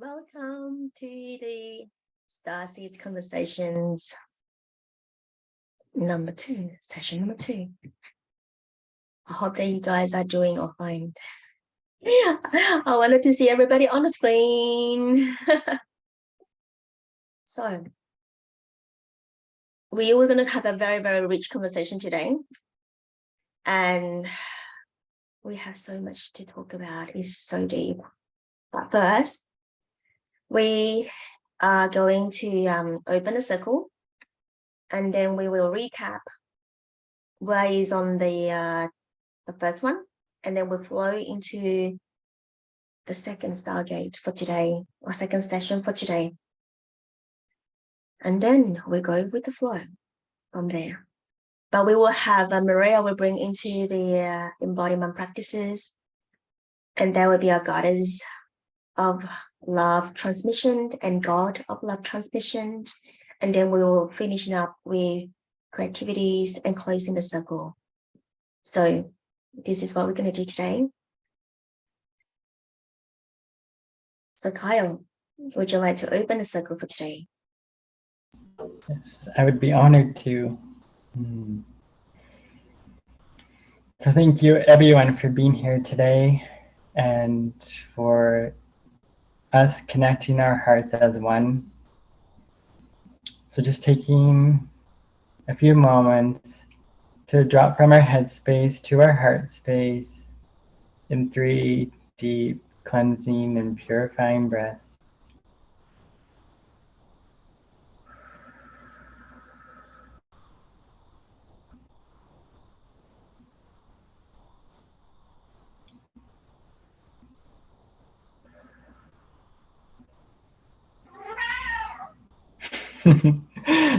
Welcome to the Starseeds Conversations number 2, session number 2. I hope that you guys are doing all fine. I wanted to see everybody on the screen. So, we were going to have a very, very rich conversation today. And we have so much to talk about. It's so deep. But first, we are going to open a circle. And then we will recap what is on the first one, and then we'll flow into the second Stargate for today, or second session for today. And then we go with the flow from there. But we will have Maria will bring into the embodiment practices, and there will be a goddess of love transmission and God of love transmission. And then we will finish up with creativities and closing the circle. So this is what we're going to do today. So Kyle, would you like to open the circle for today? Yes, I would be honored to. So thank you everyone for being here today and for us connecting our hearts as one. So just taking a few moments to drop from our head space to our heart space in 3 deep cleansing and purifying breaths.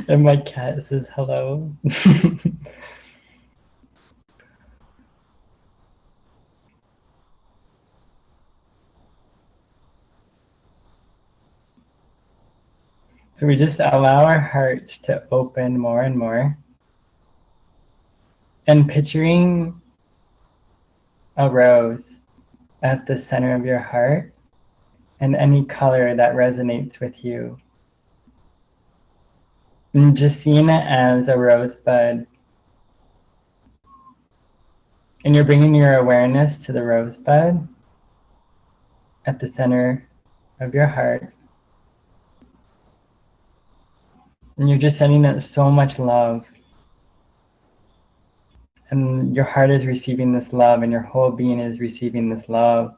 And my cat says hello. So we just allow our hearts to open more and more. And picturing a rose at the center of your heart and any color that resonates with you. And just seeing it as a rosebud. And you're bringing your awareness to the rosebud at the center of your heart. And you're just sending it so much love. And your heart is receiving this love, and your whole being is receiving this love.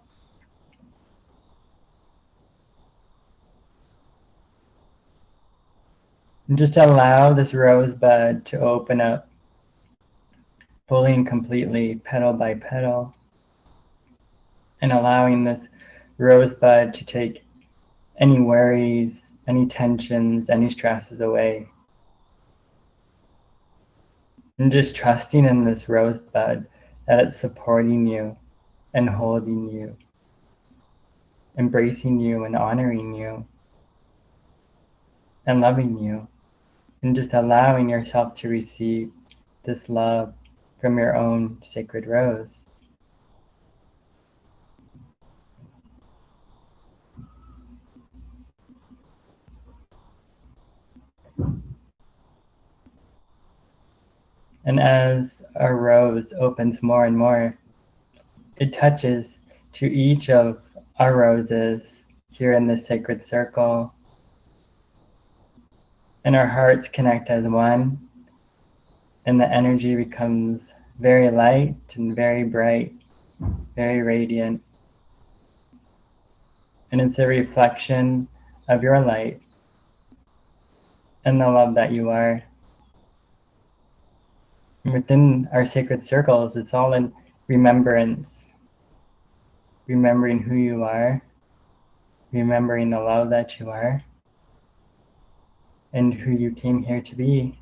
And just allow this rosebud to open up fully and completely, petal by petal. And allowing this rosebud to take any worries, any tensions, any stresses away. And just trusting in this rosebud that it's supporting you and holding you, embracing you and honoring you and loving you, and just allowing yourself to receive this love from your own sacred rose. And as a rose opens more and more, it touches to each of our roses here in this sacred circle. And our hearts connect as one, and the energy becomes very light and very bright, very radiant. And it's a reflection of your light and the love that you are. And within our sacred circles, it's all in remembrance, remembering who you are, remembering the love that you are, and who you came here to be,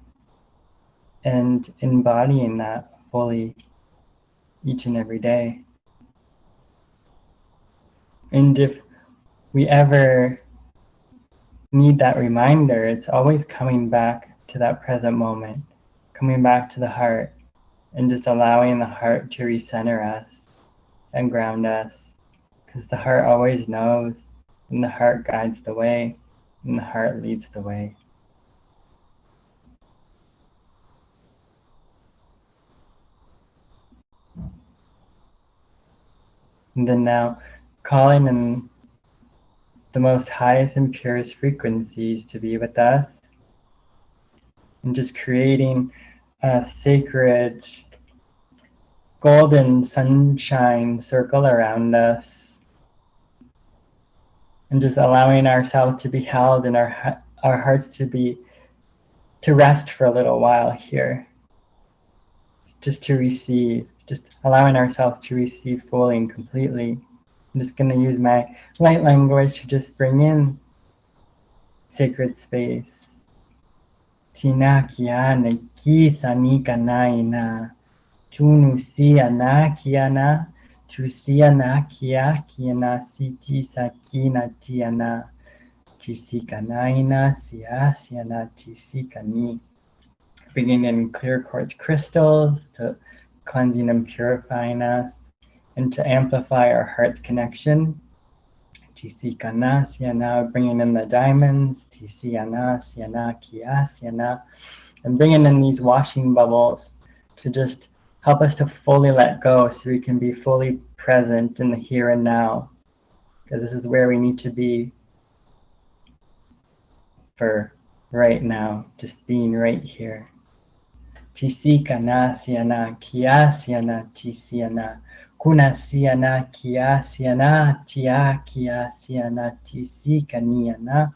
and embodying that fully each and every day. And if we ever need that reminder, it's always coming back to that present moment, coming back to the heart, and just allowing the heart to recenter us and ground us, because the heart always knows and the heart guides the way, and the heart leads the way. And then now, calling in the most highest and purest frequencies to be with us, and just creating a sacred golden sunshine circle around us, and just allowing ourselves to be held and our hearts to rest for a little while here, just to receive, just allowing ourselves to receive fully and completely. I'm just going to use my light language to just bring in sacred space. Tina kiana kisa nikanaina. Tunusia na kiana. Tusia na kia kiana siti sakina tiana. Tisikanaina siasiana tisikani. Bringing in clear quartz crystals to cleansing and purifying us, and to amplify our heart's connection. Tisikana siana, bringing in the diamonds. Tisiana siana kiasiana, and bringing in these washing bubbles to just help us to fully let go, so we can be fully present in the here and now, because this is where we need to be for right now, just being right here. Tisika siana kiasiana tisiana. Kuna siana kiasiana tia kiasiana tisika niana.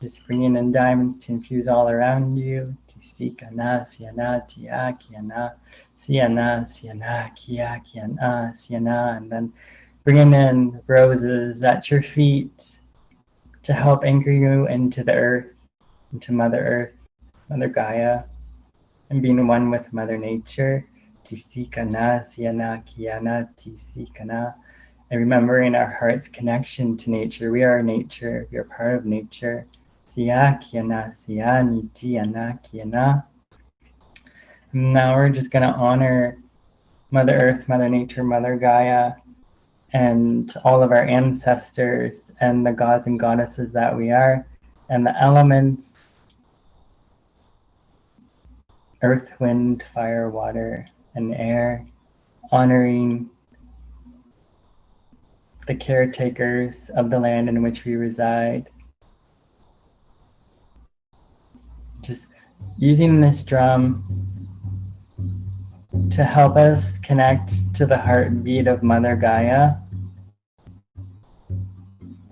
Just bringing in diamonds to infuse all around you. Tisika siana tia kiana. Siana kia kiana siana. And then bringing in roses at your feet to help anchor you into the earth, into Mother Earth, Mother Gaia, and being one with Mother Nature. Tisikana siana kiana tisikana. And remembering our heart's connection to nature. We are nature. We are part of nature. Siya kiana siani tiana kiana. Now we're just going to honor Mother Earth, Mother Nature, Mother Gaia, and all of our ancestors and the gods and goddesses that we are, and the elements: earth, wind, fire, water, and air, honoring the caretakers of the land in which we reside. Just using this drum to help us connect to the heartbeat of Mother Gaia,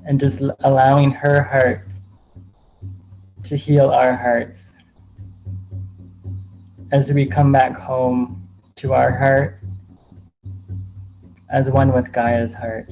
and just allowing her heart to heal our hearts as we come back home to our heart as one with Gaia's heart.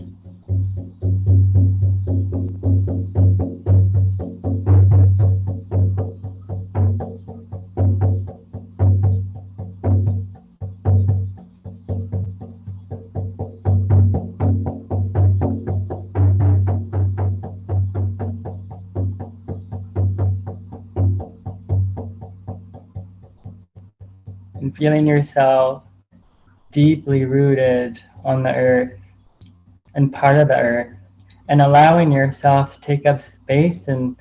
And feeling yourself deeply rooted on the earth and part of the earth, and allowing yourself to take up space and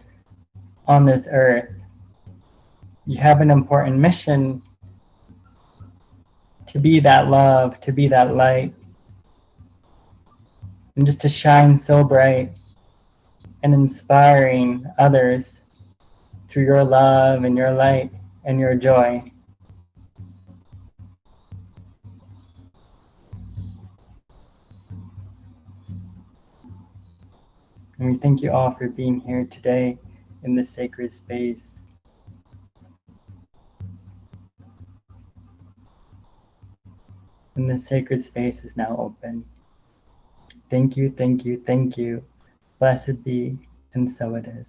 on this earth. You have an important mission to be that love, to be that light, and just to shine so bright and inspiring others through your love and your light and your joy. And we thank you all for being here today in this sacred space. And this sacred space is now open. Thank you, thank you, thank you. Blessed be, and so it is.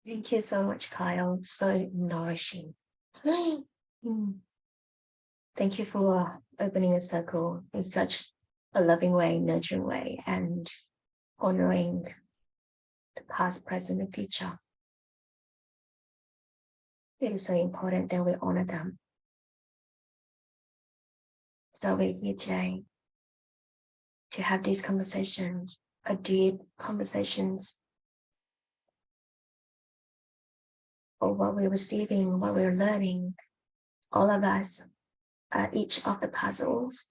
Thank you so much, Kyle. So nourishing. Mm. Thank you for opening a circle in such a loving way, nurturing way, and honoring the past, present, and future. It is so important that we honor them. So we're here today to have these conversations, a deep conversations of what we're receiving, what we're learning. All of us, each of the puzzles.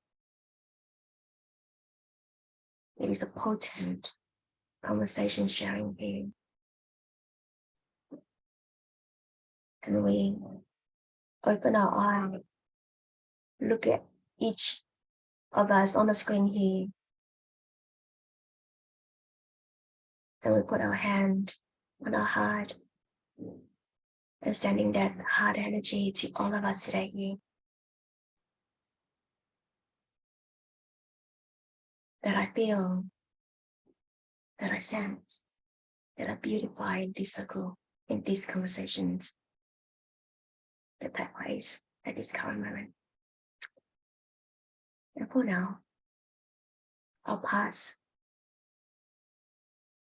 It is a potent conversation sharing here. And we open our eye, look at each of us on the screen here, and we put our hand on our heart and sending that heart energy to all of us today here. That I feel, that I sense, that I beautify in this circle, in these conversations that take place at this current moment. And for now, I'll pass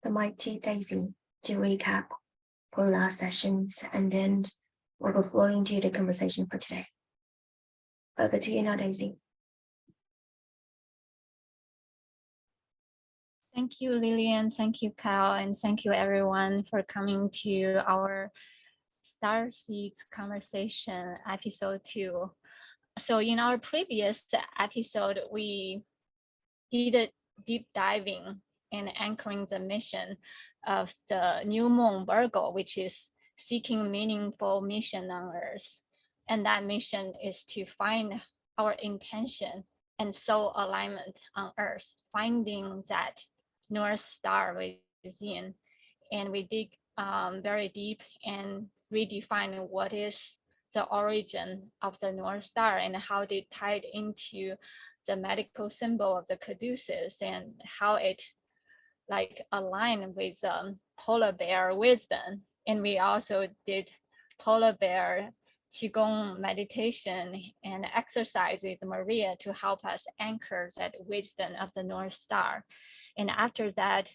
the mic to Daisy to recap for last sessions, and then we'll go flow into the conversation for today. Over to you now, Daisy. Thank you, Lillian. Thank you, Kyle. And thank you, everyone, for coming to our Starseeds conversation episode 2. So in our previous episode, we did a deep diving and anchoring the mission of the new moon Virgo, which is seeking meaningful mission on Earth. And that mission is to find our intention and soul alignment on Earth, finding that North Star within. And we dig very deep and redefine what is the origin of the North Star and how they tied into the medical symbol of the caduceus and how it like aligned with polar bear wisdom. And we also did polar bear qigong meditation and exercise with Maria to help us anchor that wisdom of the North Star. And after that,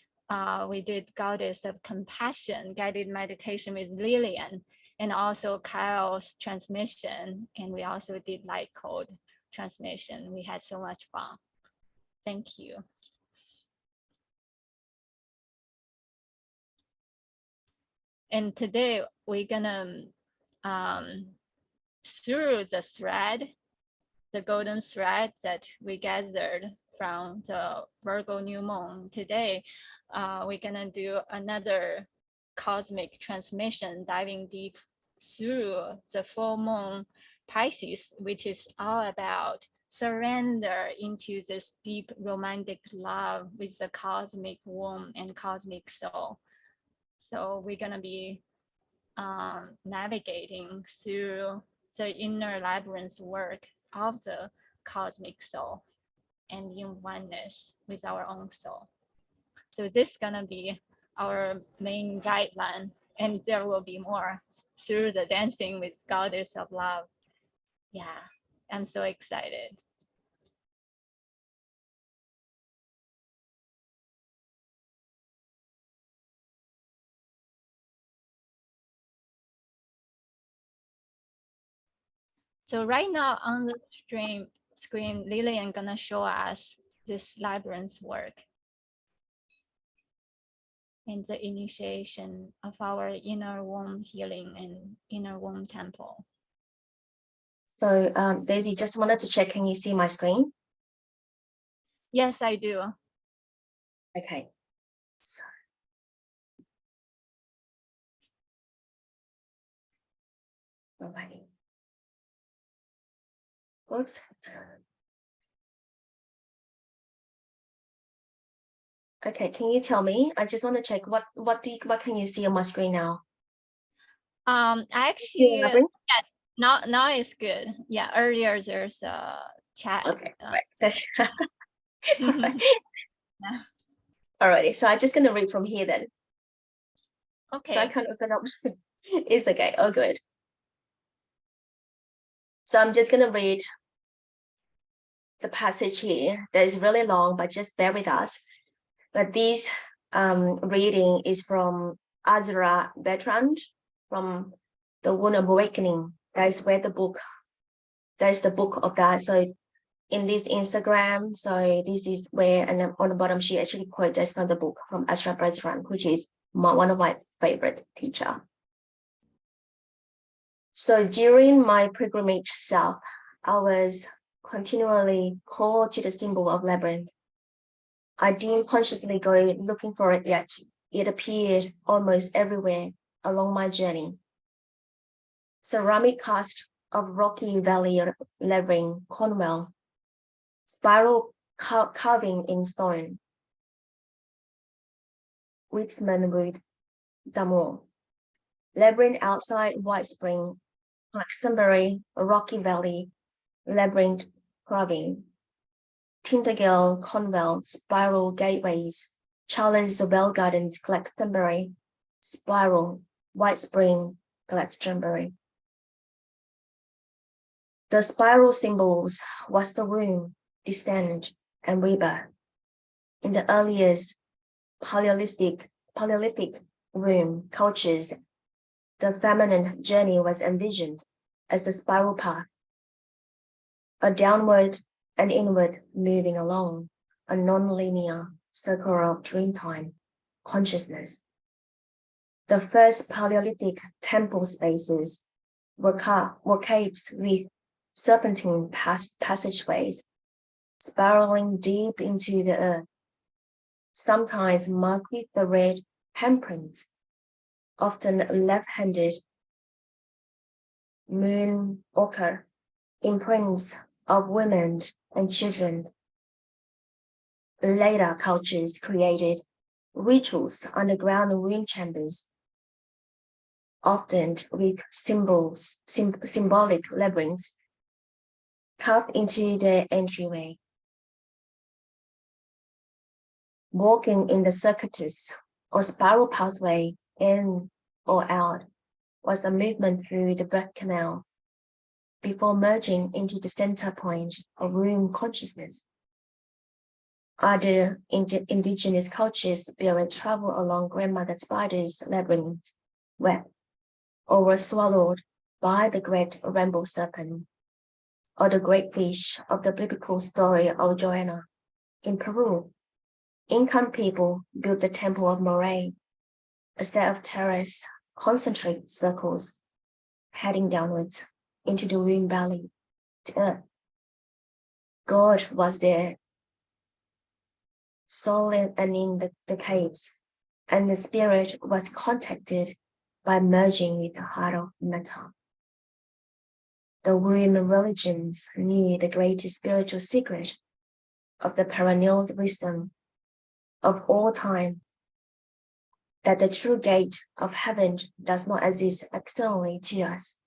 we did goddess of compassion guided meditation with Lillian, and also Kyle's transmission. And we also did light code transmission. We had so much fun. Thank you. And today we're gonna through the thread, the golden thread that we gathered from the Virgo new moon. Today, we're gonna do another cosmic transmission, diving deep through the full moon Pisces, which is all about surrender into this deep romantic love with the cosmic womb and cosmic soul. So we're gonna be navigating through the inner labyrinth work of the cosmic soul and in oneness with our own soul. So this is gonna be our main guideline, and there will be more through the dancing with goddess of love. Yeah, I'm so excited. So right now on the screen, Lillian gonna show us this labyrinth work and the initiation of our inner womb healing and inner womb temple. So Daisy, just wanted to check, can you see my screen? Yes, I do. Okay. So. Alrighty. Whoops. Okay, can you tell me? I just want to check what can you see on my screen now? Actually, yeah, now it's good. Yeah, earlier there's a chat. Okay, right. That's yeah. Alrighty, so I'm just gonna read from here then. Okay. So I can't open up. It's okay. Oh, good. So I'm just gonna read the passage here that is really long, but just bear with us. But this reading is from Azra Bertrand from The Wound of Awakening. That is where the book, that is the book of that. So in this Instagram, so this is where, and on the bottom, she actually quotes from the book from Azra Bertrand, which is one of my favorite teacher. So during my pilgrimage south, I was continually called to the symbol of labyrinth. I didn't consciously go looking for it yet. It appeared almost everywhere along my journey. Ceramic cast of Rocky Valley Labyrinth, Cornwall, spiral carving in stone, Whitman Wood, Damore, Labyrinth outside White Spring, Glastonbury, Rocky Valley, Labyrinth carving, Tintagel, Cornwall, spiral gateways, Charles Well Gardens, Glastonbury, spiral, White Spring, Glastonbury. The spiral symbols was the womb, descent, and rebirth. In the earliest Paleolithic womb cultures, the feminine journey was envisioned as the spiral path, a downward and inward moving along a non-linear circle of dreamtime consciousness. The first Paleolithic temple spaces were caves with serpentine passageways spiraling deep into the earth, sometimes marked with the red handprints, often left-handed moon ochre imprints of women and children. Later cultures created rituals underground womb chambers, often with symbolic labyrinths carved into their entryway. Walking in the circuitous or spiral pathway in or out was a movement through the birth canal before merging into the center point of womb consciousness. Other indigenous cultures spirit travel along grandmother spider's labyrinth web, or were swallowed by the great rainbow serpent, or the great fish of the biblical story of Jonah. In Peru, Incan people built the Temple of Moray, a set of terrace concentric circles heading downwards into the womb valley to earth. God was there, solid and in the caves, and the spirit was contacted by merging with the heart of matter. The womb religions knew the greatest spiritual secret of the perennial wisdom of all time, that the true gate of heaven does not exist externally to us.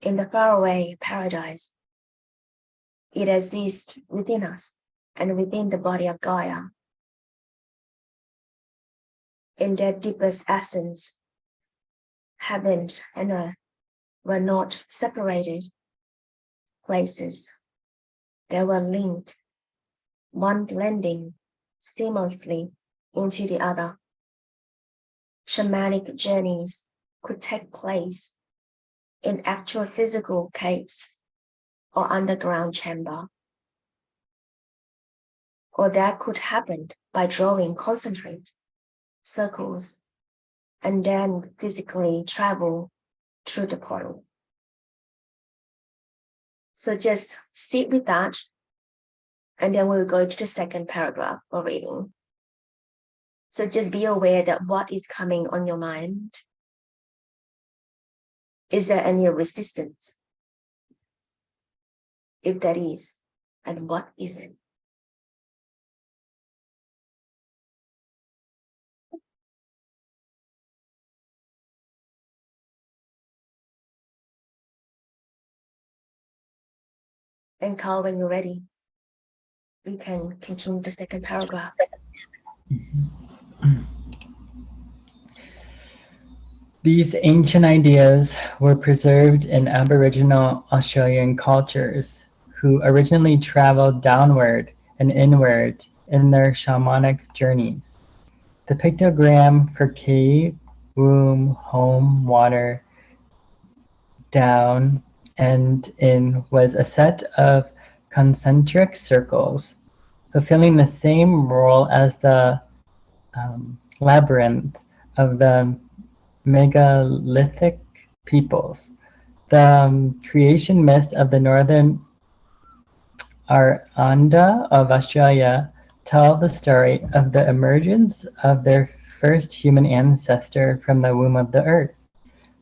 In the faraway paradise, it exists within us and within the body of Gaia. In their deepest essence, heaven and earth were not separated places. They were linked, one blending seamlessly into the other. Shamanic journeys could take place in actual physical caves or underground chamber, or that could happen by drawing concentrate circles and then physically travel through the portal. So just sit with that, and then we'll go to the second paragraph of reading. So just be aware that what is coming on your mind. Is there any resistance? If there is, and what is it? And Carl, when you're ready, we can continue the second paragraph. These ancient ideas were preserved in Aboriginal Australian cultures, who originally traveled downward and inward in their shamanic journeys. The pictogram for cave, womb, home, water, down, and in was a set of concentric circles, fulfilling the same role as the labyrinth of the megalithic peoples. The creation myths of the northern Aranda of Australia tell the story of the emergence of their first human ancestor from the womb of the earth.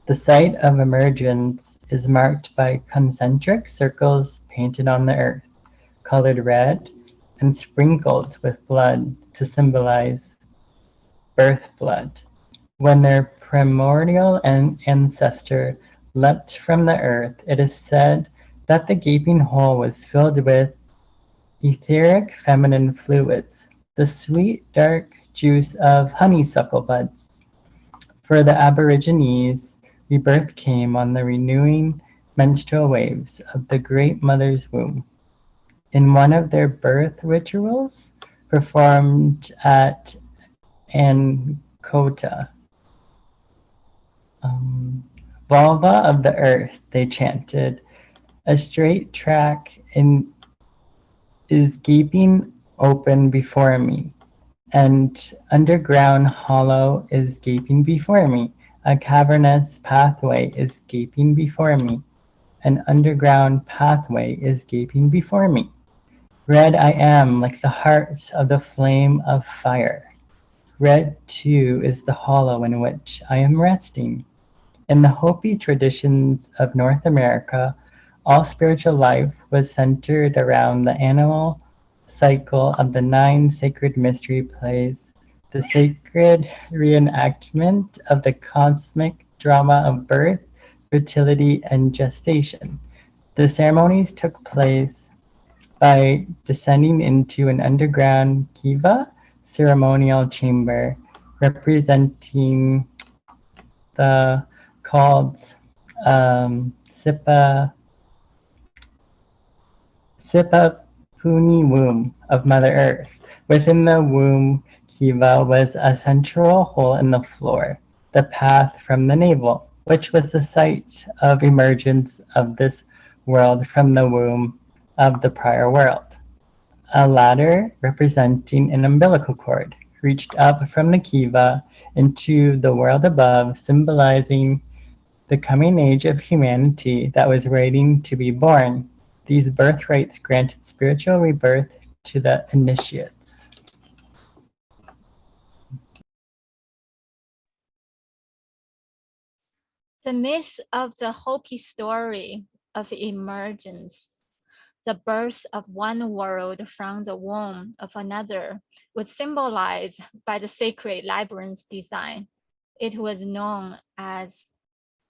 The site of emergence is marked by concentric circles painted on the earth, colored red, and sprinkled with blood to symbolize birth blood. When their primordial ancestor leapt from the earth, it is said that the gaping hole was filled with etheric feminine fluids, the sweet dark juice of honeysuckle buds. For the Aborigines, rebirth came on the renewing menstrual waves of the Great Mother's womb. In one of their birth rituals, performed at Ankota, Vulva of the earth, they chanted, a straight track is gaping open before me, and underground hollow is gaping before me. A cavernous pathway is gaping before me. An underground pathway is gaping before me. Red I am like the heart of the flame of fire. Red too is the hollow in which I am resting. In the Hopi traditions of North America, all spiritual life was centered around the annual cycle of the 9 sacred mystery plays, the sacred reenactment of the cosmic drama of birth, fertility, and gestation. The ceremonies took place by descending into an underground kiva ceremonial chamber representing the called Sipapuni womb of Mother Earth. Within the womb kiva was a central hole in the floor, the path from the navel, which was the site of emergence of this world from the womb of the prior world. A ladder representing an umbilical cord reached up from the kiva into the world above, symbolizing the coming age of humanity that was waiting to be born. These birthrights granted spiritual rebirth to the initiates. The myth of the Hopi story of emergence, the birth of one world from the womb of another, was symbolized by the sacred labyrinth design. It was known as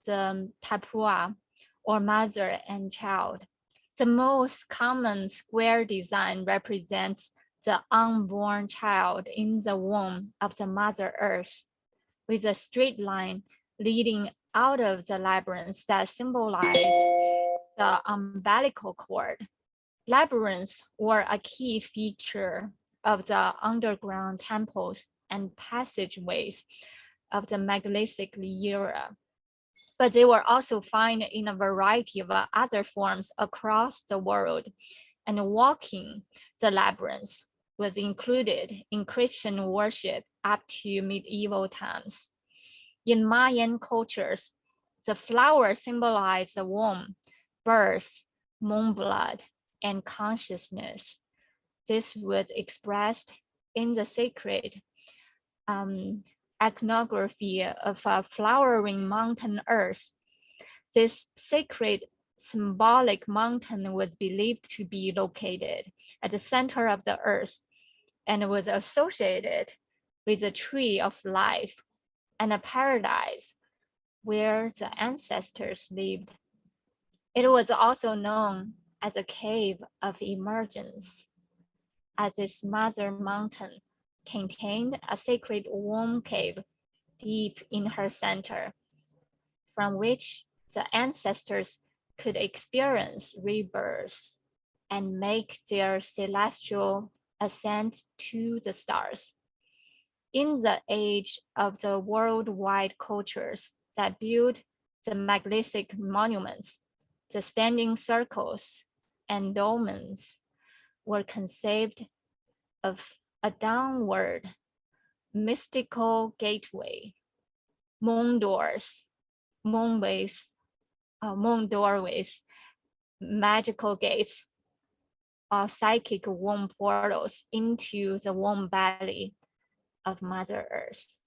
the tapua, or mother and child. The most common square design represents the unborn child in the womb of the Mother Earth, with a straight line leading out of the labyrinth that symbolized the umbilical cord. Labyrinths were a key feature of the underground temples and passageways of the megalithic era, but they were also found in a variety of other forms across the world, and walking the labyrinth was included in Christian worship up to medieval times. In Mayan cultures, the flower symbolized the womb, birth, moon blood, and consciousness. This was expressed in the sacred iconography of a flowering mountain earth. This sacred symbolic mountain was believed to be located at the center of the earth and was associated with the tree of life and a paradise where the ancestors lived. It was also known as a cave of emergence, as this mother mountain contained a sacred womb cave deep in her center, from which the ancestors could experience rebirth and make their celestial ascent to the stars. In the age of the worldwide cultures that build the megalithic monuments, the standing circles and dolmens were conceived of a downward mystical gateway, moon doors, moon doorways, magical gates, or psychic womb portals into the womb belly of Mother Earth.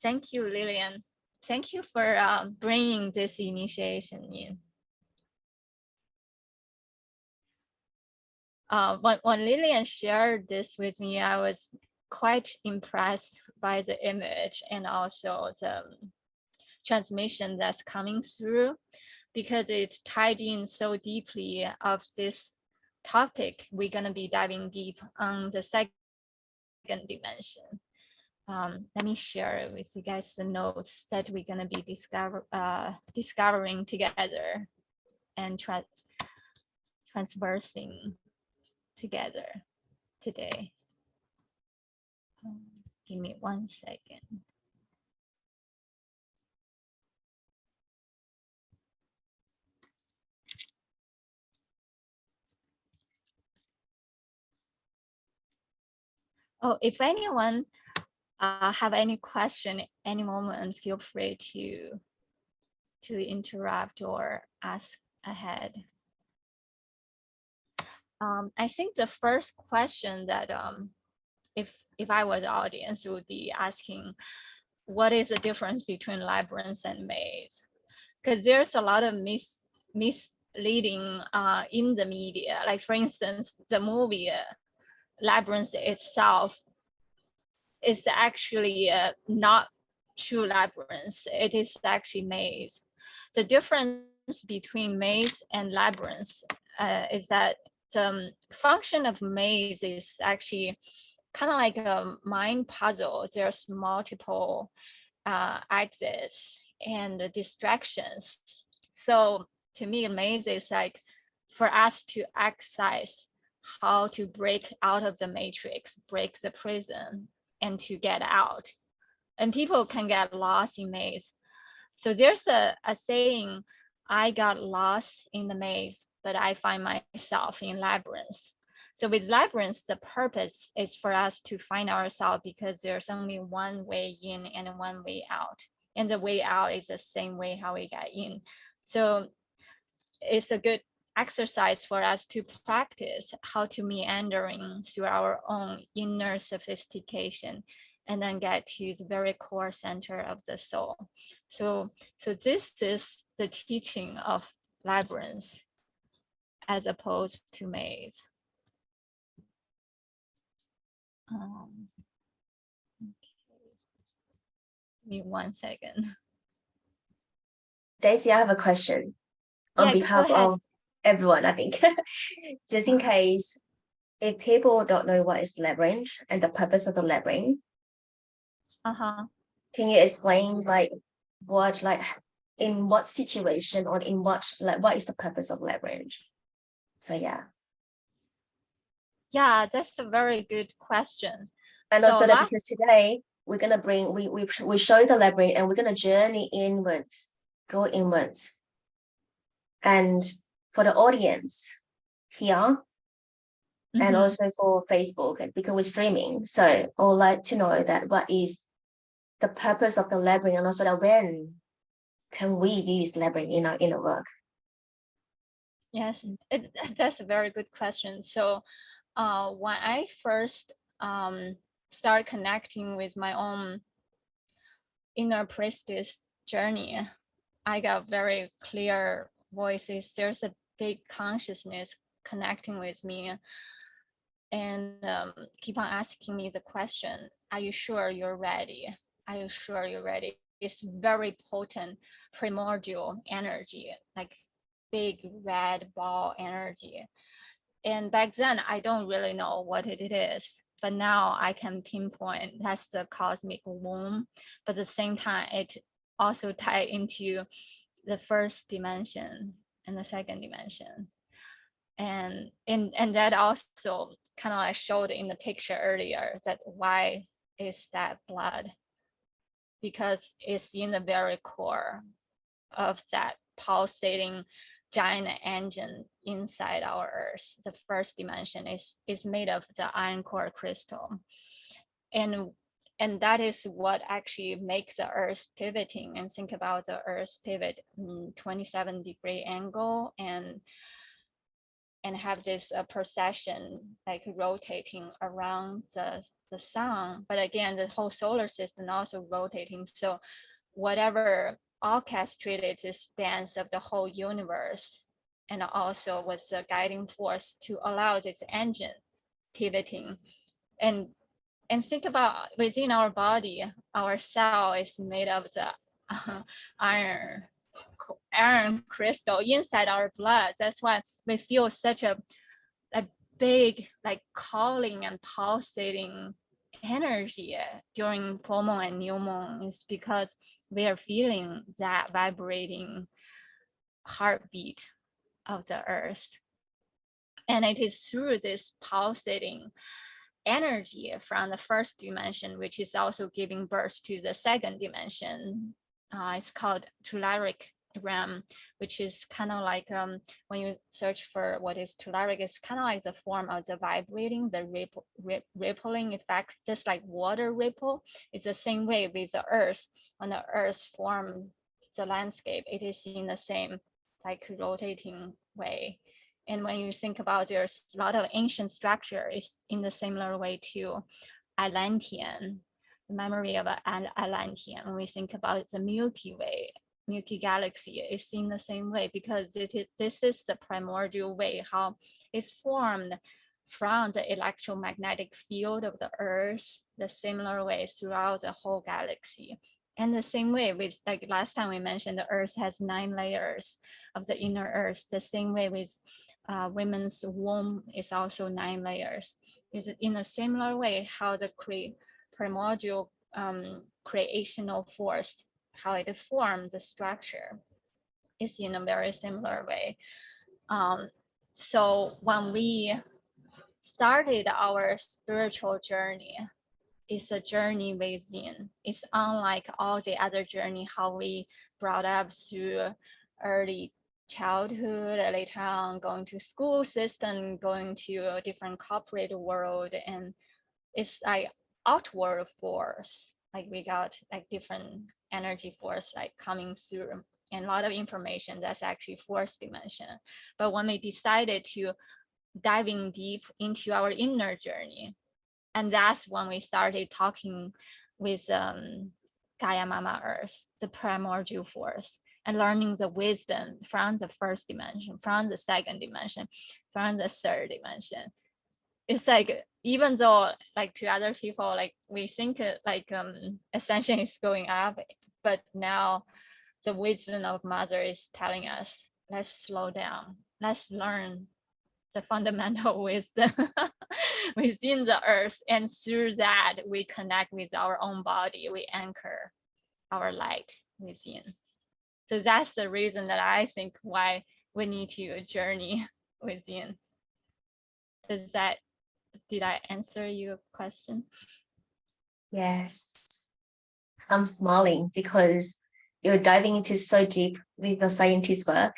Thank you, Lillian. Thank you for bringing this initiation in. When Lillian shared this with me, I was quite impressed by the image and also the transmission that's coming through, because it's tied in so deeply of this topic. We're going to be diving deep on the second dimension. Let me share with you guys the notes that we're going to be discovering together and transversing together today. Give me 1 second. Oh, if anyone have any question, any moment, feel free to interrupt or ask ahead. I think the first question that if I was the audience would be asking, what is the difference between labyrinth and maze? Because there's a lot of misleading in the media. Like for instance, the movie Labyrinth itself is actually not true labyrinth. It is actually maze. The difference between maze and labyrinth is that the function of maze is actually kind of like a mind puzzle. There's multiple exits and distractions. So to me, maze is like for us to exercise how to break out of the matrix, break the prison, and to get out. And people can get lost in maze. So there's a saying, I got lost in the maze, but I find myself in labyrinth. So with labyrinth, the purpose is for us to find ourselves, because there's only one way in and one way out. And the way out is the same way how we got in. So it's a good exercise for us to practice how to meandering through our own inner sophistication and then get to the very core center of the soul. So this is the teaching of labyrinth as opposed to maze. Okay. Give me 1 second. Daisy, I have a question on behalf of everyone, I think. Just in case, if people don't know what is labyrinth and the purpose of the labyrinth, can you explain what in what situation or in what is the purpose of labyrinth? So yeah. Yeah, that's a very good question. And so also that because today we're gonna bring we show the labyrinth and we're gonna journey inwards, go inwards. And for the audience here, and also for Facebook, because we're streaming, so I would like to know that what is the purpose of the labyrinth, and also that when can we use labyrinth in our inner work? Yes, that's a very good question. So when I first start connecting with my own inner priestess journey, I got very clear voices. There's a big consciousness connecting with me and keep on asking me the question, are you sure you're ready? Are you sure you're ready? It's very potent primordial energy, like big red ball energy. And back then, I don't really know what it is, but now I can pinpoint that's the cosmic womb. But at the same time, it also ties into the first dimension in the second dimension. And that also kind of like showed in the picture earlier, that why is that blood? Because it's in the very core of that pulsating giant engine inside our Earth. The first dimension is made of the iron core crystal. And that is what actually makes the Earth pivoting. And think about the Earth pivot 27-degree angle and have this procession like rotating around the sun. But again, the whole solar system also rotating. So whatever orchestrated this dance of the whole universe, and also was the guiding force to allow this engine pivoting. And think about within our body, our cell is made of the iron crystal inside our blood. That's why we feel such a big like calling and pulsating energy during full moon and new moon, is because we are feeling that vibrating heartbeat of the earth. And it is through this pulsating energy from the first dimension, which is also giving birth to the second dimension. It's called telluric realm, which is kind of like when you search for what is telluric, it's kind of like the form of the vibrating, the rippling effect, just like water ripple. It's the same way with the earth. When the earth forms the landscape, it is in the same like rotating way. And when you think about, there's a lot of ancient structure is in the similar way to Atlantean, the memory of Atlantean. When we think about the Milky Way, Milky Galaxy is in the same way, because this is the primordial way how it's formed from the electromagnetic field of the Earth, the similar way throughout the whole galaxy. And the same way with, like last time we mentioned, the Earth has 9 layers of the inner Earth. The same way with women's womb is also 9 layers. Is in a similar way how the primordial creational force, how it formed the structure, is in a very similar way. So when we started our spiritual journey, it's a journey within. It's unlike all the other journey, how we brought up through early childhood, later on going to school system, going to a different corporate world, and it's like outward force. Like we got like different energy force like coming through, and a lot of information that's actually fourth dimension. But when we decided to diving deep into our inner journey, and that's when we started talking with Gaia Mama Earth, the primordial force, and learning the wisdom from the first dimension, from the second dimension, from the third dimension. It's like, even though like to other people, like we think like ascension is going up, but now the wisdom of Mother is telling us, let's slow down, let's learn the fundamental wisdom within the earth, and through that we connect with our own body, we anchor our light within. So that's the reason that I think why we need to journey within. Did I answer your question? Yes, I'm smiling because you're diving into so deep with the scientist work,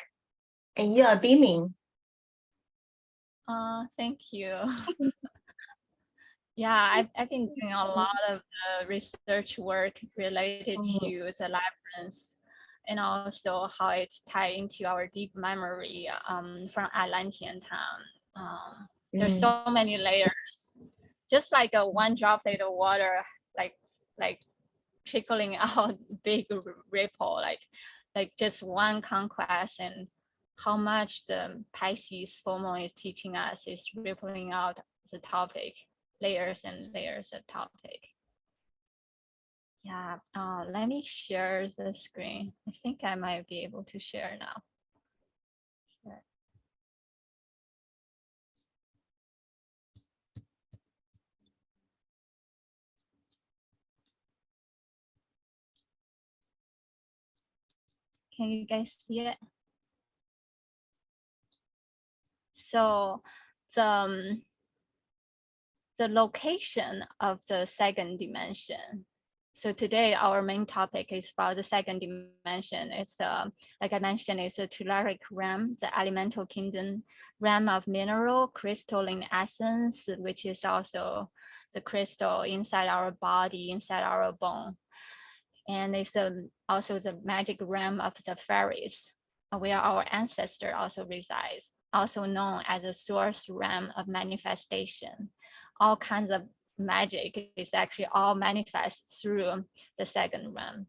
and you are beaming. Thank you. Yeah, I've been doing a lot of research work related to the labyrinth, and also how it ties into our deep memory from Atlantean time. There's so many layers, just like a one droplet of water, like trickling out big ripple, like just one conquest, and how much the Pisces FOMO is teaching us is rippling out the topic, layers and layers of topic. Yeah, let me share the screen. I think I might be able to share now. Sure. Can you guys see it? So the location of the second dimension. So today our main topic is about the second dimension. It's like I mentioned, it's a telluric realm, the elemental kingdom realm of mineral crystalline essence, which is also the crystal inside our body, inside our bone. And it's also the magic realm of the fairies, where our ancestor also resides, also known as the source realm of manifestation. All kinds of magic is actually all manifest through the second realm,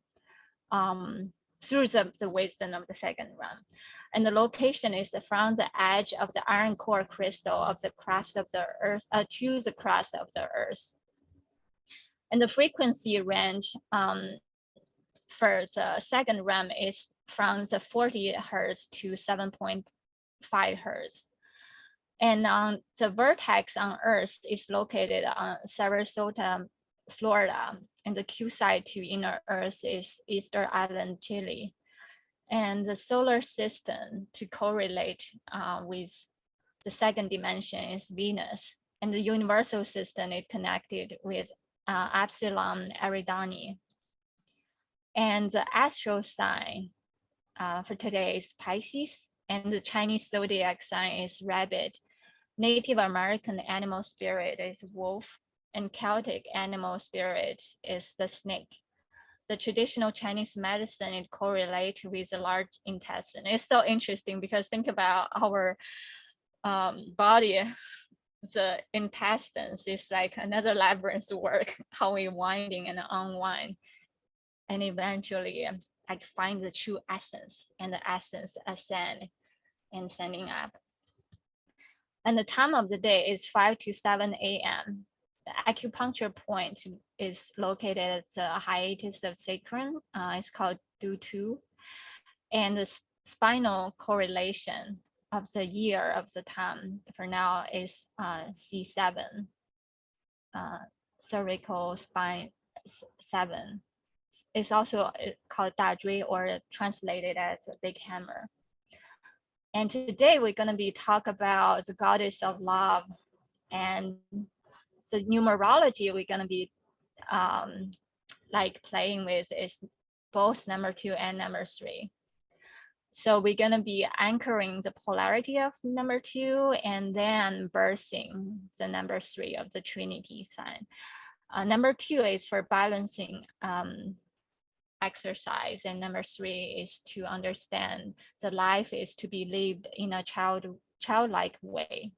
through the wisdom of the second realm. And the location is from the edge of the iron core crystal of the crust of the earth to the crust of the earth. And the frequency range for the second realm is from the 40 hertz to 7.5 hertz. And the vertex on Earth is located on Sarasota, Florida, and the Q side to inner Earth is Easter Island, Chile. And the solar system to correlate with the second dimension is Venus, and the universal system is connected with Epsilon Eridani. And the astral sign for today is Pisces, and the Chinese zodiac sign is Rabbit. Native American animal spirit is wolf, and Celtic animal spirit is the snake. The traditional Chinese medicine it correlates with the large intestine. It's so interesting because think about our body, the intestines is like another labyrinth work, how we winding and unwind, and eventually like find the true essence, and the essence ascend and sending up. And the time of the day is 5 to 7 a.m. The acupuncture point is located at the hiatus of sacrum. It's called Du2. And the spinal correlation of the year of the time for now is C7, cervical spine 7. It's also called Dazhui, or translated as a big hammer. And today we're going to be talk about the goddess of love, and the numerology we're going to be like playing with is both number 2 and number 3. So we're going to be anchoring the polarity of number 2 and then birthing the number 3 of the Trinity sign. Number 2 is for balancing exercise, and number 3 is to understand the life is to be lived in a childlike way.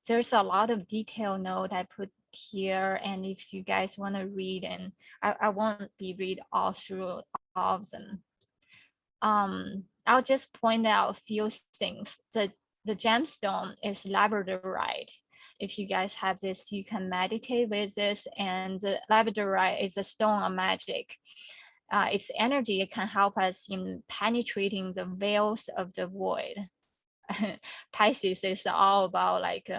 There's a lot of detailed note I put here, and if you guys want to read, and I won't be read all through all of them. I'll just point out a few things. The gemstone is labradorite. If you guys have this, you can meditate with this. And the labradorite is a stone of magic. Its energy can help us in penetrating the veils of the void. Pisces is all about like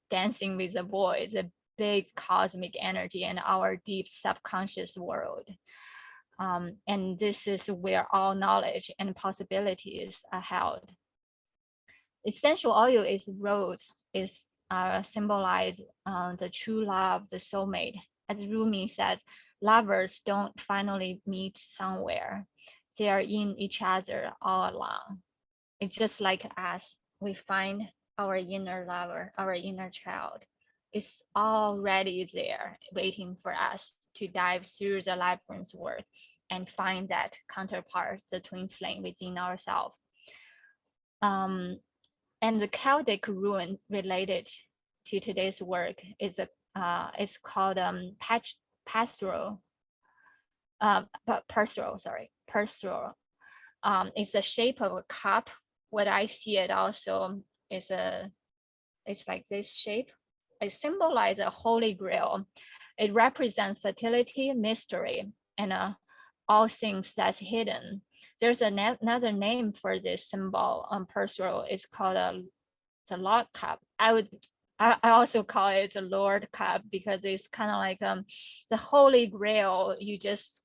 dancing with the void, the big cosmic energy and our deep subconscious world. And this is where all knowledge and possibilities are held. Essential oil is rose, is symbolize the true love, the soulmate. As Rumi says, lovers don't finally meet somewhere. They are in each other all along. It's just like us, we find our inner lover, our inner child. It's already there waiting for us to dive through the labyrinth work and find that counterpart, the twin flame within ourselves. And the Celtic rune related to today's work is it's called pastoral. It's the shape of a cup. What I see it also is it's like this shape. It symbolizes a holy grail. It represents fertility, mystery, and all things that's hidden. There's another name for this symbol on Perseal. It's called the Lord Cup. I also call it the Lord Cup because it's kind of like the Holy Grail. You just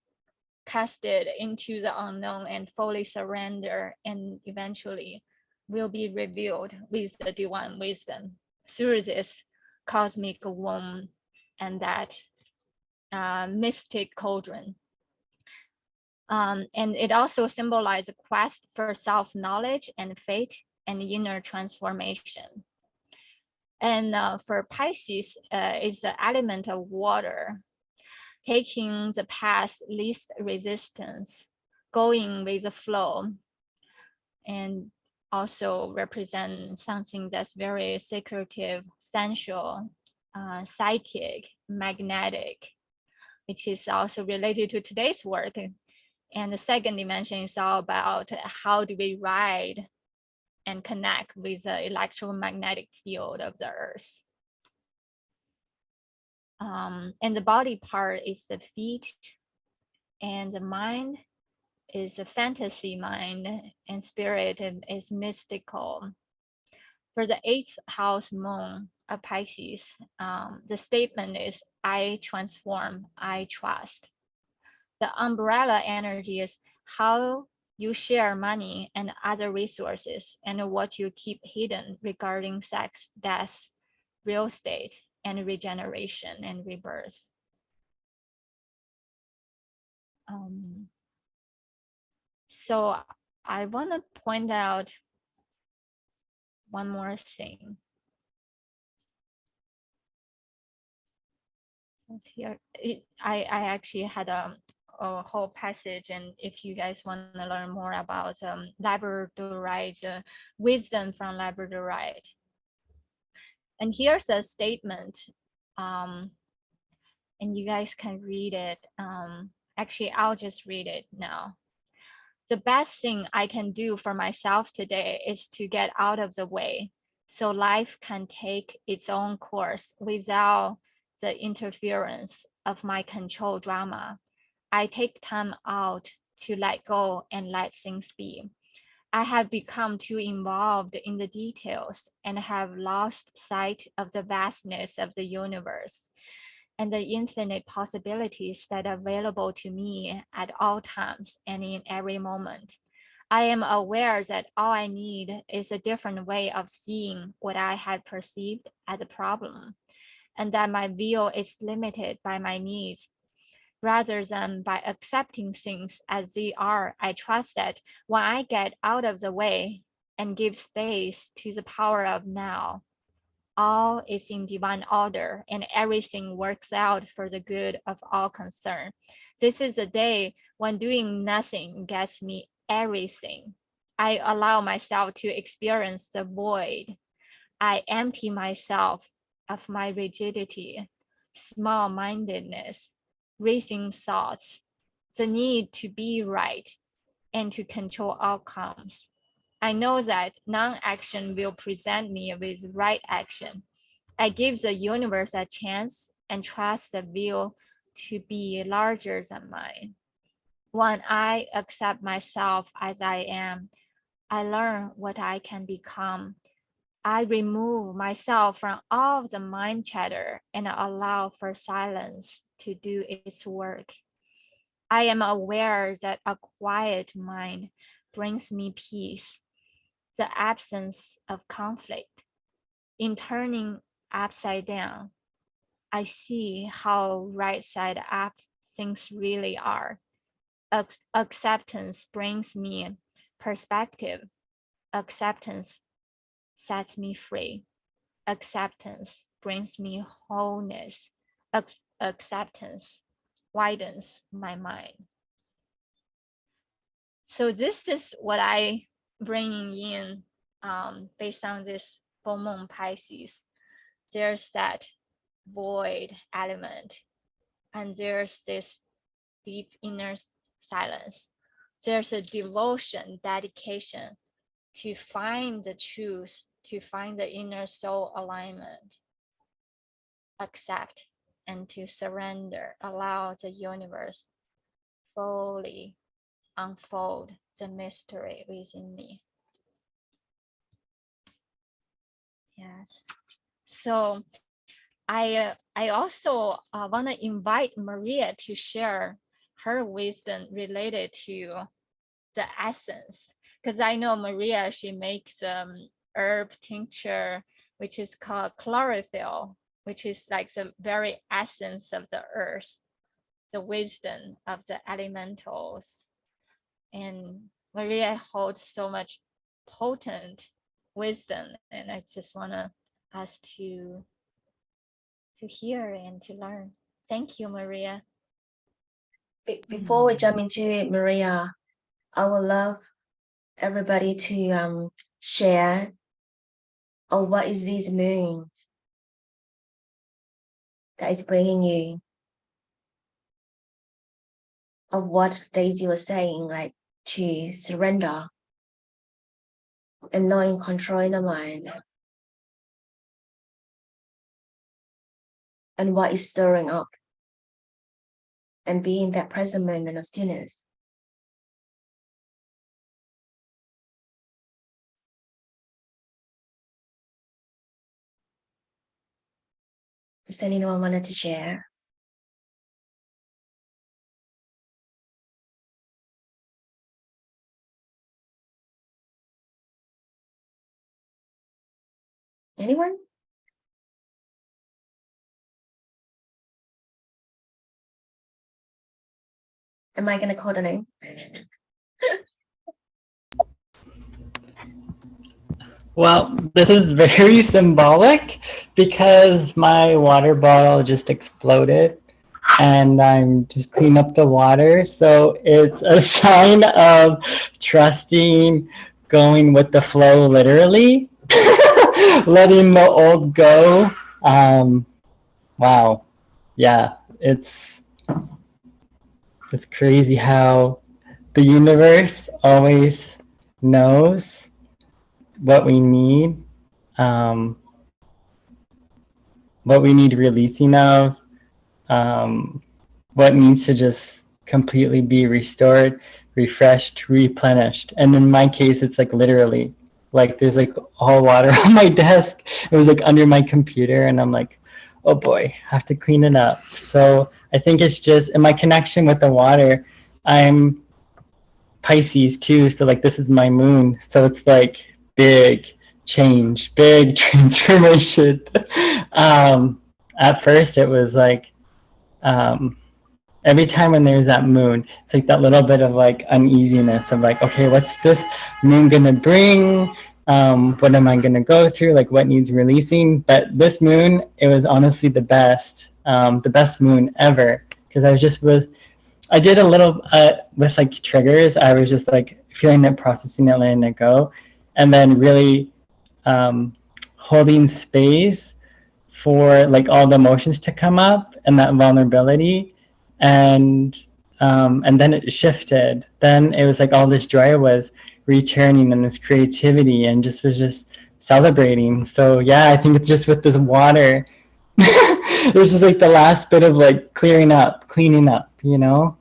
cast it into the unknown and fully surrender, and eventually will be revealed with the divine wisdom through this cosmic womb and that mystic cauldron. And it also symbolizes a quest for self-knowledge and faith and inner transformation. And for Pisces, it's the element of water, taking the path least resistance, going with the flow, and also represent something that's very secretive, sensual, psychic, magnetic, which is also related to today's work. And the second dimension is all about how do we ride and connect with the electromagnetic field of the earth. And the body part is the feet, and the mind is a fantasy mind, and spirit is mystical. For the 8th house moon of Pisces, the statement is, I transform, I trust. The umbrella energy is how you share money and other resources and what you keep hidden regarding sex, death, real estate, and regeneration and rebirth. So I want to point out one more thing. Here, I actually had a whole passage, and if you guys want to learn more about labradorite, wisdom from labradorite. And here's a statement, and you guys can read it. Actually, I'll just read it now. The best thing I can do for myself today is to get out of the way so life can take its own course without the interference of my control drama. I take time out to let go and let things be. I have become too involved in the details and have lost sight of the vastness of the universe and the infinite possibilities that are available to me at all times and in every moment. I am aware that all I need is a different way of seeing what I had perceived as a problem, and that my view is limited by my needs. Rather than by accepting things as they are, I trust that when I get out of the way and give space to the power of now, all is in divine order and everything works out for the good of all concerned. This is a day when doing nothing gets me everything. I allow myself to experience the void. I empty myself of my rigidity, small-mindedness, racing thoughts, the need to be right, and to control outcomes. I know that non-action will present me with right action. I give the universe a chance and trust the will to be larger than mine. When I accept myself as I am, I learn what I can become. I remove myself from all of the mind chatter and allow for silence to do its work. I am aware that a quiet mind brings me peace, the absence of conflict. In turning upside down, I see how right side up things really are. Acceptance brings me perspective. Acceptance sets me free. Acceptance brings me wholeness. Acceptance widens my mind. So this is what I bringing in based on this full moon Pisces. There's that void element, and there's this deep inner silence. There's a devotion, dedication to find the truth, to find the inner soul alignment, accept, and to surrender, allow the universe fully unfold the mystery within me. Yes. So I also want to invite Maria to share her wisdom related to the essence, because I know Maria, she makes herb tincture, which is called chlorophyll, which is like the very essence of the earth, the wisdom of the elementals. And Maria holds so much potent wisdom, and I just want us to hear and to learn. Thank you, Maria. Before we jump into it, Maria, I would love everybody to share, oh, what is this moon that is bringing you, of what Daisy was saying, like to surrender and not controlling the mind, and what is stirring up, and being that present moment of stillness. Does anyone wanted to share? Anyone? Am I going to call the name? Well, this is very symbolic because my water bottle just exploded and I'm just cleaning up the water. So it's a sign of trusting, going with the flow, literally, letting the old go. Wow. Yeah, it's crazy how the universe always knows what we need, what we need releasing of, what needs to just completely be restored, refreshed, replenished. And in my case, it's like literally, like there's like all water on my desk. It was like under my computer, and I'm like, oh boy, I have to clean it up. So I think it's just in my connection with the water. I'm Pisces too, so like this is my moon, so it's like big change, big transformation. At first it was like every time when there's that moon, it's like that little bit of like uneasiness of like, okay, what's this moon gonna bring? What am I gonna go through? Like what needs releasing? But this moon, it was honestly the best moon ever, because I did a little with like triggers. I was just like feeling it, processing it, letting it go, and then really holding space for like all the emotions to come up and that vulnerability, and then it shifted. Then it was like all this joy was returning, and this creativity, and just was just celebrating. So yeah, I think it's just with this water. This is like the last bit of like clearing up, cleaning up, you know?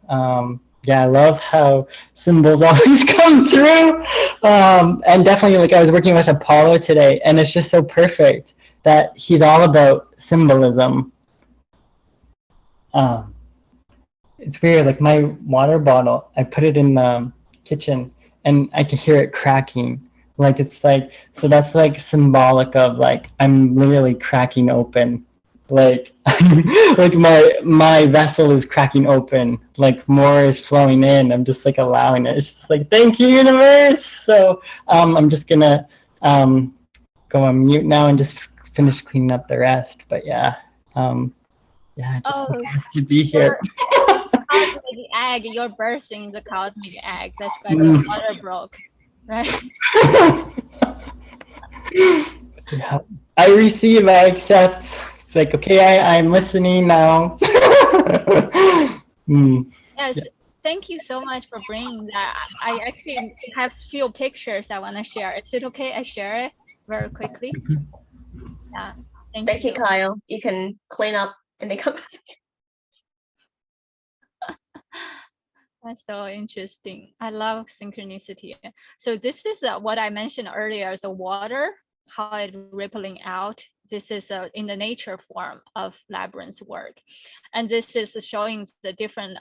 Yeah, I love how symbols always come through. And definitely, like I was working with Apollo today, and it's just so perfect that he's all about symbolism. It's weird, like my water bottle, I put it in the kitchen and I can hear it cracking. Like it's like, so that's like symbolic of like, I'm literally cracking open. Like, like my vessel is cracking open. Like more is flowing in. I'm just like allowing it. It's just like, thank you, universe. So I'm just gonna go on mute now and just finish cleaning up the rest. But yeah, just nice to be here. Cosmic egg, you're birthing the cosmic egg. That's why the water broke, right? Yeah. I receive, I accept. It's like, okay, I'm listening now. Yes, thank you so much for bringing that. I actually have few pictures I want to share. Is it okay I share it very quickly? Yeah, Thank you, Kyle. You can clean up and then come back. That's so interesting. I love synchronicity. So this is what I mentioned earlier, the water, how it rippling out this is in the nature form of labyrinth work. And this is showing the different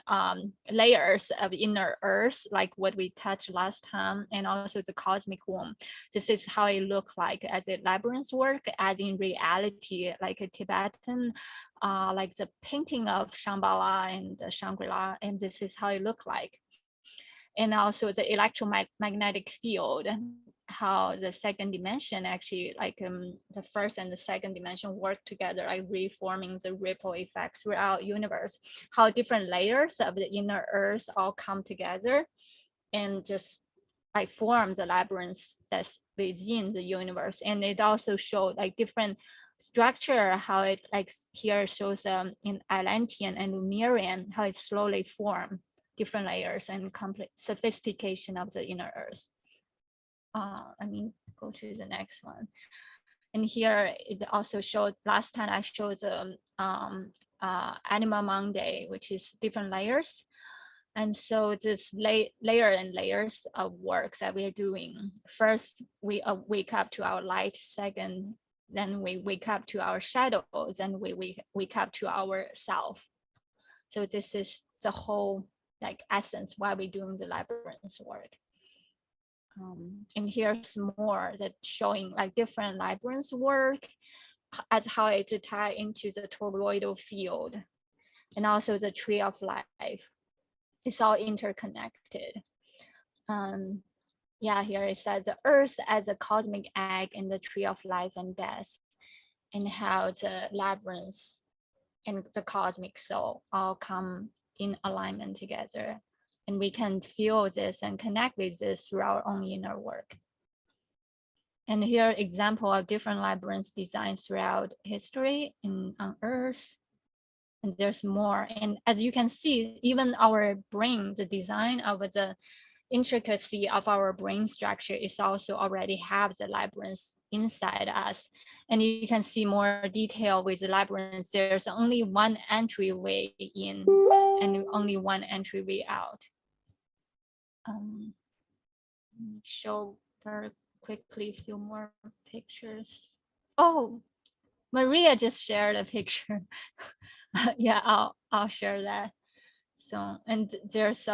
layers of inner earth, like what we touched last time, and also the cosmic womb. This is how it look like as a labyrinth work, as in reality, like a Tibetan, like the painting of Shambhala and the Shangri-La, and this is how it look like. And also the electromagnetic field, how the second dimension actually, like the first and the second dimension work together, like reforming the ripple effects throughout universe, how different layers of the inner earth all come together and just like form the labyrinth that's within the universe. And it also showed like different structure, how it like here shows in Atlantean and Lemurian, how it slowly formed different layers and complete sophistication of the inner earth. I mean, go to the next one. And here it also showed, last time I showed the Animal Monday, which is different layers. And so this layer and layers of works that we're doing. First, we wake up to our light. Second, then we wake up to our shadows, and we wake up to our self. So this is the whole like essence why we're doing the labyrinth work. And here's more that showing like different labyrinth work as how it tie into the toroidal field, and also the tree of life. It's all interconnected. Yeah, here it says the earth as a cosmic egg in the tree of life and death, and how the labyrinth and the cosmic soul all come in alignment together. And we can feel this and connect with this through our own inner work. And here example of different labyrinth designs throughout history on Earth. And there's more. And as you can see, even our brain, the design of the intricacy of our brain structure is also already have the labyrinth inside us. And you can see more detail with the labyrinth. There's only one entryway in and only one entryway out. Show very quickly a few more pictures. Oh, Maria just shared a picture. Yeah, I'll share that. So, and there's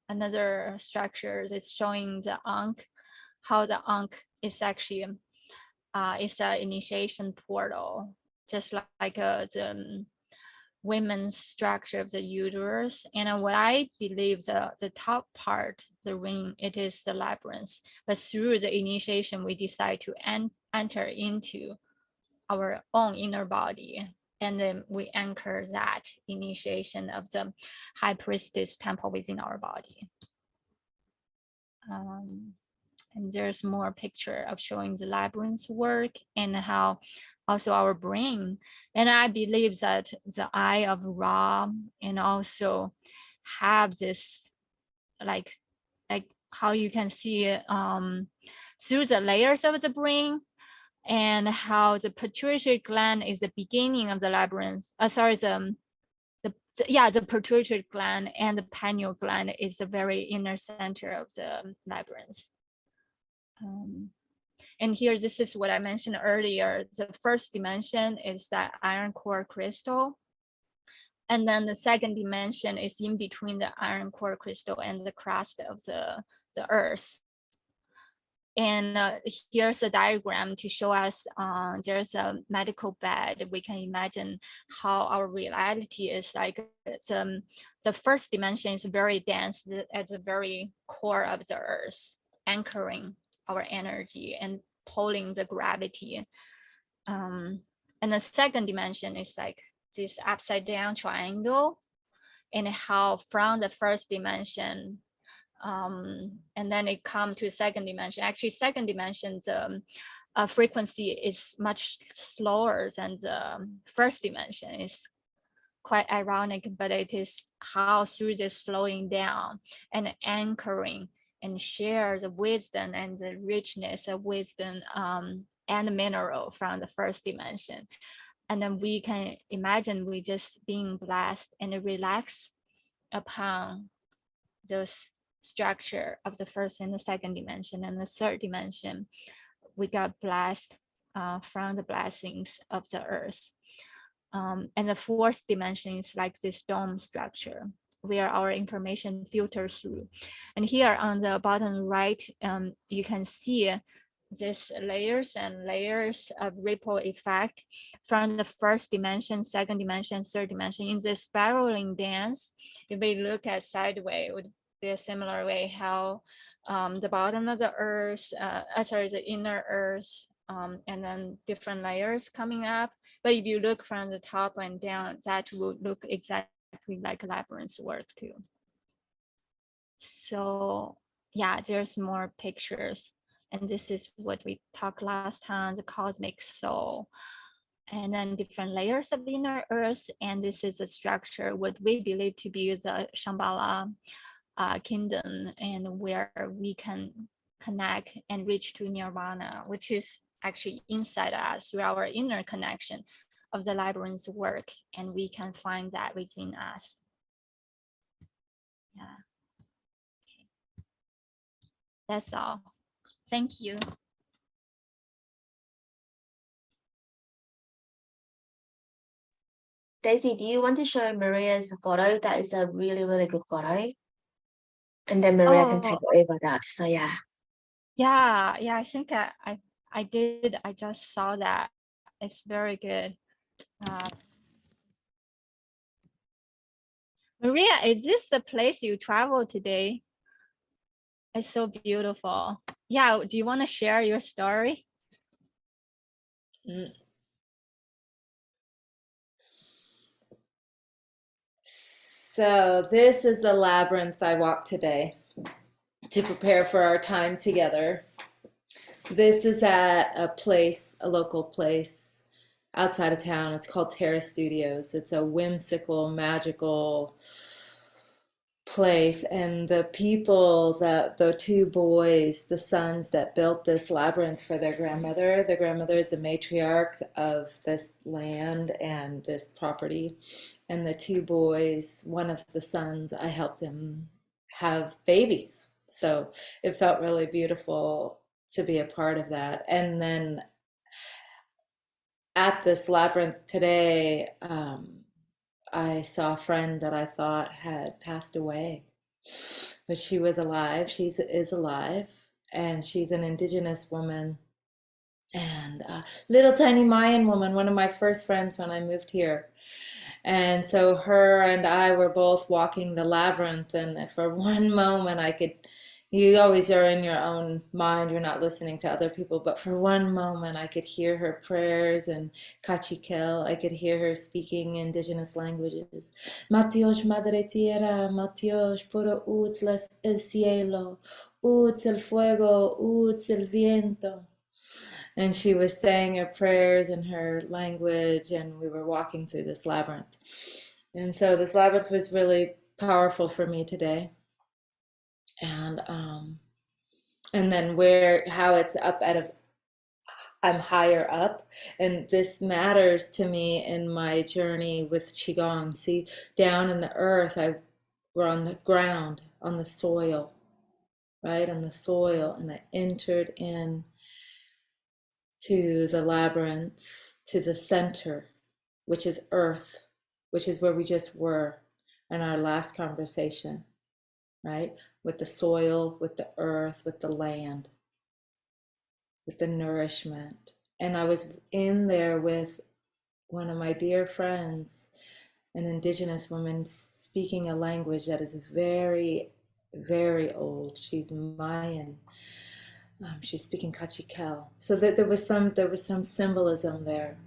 another structure that's showing the Ankh, how the Ankh is actually is an initiation portal, just like the women's structure of the uterus. And what I believe the top part, the ring, it is the labyrinth. But through the initiation, we decide to enter into our own inner body. And then we anchor that initiation of the high priestess temple within our body. And there's more picture of showing the labyrinth work and how also our brain. And I believe that the eye of Ra and also have this like how you can see it through the layers of the brain, and how the pituitary gland is the beginning of the labyrinth. The pituitary gland and the pineal gland is the very inner center of the labyrinth. And here, this is what I mentioned earlier. The first dimension is that iron core crystal. And then the second dimension is in between the iron core crystal and the crust of the earth. And here's a diagram to show us there's a medical bed. We can imagine how our reality is like. The first dimension is very dense at the very core of the earth, anchoring our energy and pulling the gravity. And the second dimension is like this upside down triangle, and how from the first dimension, and then it come to second dimension. Actually, second dimension, the frequency is much slower than the first dimension. It's quite ironic, but it is how through this slowing down and anchoring and share the wisdom and the richness of wisdom and mineral from the first dimension. And then we can imagine we just being blessed and relax upon those structure of the first and the second dimension. And the third dimension, we got blessed from the blessings of the earth. And the fourth dimension is like this dome structure where our information filters through. And here on the bottom right, you can see these layers and layers of ripple effect from the first dimension, second dimension, third dimension. In this spiraling dance, if we look at sideways, it would be a similar way how the bottom of the earth, the inner earth, and then different layers coming up. But if you look from the top and down, that would look exactly like labyrinth's work too. So yeah, there's more pictures. And this is what we talked last time, the cosmic soul. And then different layers of inner earth. And this is a structure, what we believe to be the Shambhala kingdom, and where we can connect and reach to nirvana, which is actually inside us through our inner connection of the labyrinth's work. And we can find that within us. Yeah. Okay. That's all. Thank you. Daisy, do you want to show Maria's photo? That is a really, really good photo. And then Maria can take over that. So yeah. Yeah, I think I did. I just saw that. It's very good. Maria, is this the place you traveled today? It's so beautiful. Yeah, do you want to share your story? So this is the labyrinth I walked today to prepare for our time together. This is at a place, a local place outside of town. It's called Terra Studios. It's a whimsical, magical place, and the people, the two boys, the sons that built this labyrinth for their grandmother, the grandmother is the matriarch of this land and this property, and the two boys, one of the sons, I helped him have babies, so it felt really beautiful to be a part of that. And then at this labyrinth today, I saw a friend that I thought had passed away, but she was alive. She is alive, and she's an indigenous woman and a little tiny Mayan woman, one of my first friends when I moved here. And so her and I were both walking the labyrinth, and for one moment I could, you always are in your own mind, you're not listening to other people, but for one moment I could hear her prayers and cachiquel. I could hear her speaking indigenous languages. Matios madre tierra, Matios puro uts el cielo, uts el fuego, uts el viento. And she was saying her prayers in her language, and we were walking through this labyrinth. And so this labyrinth was really powerful for me today. And then how it's up I'm higher up, and this matters to me in my journey with Qigong. See, down in the earth, we're on the ground, on the soil, right? On the soil, and I entered in to the labyrinth, to the center, which is earth, which is where we just were in our last conversation, right? With the soil, with the earth, with the land, with the nourishment. And I was in there with one of my dear friends, an indigenous woman speaking a language that is very, very old. She's Mayan. She's speaking Cachiquel. So that there was some symbolism there.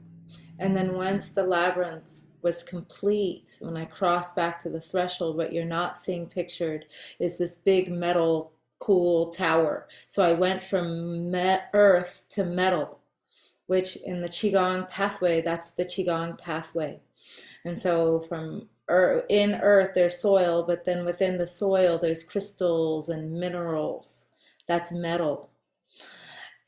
And then once the labyrinth was complete, when I crossed back to the threshold, what you're not seeing pictured is this big metal cool tower. So I went from earth to metal, which in the Qigong pathway, that's the Qigong pathway. And so from in earth, there's soil, but then within the soil, there's crystals and minerals. That's metal.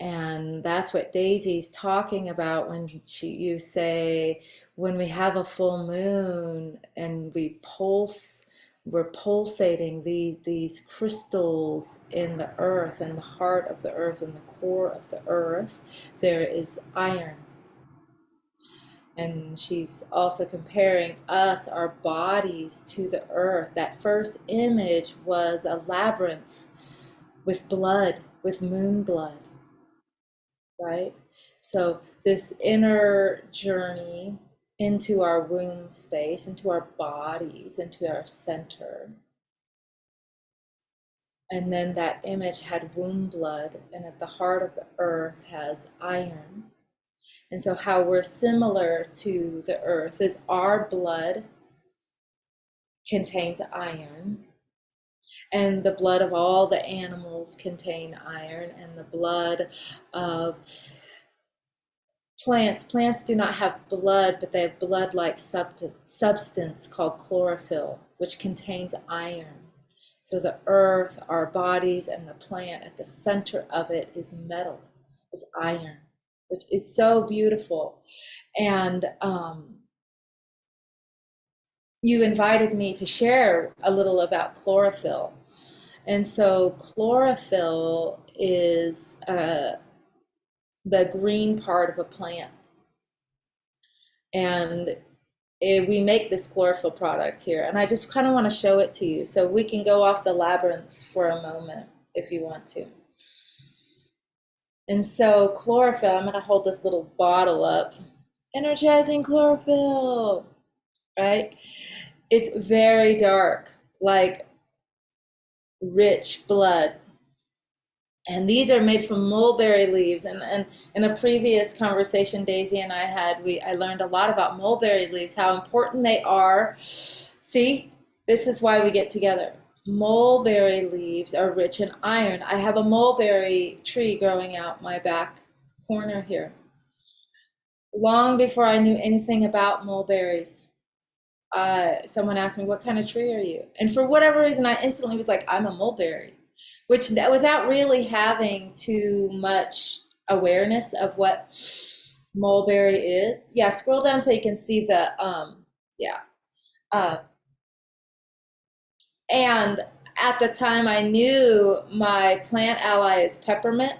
And that's what Daisy's talking about when you say, when we have a full moon and we pulse we're pulsating these crystals in the earth, in the heart of the earth, in the core of the earth. There is iron. And she's also comparing us, our bodies, to the earth. That first image was a labyrinth with blood, with moon blood, right? So this inner journey into our womb space, into our bodies, into our center. And then that image had womb blood, and at the heart of the earth has iron. And so how we're similar to the earth is our blood contains iron, and the blood of all the animals contain iron, and the blood of plants do not have blood, but they have blood-like substance called chlorophyll, which contains iron. So the earth, our bodies, and the plant, at the center of it is metal, is iron, which is so beautiful. And you invited me to share a little about chlorophyll. And so chlorophyll is the green part of a plant. And we make this chlorophyll product here. And I just kind of want to show it to you. So we can go off the labyrinth for a moment if you want to. And so chlorophyll, I'm going to hold this little bottle up. Energizing chlorophyll, right? It's very dark, like rich blood. And these are made from mulberry leaves. And in a previous conversation Daisy and I had, I learned a lot about mulberry leaves, how important they are. See, this is why we get together. Mulberry leaves are rich in iron. I have a mulberry tree growing out my back corner here. Long before I knew anything about mulberries, someone asked me, what kind of tree are you? And for whatever reason, I instantly was like, I'm a mulberry. Which, without really having too much awareness of what mulberry is. Yeah, scroll down so you can see the, and at the time I knew my plant ally is peppermint.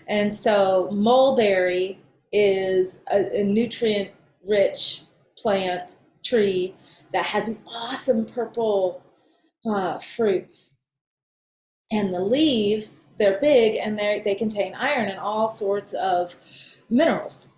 And so mulberry is a nutrient-rich plant tree that has these awesome purple fruits. And the leaves, they're big, and they contain iron and all sorts of minerals.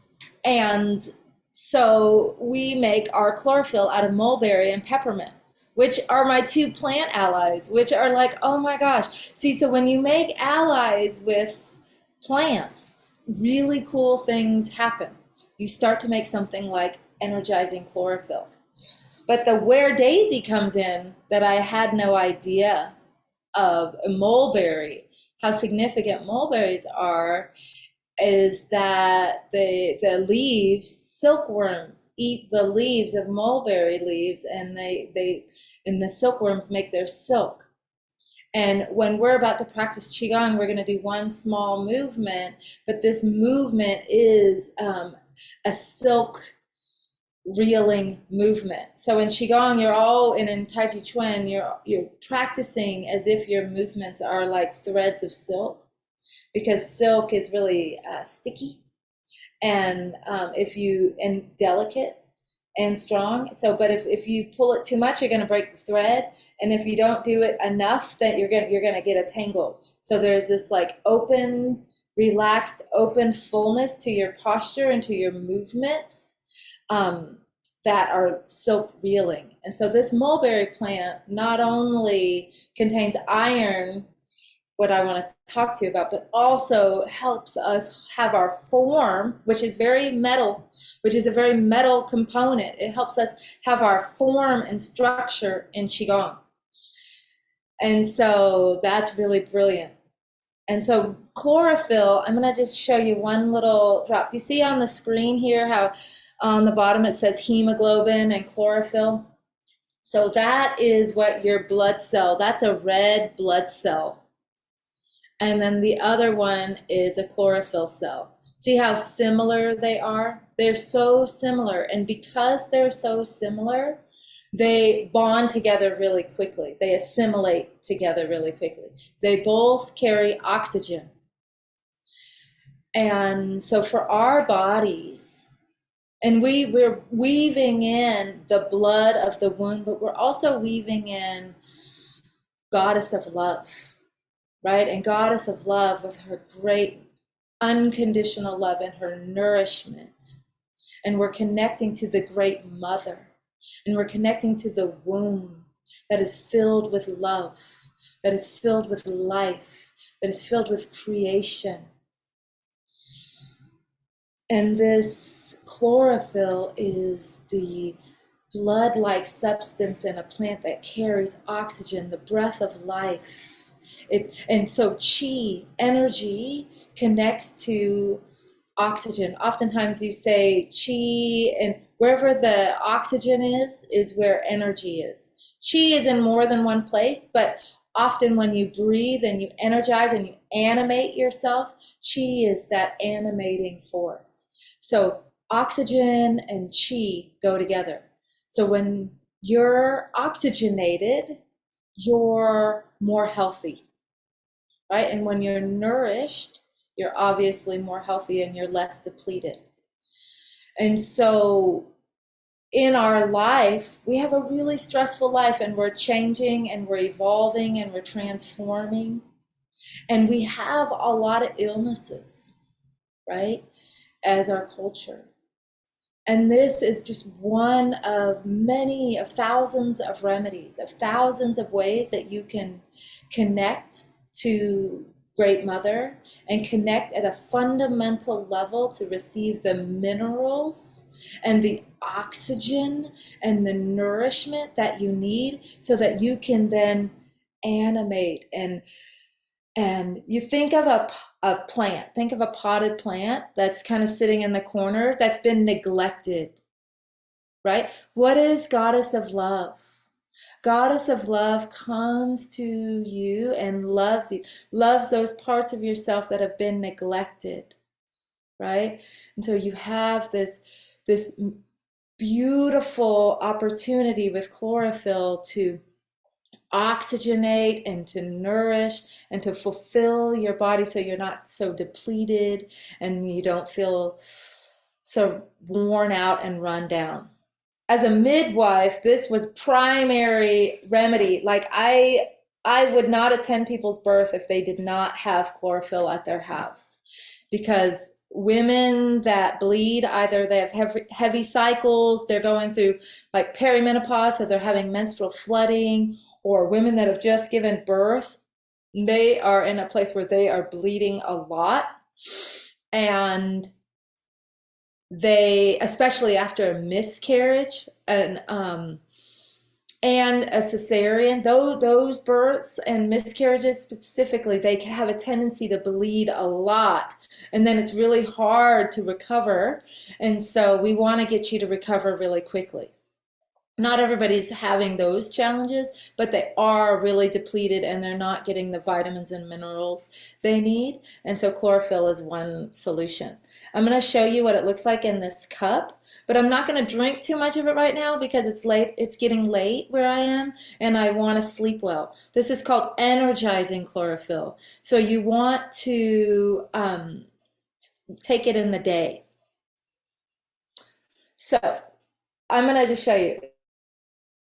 And so we make our chlorophyll out of mulberry and peppermint, which are my two plant allies, which are like, oh my gosh. See, so when you make allies with plants, really cool things happen. You start to make something like energizing chlorophyll. But the where Daisy comes in, that I had no idea of mulberry, how significant mulberries are, is that the leaves, silkworms eat the leaves of mulberry leaves, and and the silkworms make their silk. And when we're about to practice Qigong, we're going to do one small movement, but this movement is a silk reeling movement. So in Qigong, in Tai Chi Chuan, you're practicing as if your movements are like threads of silk, because silk is really sticky and delicate and strong. So, but if you pull it too much, you're going to break the thread, and if you don't do it enough, then you're going to get it tangled. So there's this like open, relaxed, open fullness to your posture and to your movements. That are silk reeling. And so this mulberry plant not only contains iron, what I want to talk to you about, but also helps us have our form, which is very metal, which is a very metal component. It helps us have our form and structure in Qigong. And so that's really brilliant. And so chlorophyll, I'm going to just show you one little drop. Do you see on the screen here how on the bottom it says hemoglobin and chlorophyll? So that is what your blood cell, that's a red blood cell. And then the other one is a chlorophyll cell. See how similar they are? They're so similar. And because they're so similar, They bond together really quickly. They assimilate together really quickly. They both carry oxygen. And so for our bodies, and we're weaving in the blood of the womb, but we're also weaving in goddess of love, right? And goddess of love with her great unconditional love and her nourishment. And we're connecting to the great mother. And we're connecting to the womb that is filled with love, that is filled with life, that is filled with creation. And this chlorophyll is the blood-like substance in a plant that carries oxygen, the breath of life. And so chi, energy, connects to oxygen. Oftentimes you say chi, and wherever the oxygen is where energy is. Chi is in more than one place, but often when you breathe and you energize and you animate yourself, chi is that animating force. So oxygen and chi go together. So when you're oxygenated, you're more healthy, right? And when you're nourished, you're obviously more healthy and you're less depleted. And so in our life, we have a really stressful life, and we're changing and we're evolving and we're transforming. And we have a lot of illnesses, right, as our culture. And this is just one of many, of thousands of remedies, of thousands of ways that you can connect to Great Mother and connect at a fundamental level to receive the minerals and the oxygen and the nourishment that you need so that you can then animate. And you think of a plant, think of a potted plant that's kind of sitting in the corner that's been neglected, right? What is Goddess of Love? Goddess of Love comes to you and loves you, loves those parts of yourself that have been neglected, right? And so you have this beautiful opportunity with chlorophyll to oxygenate and to nourish and to fulfill your body so you're not so depleted and you don't feel so worn out and run down. As a midwife, this was primary remedy. Like I would not attend people's birth if they did not have chlorophyll at their house, because women that bleed, either they have heavy cycles, they're going through like perimenopause, so they're having menstrual flooding, or women that have just given birth, they are in a place where they are bleeding a lot. And they, especially after a miscarriage and a cesarean, those births and miscarriages specifically, they have a tendency to bleed a lot, and then it's really hard to recover. And so we want to get you to recover really quickly. Not everybody's having those challenges, but they are really depleted and they're not getting the vitamins and minerals they need. And so chlorophyll is one solution. I'm going to show you what it looks like in this cup, but I'm not going to drink too much of it right now because it's late. It's getting late where I am and I want to sleep well. This is called energizing chlorophyll. So you want to take it in the day. So I'm going to just show you.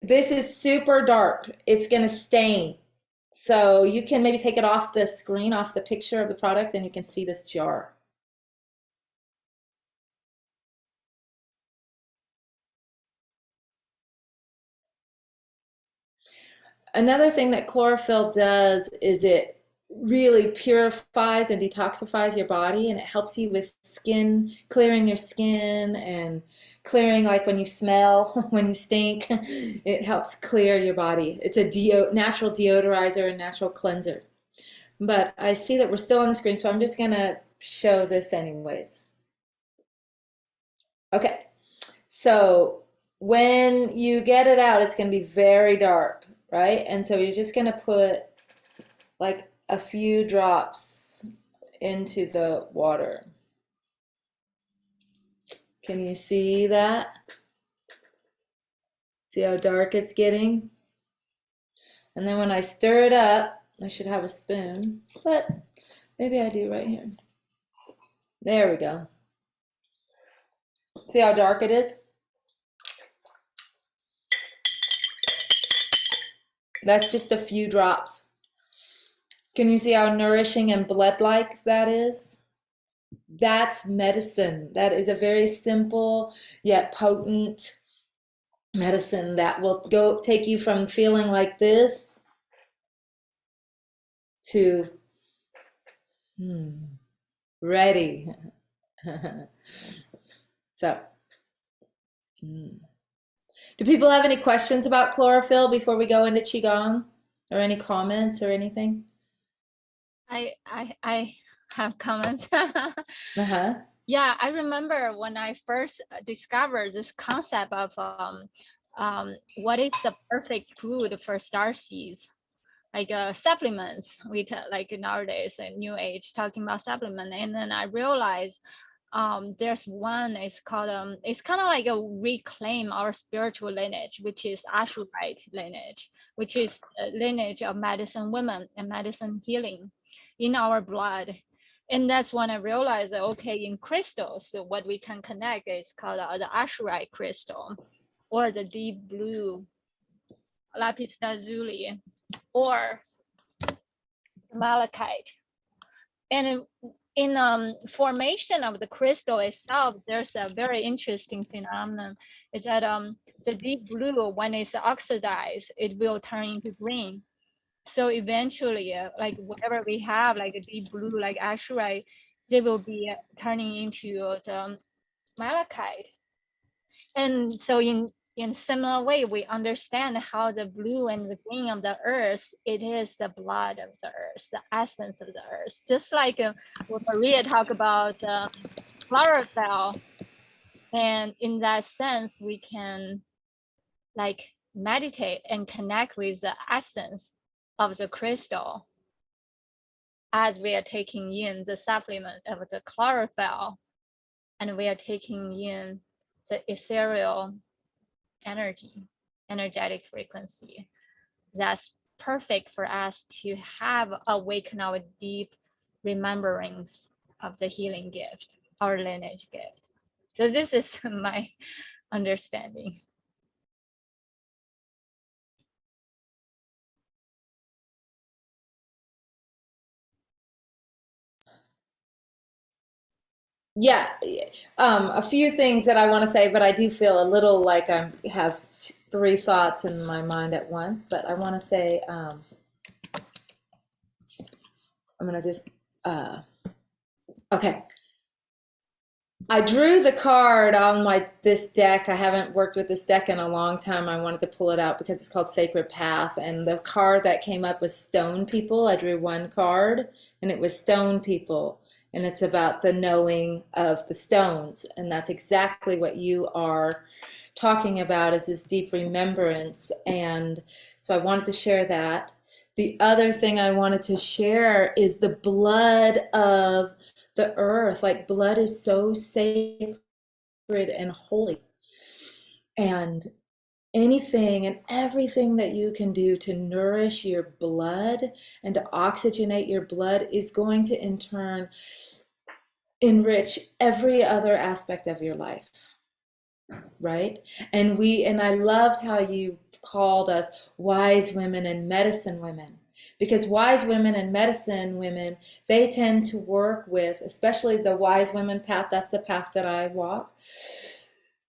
This is super dark. It's going to stain. So you can maybe take it off the screen, off the picture of the product, and you can see this jar. Another thing that chlorophyll does is it really purifies and detoxifies your body, and it helps you with skin, clearing your skin and clearing, like when you smell, when you stink, it helps clear your body. It's a natural deodorizer and natural cleanser. But I see that we're still on the screen, so I'm just gonna show this anyways. Okay, so when you get it out, it's gonna be very dark, right? And so you're just gonna put like a few drops into the water. Can you see that? See how dark it's getting? And then when I stir it up, I should have a spoon, but maybe I do right here. There we go. See how dark it is? That's just a few drops. Can you see how nourishing and blood-like that is? That's medicine. That is a very simple yet potent medicine that will take you from feeling like this to ready. So, do people have any questions about chlorophyll before we go into Qigong, or any comments or anything? I have comments. Uh-huh. Yeah, I remember when I first discovered this concept of what is the perfect food for starseeds, like supplements. We like nowadays in New Age talking about supplement, and then I realized there's one. It's called it's kind of like a reclaim our spiritual lineage, which is Ashurite lineage, which is a lineage of medicine women and medicine healing in our blood. And that's when I realized that, okay, in crystals, so what we can connect is called the Ashurite crystal, or the deep blue lapis lazuli, or malachite. And in formation of the crystal itself, there's a very interesting phenomenon. Is that the deep blue, when it's oxidized, it will turn into green. So eventually, like whatever we have, like a deep blue, like Ashurite, they will be turning into the malachite. And so in similar way, we understand how the blue and the green of the earth, it is the blood of the earth, the essence of the earth. Just like when Maria talked about chlorophyll, and in that sense, we can like meditate and connect with the essence of the crystal as we are taking in the supplement of the chlorophyll, and we are taking in the ethereal energetic frequency. That's perfect for us to have awaken our deep remembrance of the healing gift, our lineage gift. So this is my understanding. Yeah, a few things that I want to say, but I do feel a little like I have three thoughts in my mind at once. But I want to say, I'm gonna just, okay. I drew the card on this deck. I haven't worked with this deck in a long time. I wanted to pull it out because it's called Sacred Path, and the card that came up was Stone People. I drew one card, and it was Stone People, and it's about the knowing of the stones, and that's exactly what you are talking about, is this deep remembrance. And so I wanted to share that. The other thing I wanted to share is the blood of the earth. Like, blood is so sacred and holy. And anything and everything that you can do to nourish your blood and to oxygenate your blood is going to in turn enrich every other aspect of your life. Right? And I loved how you called us wise women and medicine women, because wise women and medicine women, they tend to work with, especially the wise women path, that's the path that I walk.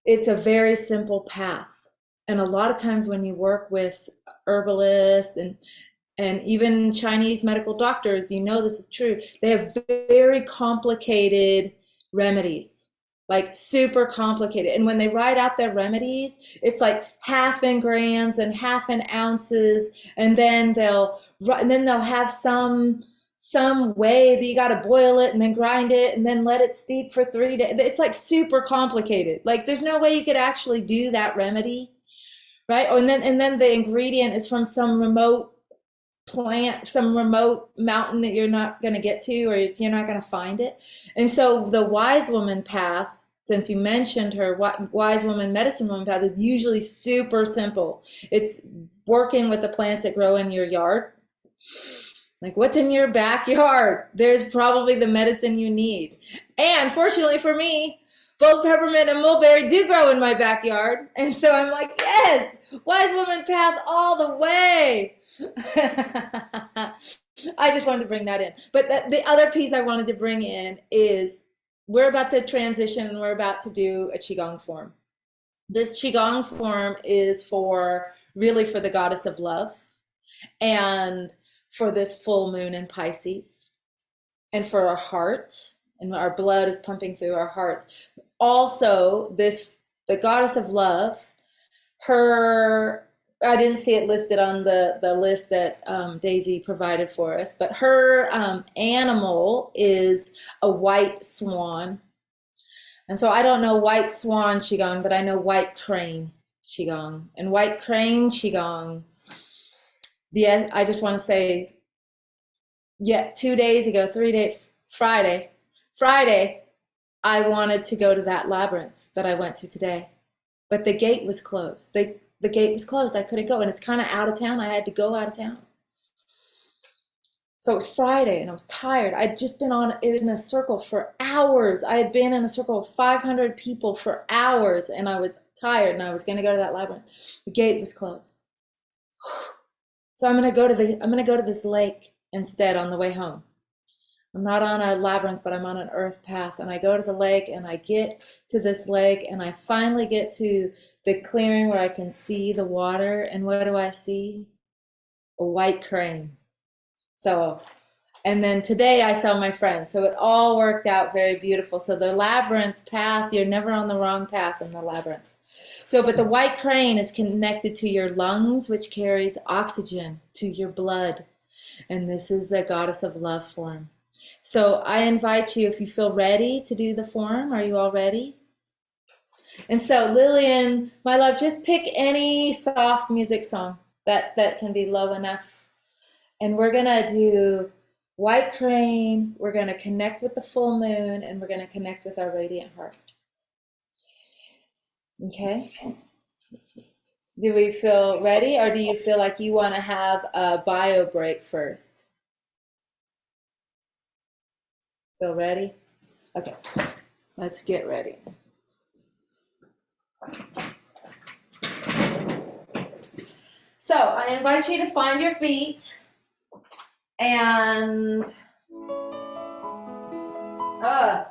It's a very simple path. And a lot of times when you work with herbalists and even Chinese medical doctors, you know this is true, they have very complicated remedies. Like super complicated. And when they write out their remedies, it's like half in grams and half in ounces. And then they'll have some way that you got to boil it and then grind it and then let it steep for 3 days. It's like super complicated. Like there's no way you could actually do that remedy, right? Oh, and then the ingredient is from some remote plant, some remote mountain that you're not going to get to, or you're not going to find it. And so the wise woman path since you mentioned her, Wise Woman, Medicine Woman path is usually super simple. It's working with the plants that grow in your yard. Like, what's in your backyard? There's probably the medicine you need. And fortunately for me, both peppermint and mulberry do grow in my backyard. And so I'm like, yes, Wise Woman path all the way. I just wanted to bring that in. But the other piece I wanted to bring in is we're about to transition and we're about to do a Qigong form. This Qigong form is really for the goddess of love and for this full moon in Pisces and for our heart, and our blood is pumping through our hearts. Also, the goddess of love, I didn't see it listed on the list that Daisy provided for us, but her animal is a white swan. And so I don't know white swan Qigong, but I know white crane Qigong. And white crane Qigong, I just want to say, 2 days ago, Friday, I wanted to go to that labyrinth that I went to today, but the gate was closed. The gate was closed. I couldn't go, and it's kind of out of town. I had to go out of town. So it was Friday, and I was tired. I'd just been in a circle for hours. I had been in a circle of 500 people for hours, and I was tired, and I was going to go to that labyrinth. The gate was closed. So I'm going to go to this lake instead on the way home. I'm not on a labyrinth, but I'm on an earth path. And I go to the lake and I get to this lake and I finally get to the clearing where I can see the water. And what do I see? A white crane. And then today I saw my friend. So it all worked out very beautiful. So the labyrinth path, you're never on the wrong path in the labyrinth. But the white crane is connected to your lungs, which carries oxygen to your blood. And this is the goddess of love form. So I invite you, if you feel ready to do the form, are you all ready? And so Lillian, my love, just pick any soft music song that can be low enough. And we're going to do white crane, we're going to connect with the full moon, and we're going to connect with our radiant heart. Okay? Do we feel ready, or do you feel like you want to have a bio break first? Feel ready? Okay, let's get ready. So I invite you to find your feet and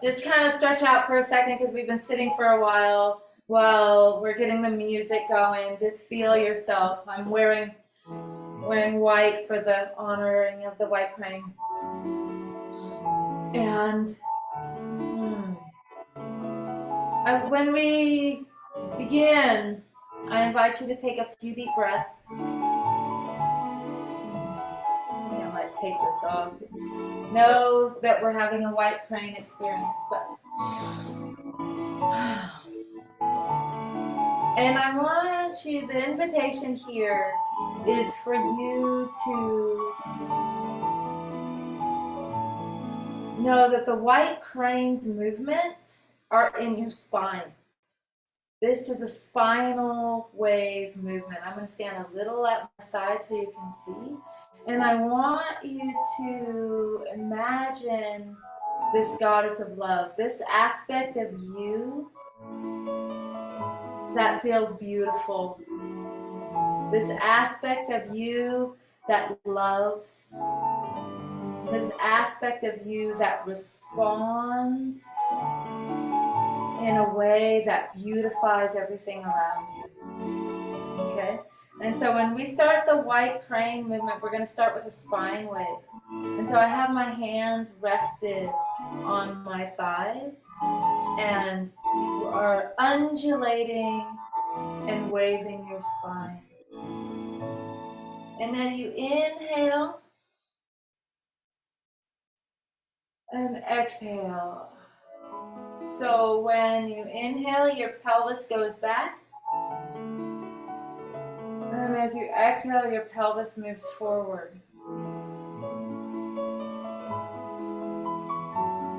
just kind of stretch out for a second because we've been sitting for a while. Well, we're getting the music going. Just feel yourself. I'm wearing white for the honoring of the white crane. And when we begin, I invite you to take a few deep breaths. I might take this off. Know that we're having a white crane experience, but and I want you, the invitation here is for you to know that the white crane's movements are in your spine. This is a spinal wave movement. I'm going to stand a little at my side so you can see. And I want you to imagine this goddess of love, this aspect of you that feels beautiful. This aspect of you that loves. This aspect of you that responds in a way that beautifies everything around you. Okay? And so when we start the white crane movement, we're going to start with a spine wave. And so I have my hands rested on my thighs, and you are undulating and waving your spine. And then you inhale and exhale. So when you inhale, your pelvis goes back. And as you exhale, your pelvis moves forward.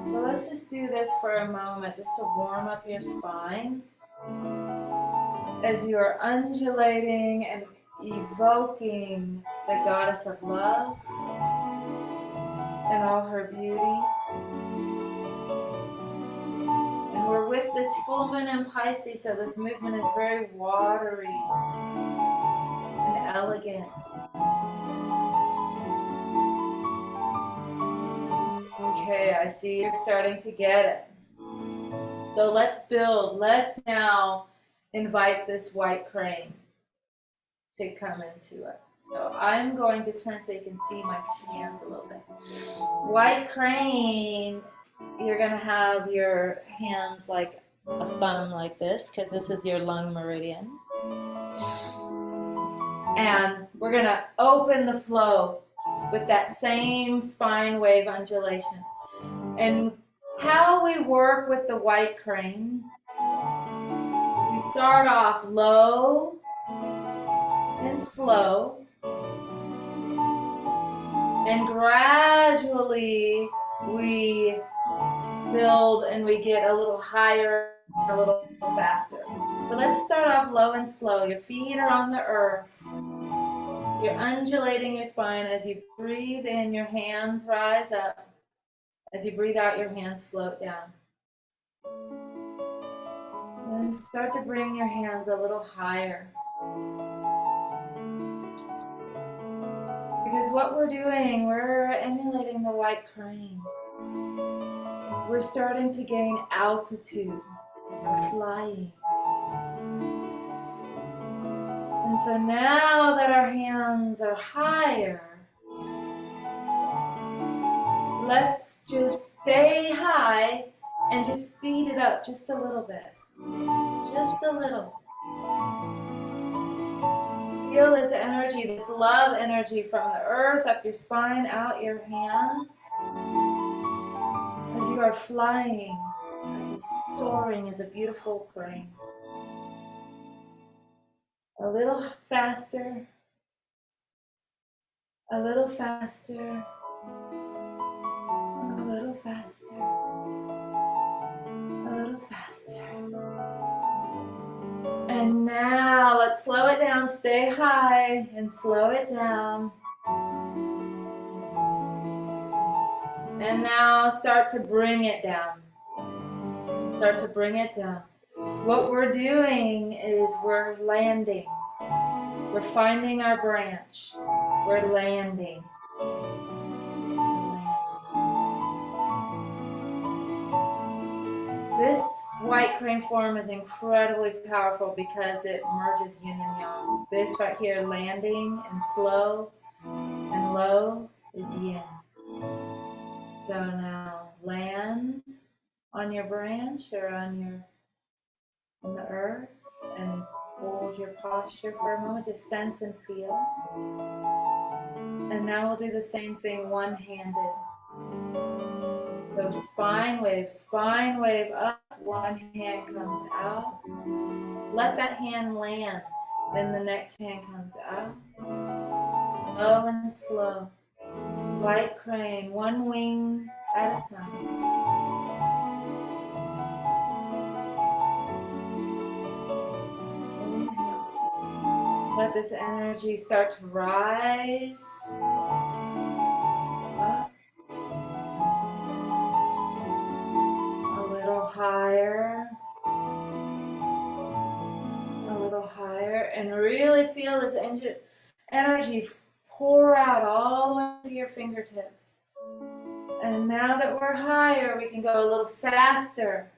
So let's just do this for a moment, just to warm up your spine as you are undulating and evoking the goddess of love and all her beauty. And we're with this full moon in Pisces, so this movement is very watery and elegant. Okay, I see you're starting to get it. So let's build. Let's now invite this white crane to come into us. So I'm going to turn so you can see my hands a little bit. White crane, you're going to have your hands like a thumb like this, because this is your lung meridian. And we're going to open the flow with that same spine wave undulation. And how we work with the white crane, we start off low and slow, and gradually we build and we get a little higher, a little faster. But let's start off low and slow. Your feet are on the earth. You're undulating your spine. As you breathe in, your hands rise up. As you breathe out, your hands float down. And start to bring your hands a little higher. Because what we're doing, we're emulating the white crane. We're starting to gain altitude. We're flying. And so now that our hands are higher, let's just stay high and just speed it up just a little bit. Just a little. Feel this energy, this love energy from the earth, up your spine, out your hands. As you are flying, as it's soaring as a beautiful crane. A little faster. A little faster. A little faster. A little faster. And now let's slow it down, stay high and slow it down. And now start to bring it down. Start to bring it down. What we're doing is we're landing. We're finding our branch. We're landing. This white crane form is incredibly powerful because it merges yin and yang. This right here, landing and slow and low, is yin. So now land on your branch or on the earth and hold your posture for a moment. Just sense and feel. And now we'll do the same thing one-handed. So spine wave up, one hand comes out. Let that hand land, then the next hand comes out. Low and slow. White crane, one wing at a time. Inhale. Let this energy start to rise. Up. Higher, a little higher, and really feel this energy pour out all the way to your fingertips. And now that we're higher, we can go a little faster.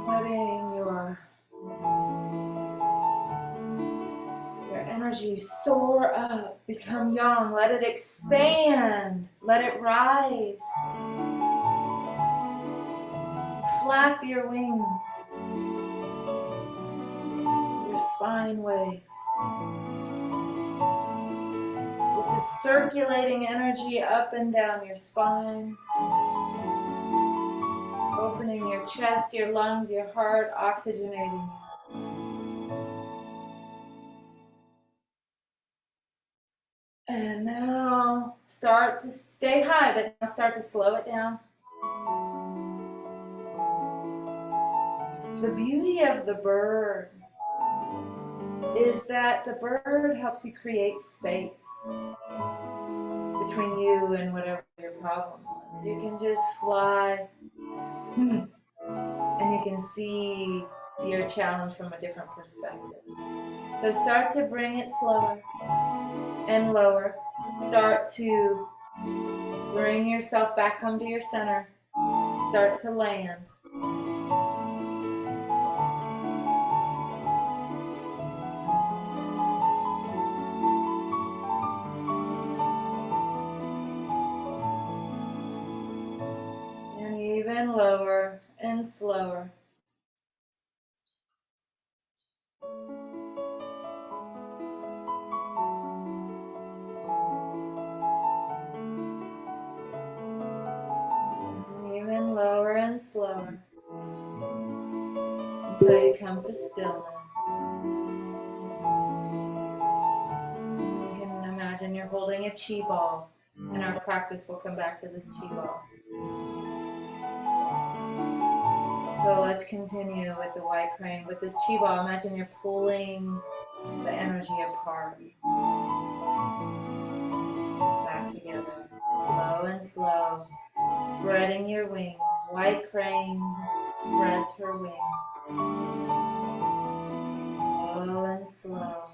Letting your energy soar up, become yang, let it expand, let it rise. Flap your wings, your spine waves. This is circulating energy up and down your spine, opening your chest, your lungs, your heart, oxygenating you. And now start to stay high, but now start to slow it down. The beauty of the bird is that the bird helps you create space between you and whatever your problem was. You can just fly and you can see your challenge from a different perspective. So start to bring it slower and lower. Start to bring yourself back home to your center. Start to land. And even lower and slower. Even lower and slower until you come to stillness. You can imagine you're holding a chi ball. In our practice, we'll come back to this chi ball. So let's continue with the white crane. With this chi ball, imagine you're pulling the energy apart. Back together. Low and slow. Spreading your wings. White crane spreads her wings. Low and slow.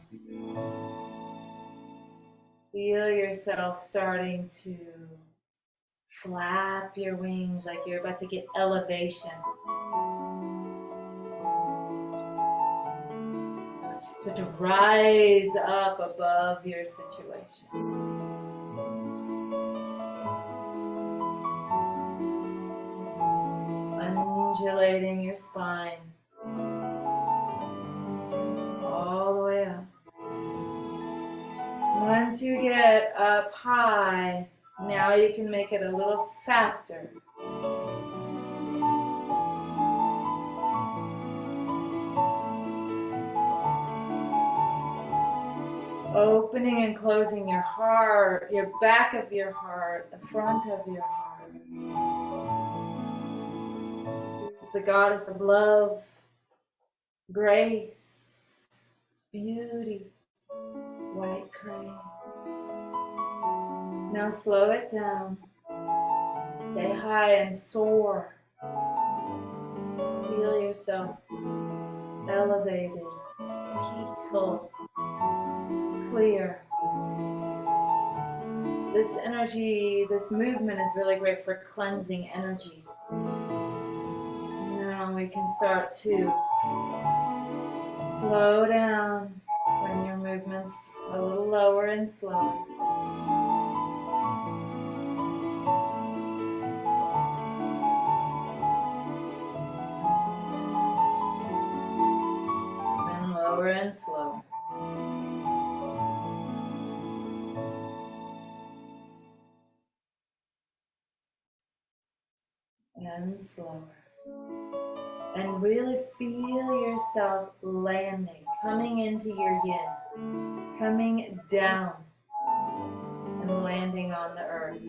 Feel yourself starting to flap your wings like you're about to get elevation. So to rise up above your situation. Undulating your spine all the way up. Once you get up high, now you can make it a little faster. Opening and closing your heart, your back of your heart, the front of your heart. This is the goddess of love, grace, beauty, white crane. Now slow it down. Stay high and soar. Feel yourself elevated, peaceful, clear. This energy, this movement is really great for cleansing energy. Now we can start to slow down, bring your movements a little lower and slower. And lower and slower. And slower. And really feel yourself landing, coming into your yin, coming down and landing on the earth.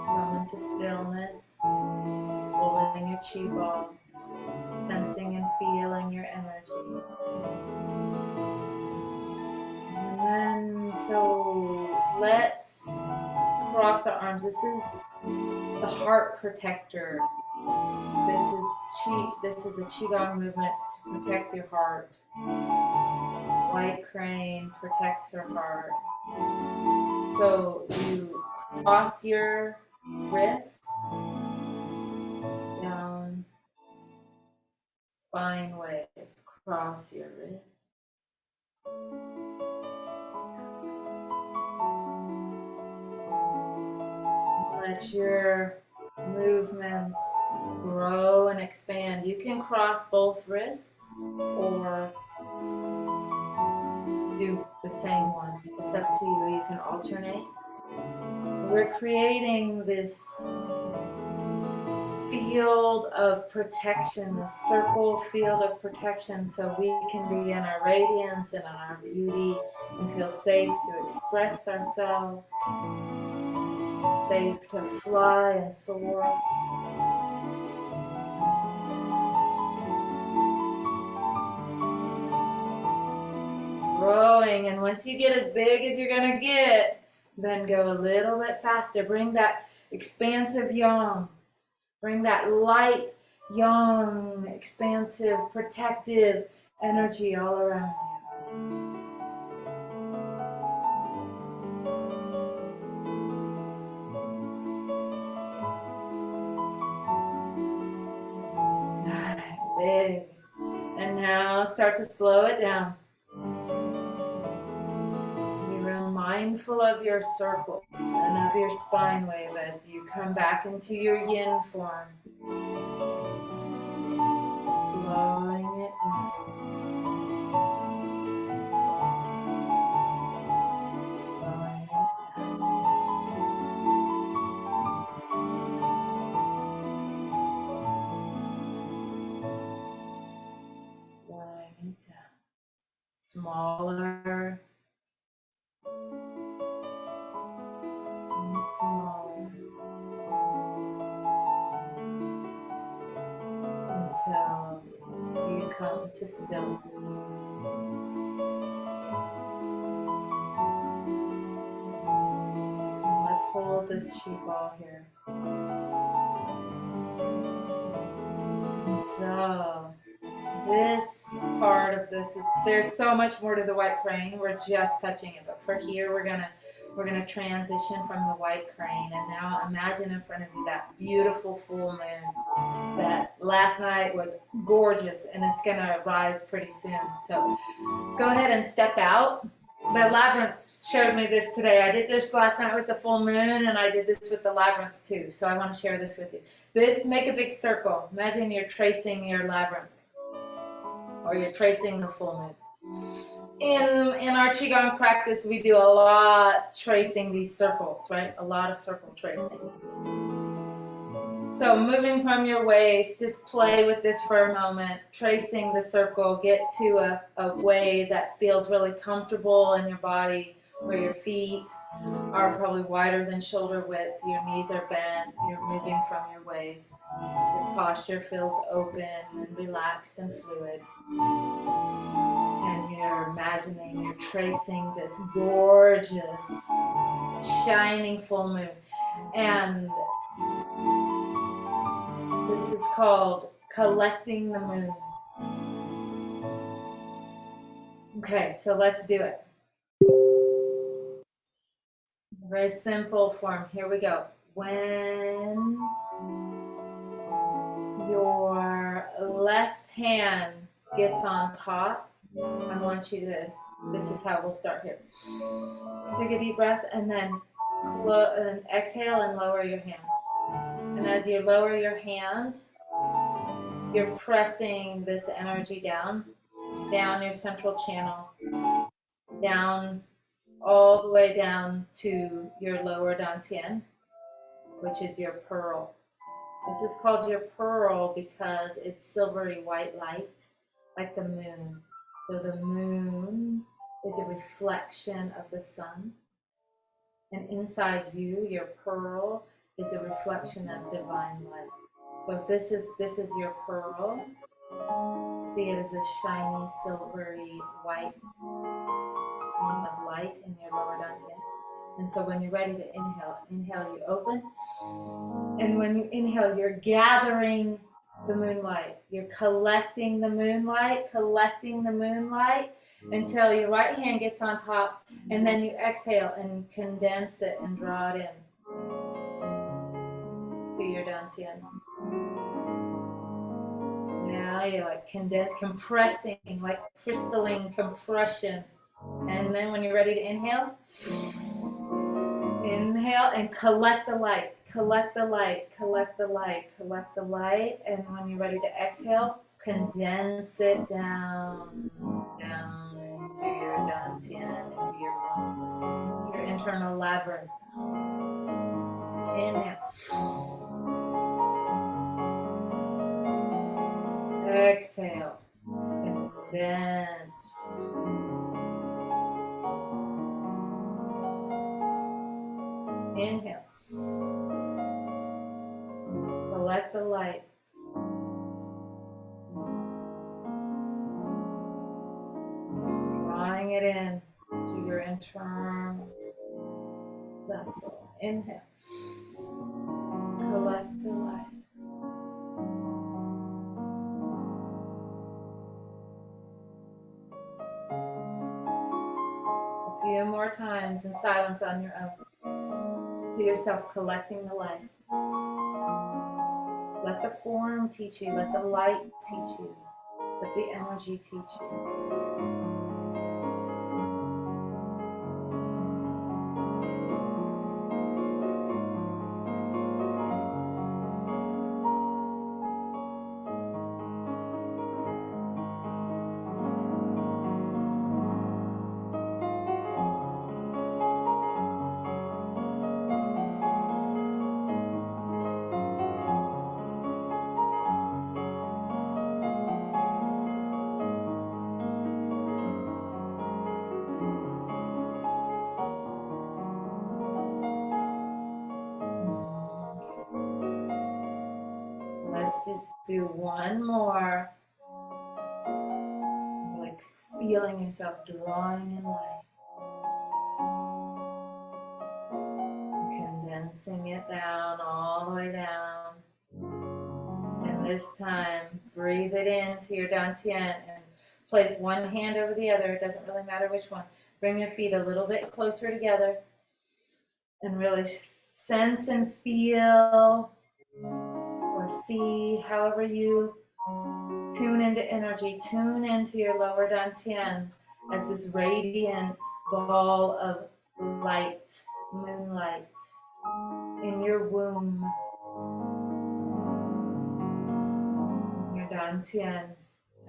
Come into stillness, holding your chi ball, sensing and feeling your energy. And then, so let's cross our arms. This is the heart protector. This is a qigong movement to protect your heart. White crane protects her heart. So you cross your wrists down, spine wave, cross your wrist. Let your movements grow and expand. You can cross both wrists or do the same one. It's up to you. You can alternate. We're creating this field of protection, the circle field of protection, so we can be in our radiance and in our beauty and feel safe to express ourselves, safe to fly and soar. Growing, and once you get as big as you're gonna get, then go a little bit faster. Bring that expansive yang. Bring that light, yang, expansive, protective energy all around you. Alright, big. And now start to slow it down. Be real mindful of your circles and of your spine wave as you come back into your yin form. Slowing it down. Slowing it down. Slowing it down. Smaller and smaller until you come to stillness. Let's hold this chi ball here. And so this part of this is, there's so much more to the white crane. We're just touching it, but for here we're gonna transition from the white crane. And now imagine in front of you that beautiful full moon that last night was gorgeous, and it's gonna rise pretty soon. So go ahead and step out. The labyrinth showed me this today. I did this last night with the full moon, and I did this with the labyrinth too. So I want to share this with you. This, make a big circle. Imagine you're tracing your labyrinth, or you're tracing the full moon. In our Qigong practice, we do a lot tracing these circles, right? A lot of circle tracing. So moving from your waist, just play with this for a moment, tracing the circle, get to a way that feels really comfortable in your body, where your feet are probably wider than shoulder width, your knees are bent, you're moving from your waist. Your posture feels open and relaxed and fluid. And you're imagining you're tracing this gorgeous, shining full moon. And this is called collecting the moon. Okay, so let's do it. Very simple form. Here we go. When your left hand gets on top, I want you to, this is how we'll start here. Take a deep breath and then exhale and lower your hand. And as you lower your hand, you're pressing this energy down your central channel, down all the way down to your lower dantian, which is your pearl. This is called your pearl because it's silvery white light, like the moon. So the moon is a reflection of the sun. And inside you, your pearl is a reflection of divine light. So this is your pearl. See it as a shiny, silvery, white beam of light in your lower dantian. And so when you're ready to inhale, you open. And when you inhale, you're gathering the moonlight. You're collecting the moonlight until your right hand gets on top. And then you exhale and condense it and draw it in to your dantian. Now you're like compressing, like crystalline compression. And then when you're ready to inhale and collect the light. And when you're ready to exhale, condense it down into your dantian, into your internal labyrinth. Inhale. exhale, condense. Inhale. Collect the light. Drawing it in to your internal vessel. Inhale. Collect the light. A few more times in silence on your own. See yourself collecting the light. Let the form teach you. Let the light teach you. Let the energy teach you. Let's just do one more. Like feeling yourself drawing in light. Condensing it down, all the way down. And this time, breathe it into your dantian and place one hand over the other. It doesn't really matter which one. Bring your feet a little bit closer together and really sense and feel or see, however you tune into energy, tune into your lower dantian as this radiant ball of light, moonlight in your womb, your dantian.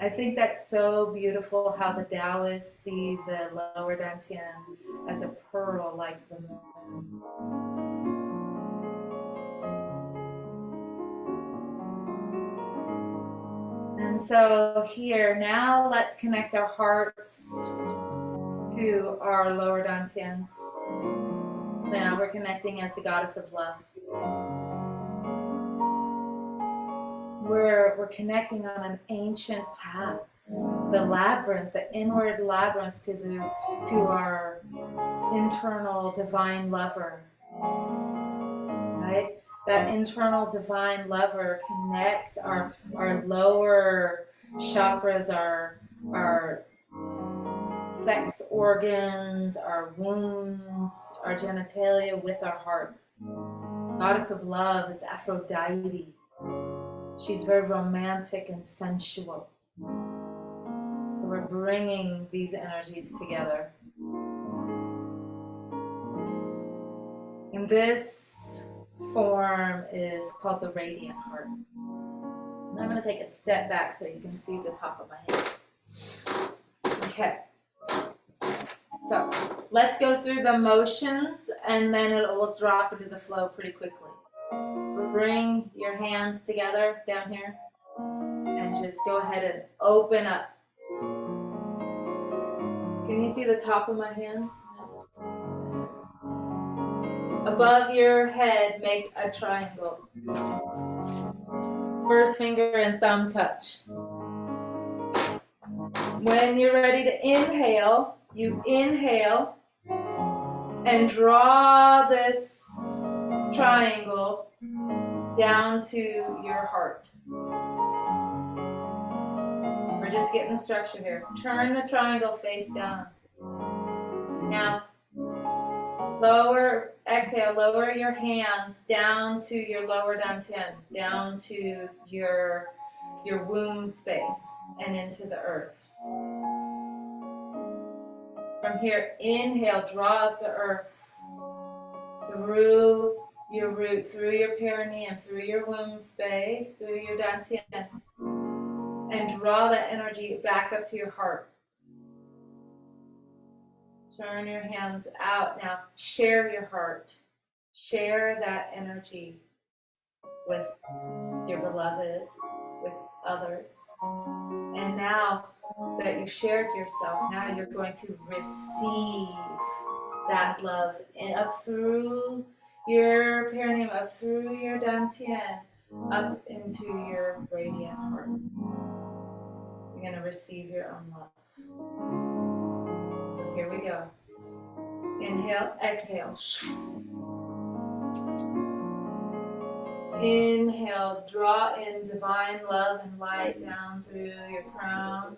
I think that's so beautiful how the Taoists see the lower dantian as a pearl like the moon. And so here, now let's connect our hearts to our lower dantians. Now we're connecting as the goddess of love. We're connecting on an ancient path, the labyrinth, the inward labyrinth to our internal divine lover, right? That internal divine lover connects our lower chakras, our sex organs, our wombs, our genitalia with our heart. Goddess of love is Aphrodite. She's very romantic and sensual. So we're bringing these energies together. And this form is called the radiant heart. And I'm going to take a step back so you can see the top of my head. Okay. So let's go through the motions and then it will drop into the flow pretty quickly. Bring your hands together down here and just go ahead and open up. Can you see the top of my hands? Above your head, make a triangle. First finger and thumb touch. When you're ready to inhale, you inhale and draw this triangle down to your heart. We're just getting the structure here. Turn the triangle face down. Now, exhale, lower your hands down to your lower dantian, down to your womb space and into the earth. From here, inhale, draw up the earth through your root, through your perineum, through your womb space, through your dantian, and draw that energy back up to your heart. Turn your hands out. Now, share your heart. Share that energy with your beloved, with others. And now that you've shared yourself, now you're going to receive that love up through your perineum, up through your dantian, up into your radiant heart. You're going to receive your own love. So here we go. Inhale, exhale. Inhale, draw in divine love and light down through your crown,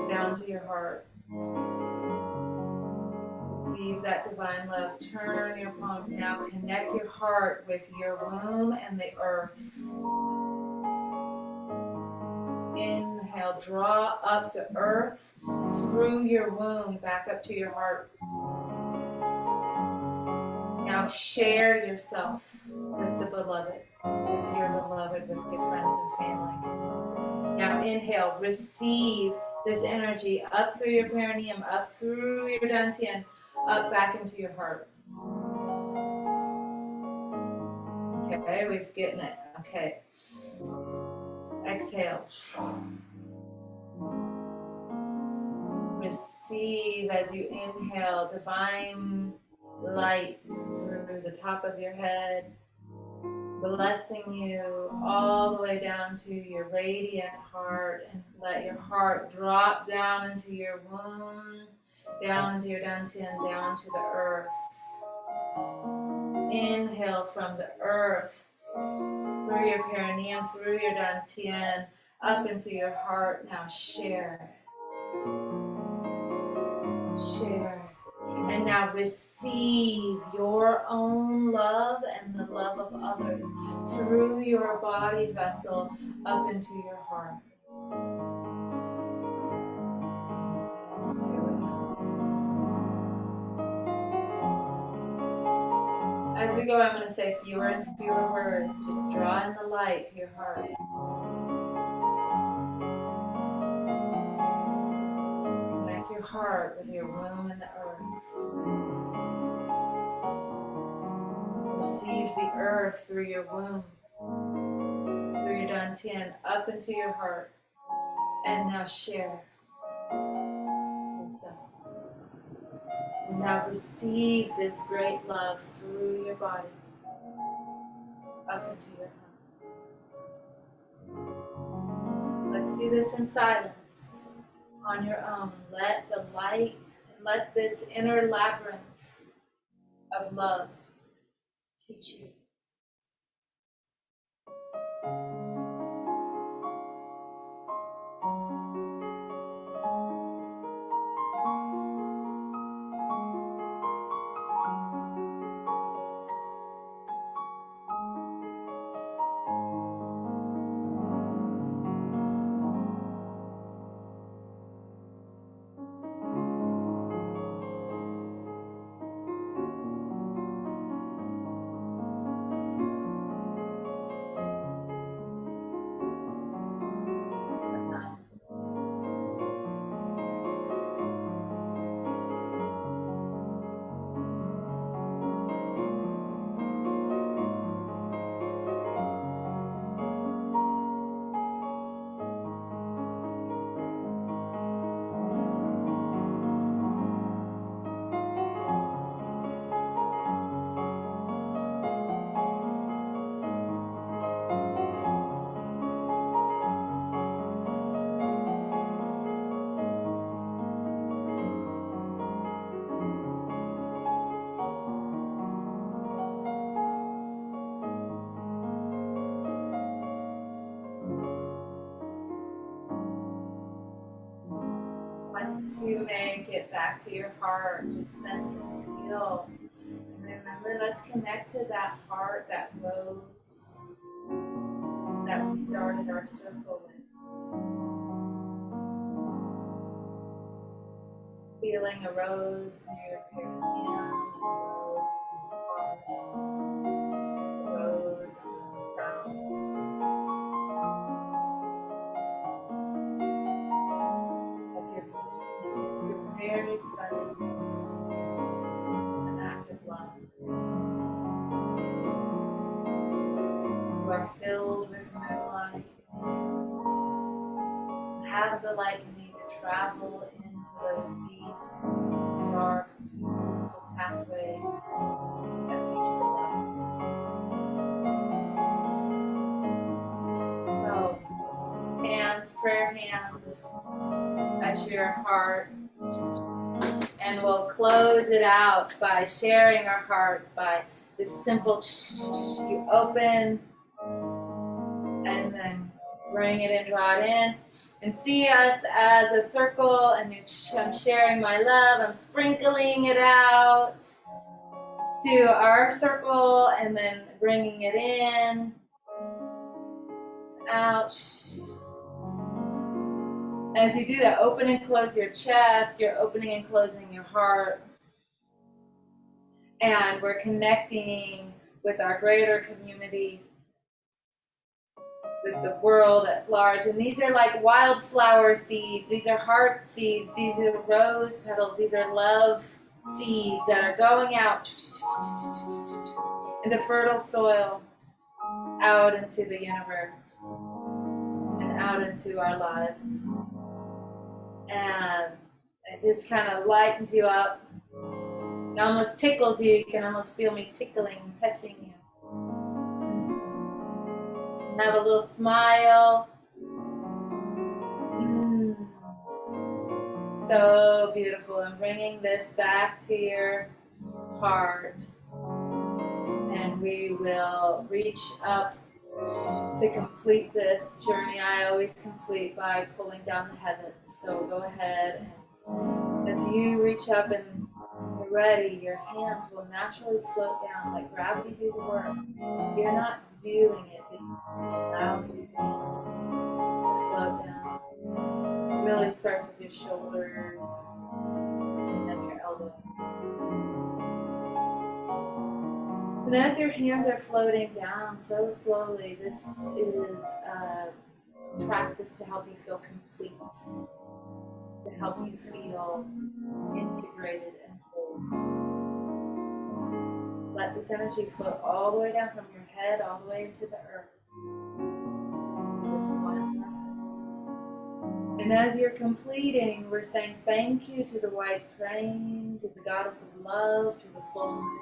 down to your heart. Receive that divine love. Turn your palm. Now connect your heart with your womb and the earth. Inhale, draw up the earth through your womb, back up to your heart. Now share yourself with the beloved, with your beloved, with your friends and family. Now inhale, receive this energy up through your perineum, up through your dantian, up back into your heart. Okay, we've gotten it. Okay. Exhale. Receive as you inhale divine light through the top of your head, blessing you all the way down to your radiant heart, and let your heart drop down into your womb, down into your dantian, down to the earth. Inhale from the earth, through your perineum, through your dantian, up into your heart. Now share. Share. And now receive your own love and the love of others through your body vessel up into your heart. Here we go. As we go, I'm going to say fewer and fewer words. Just draw in the light to your heart. Connect your heart with your womb and the earth. Receive the earth through your womb, through your dantian, up into your heart. And now share yourself. And now receive this great love through your body, up into your heart. Let's do this in silence, on your own. Let the light, let this inner labyrinth of love teach you. Once you make it back to your heart, just sense and feel. And remember, let's connect to that heart, that rose that we started our circle with. Feeling a rose near your perineum, a rose on the crown. As your very presence is an act of love. You are filled with moonlight. have the light you need to travel into those deep, dark, beautiful pathways that lead you to love. So, hands, prayer hands at your heart. And we'll close it out by sharing our hearts by this simple you open and then bring it in, draw it in, and see us as a circle. And I'm sharing my love, I'm sprinkling it out to our circle and then bringing it in, out. As you do that, open and close your chest, you're opening and closing your heart. And we're connecting with our greater community, with the world at large. And these are like wildflower seeds. These are heart seeds. These are rose petals. These are love seeds that are going out into fertile soil, out into the universe, and out into our lives. And it just kind of lightens you up. It almost tickles you. You can almost feel me tickling, touching you. Have a little smile. So beautiful. I'm bringing this back to your heart. And we will reach up to complete this journey. I always complete by pulling down the heavens. So go ahead, and as you reach up and you're ready, your hands will naturally float down, like gravity do the work. You're not doing it, but you allow your hands to float down. It really starts with your shoulders and your elbows. And as your hands are floating down so slowly, this is a practice to help you feel complete, to help you feel integrated and whole. Let this energy flow all the way down from your head, all the way into the earth. Let's do this one more. And as you're completing, we're saying thank you to the white crane, to the goddess of love, to the full moon,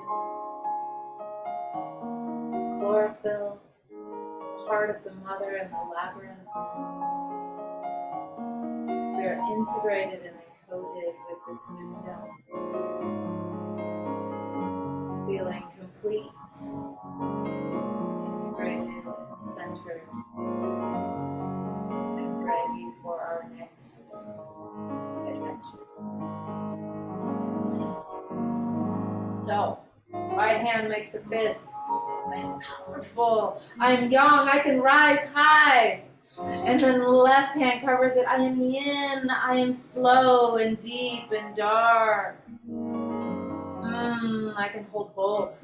chlorophyll, heart of the mother, and the labyrinth. We are integrated and encoded with this wisdom, feeling complete, integrated, and centered, and ready for our next adventure. So, right hand makes a fist. I am powerful. I am young. I can rise high. And then the left hand covers it. I am yin. I am slow and deep and dark. I can hold both.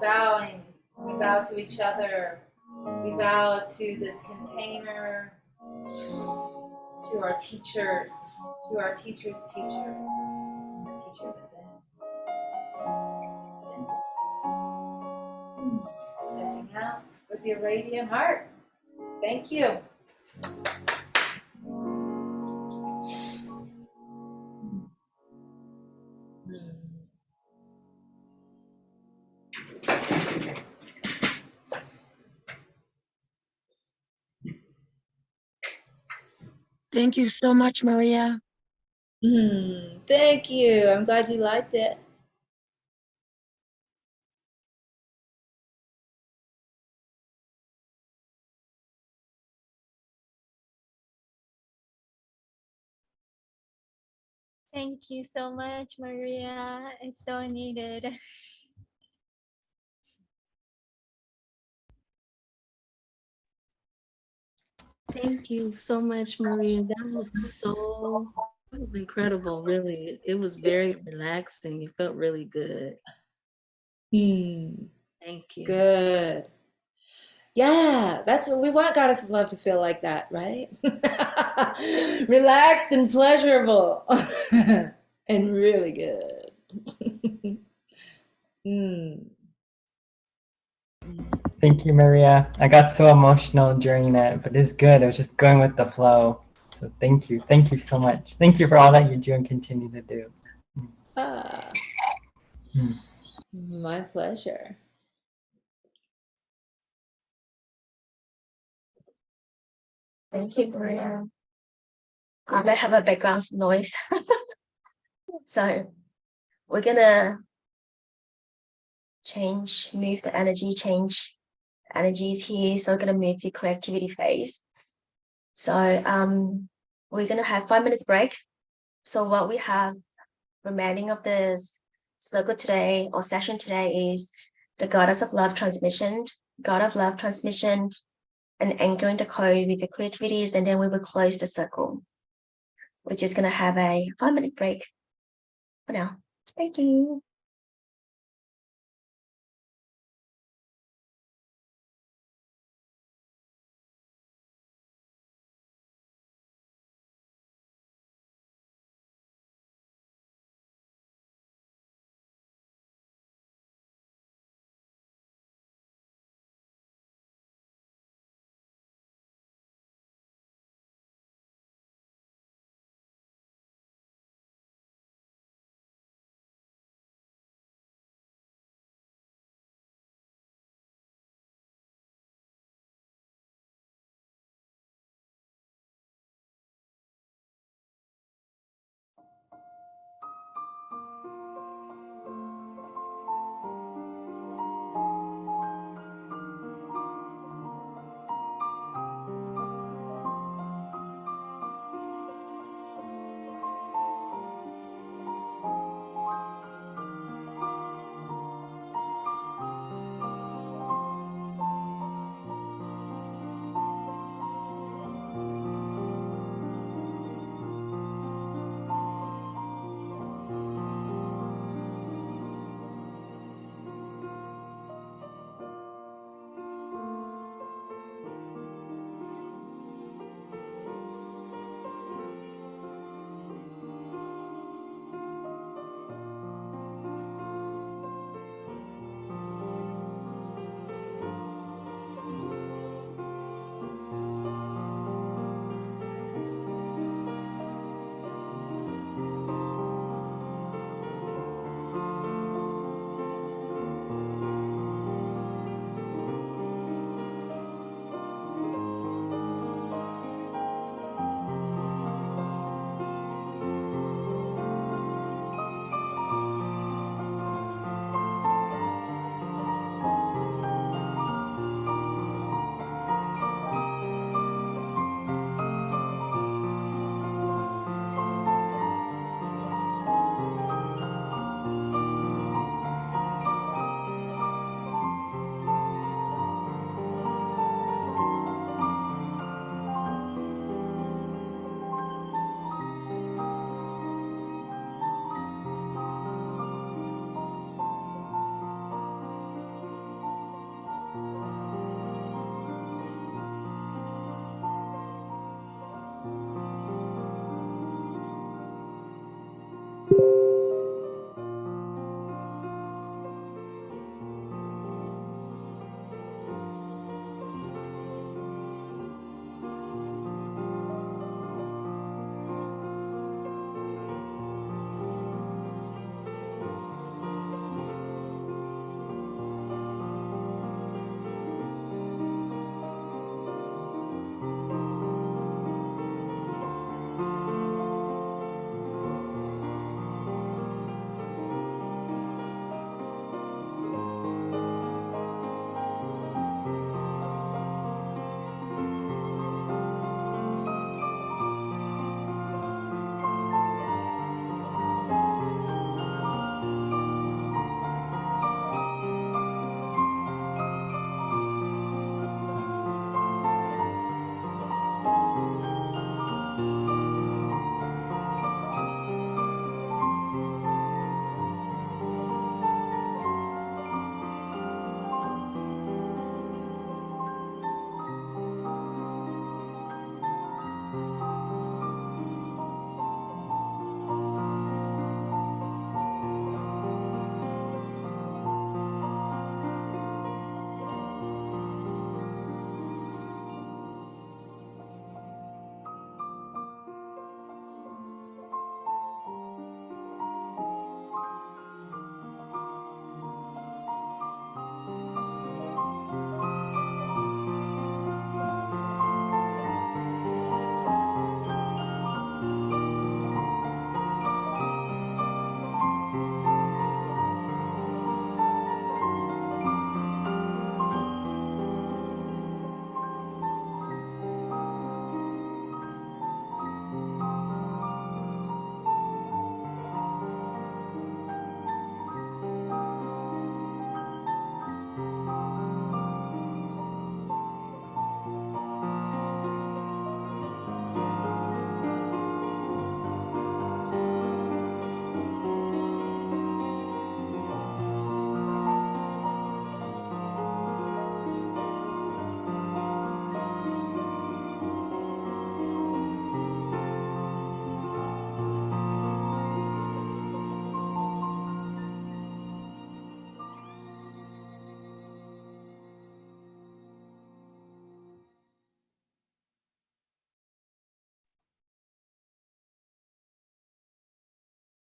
Bowing. We bow to each other. We bow to this container, to our teachers, to our teacher's teachers, the teacher within. Stepping out with your radiant heart. Thank you. Thank you so much, Maria. Thank you. I'm glad you liked it. Thank you so much, Maria. It's so needed. Thank you so much, Maria. That was incredible, really. It was very relaxing. It felt really good. Thank you. Good. Yeah, that's what we want Goddess of Love to feel like that, right? Relaxed and pleasurable. And really good. Thank you, Maria. I got so emotional during it, but it's good. It was just going with the flow. So thank you. Thank you so much. Thank you for all that you do and continue to do. Ah, Hmm. my pleasure. Thank you, Maria. I may have a background noise. So we're gonna move the energy, change energies here. So we're gonna move to creativity phase. So we're gonna have 5 minutes break. So what we have remaining of this circle today or session today is the goddess of love transmission, god of love transmission, and anchoring the code with the creativities, and then we will close the circle. We're just gonna have a 5 minute break for now. Thank you.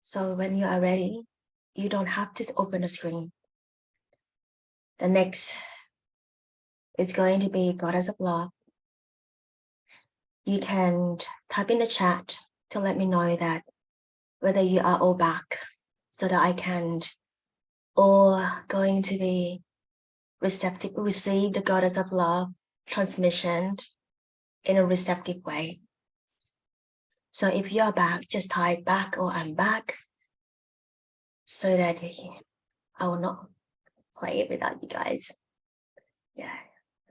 So when you are ready, you don't have to open the screen. The next is going to be Goddess of Love. You can type in the chat to let me know that whether you are all back so that I can all going to be receive the Goddess of Love transmission in a receptive way. So if you are back, just type back or I'm back so that I will not play it without you guys. Yeah,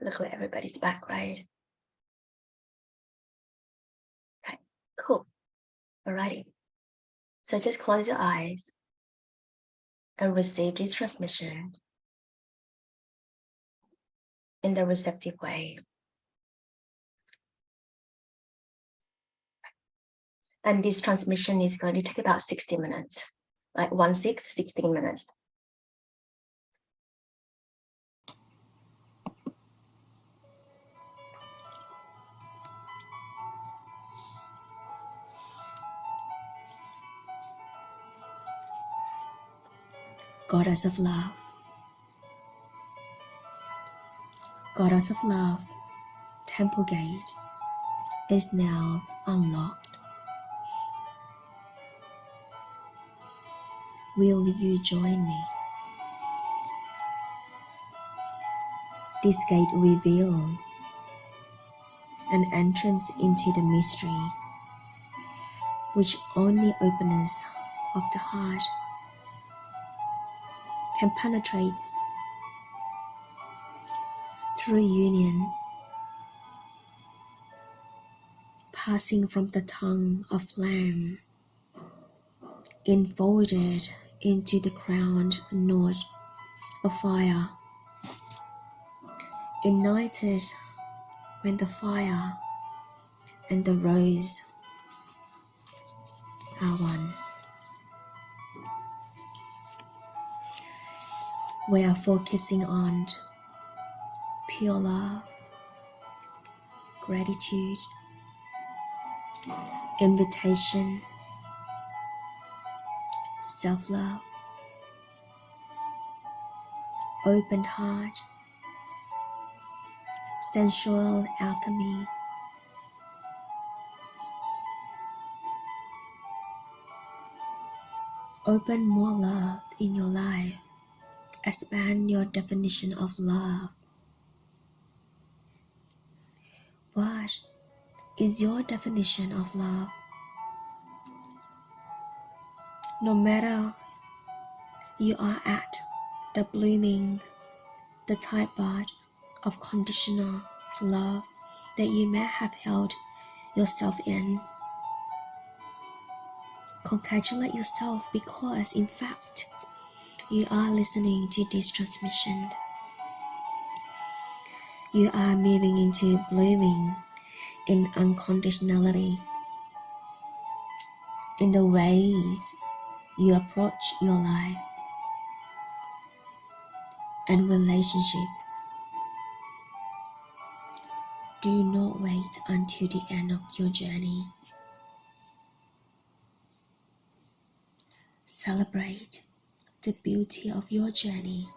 look like everybody's back, right? Okay, cool. Alrighty. So just close your eyes and receive this transmission in the receptive way. And this transmission is going to take about 60 minutes, like 16 minutes. Goddess of Love. Goddess of Love, Temple Gate is now unlocked. Will you join me? This gate reveals an entrance into the mystery, which only openness of the heart can penetrate. Through union, passing from the tongue of flame, enfolded into the crowned knot of fire, ignited when the fire and the rose are one. We are focusing on pure love, gratitude, invitation, self-love, open heart, sensual alchemy. Open more love in your life. Expand your definition of love. What is your definition of love? No matter you are at the blooming, the typewriter of conditional love that you may have held yourself in, congratulate yourself because in fact you are listening to this transmission. You are moving into blooming in unconditionality in the ways you approach your life and relationships. Do not wait until the end of your journey. Celebrate the beauty of your journey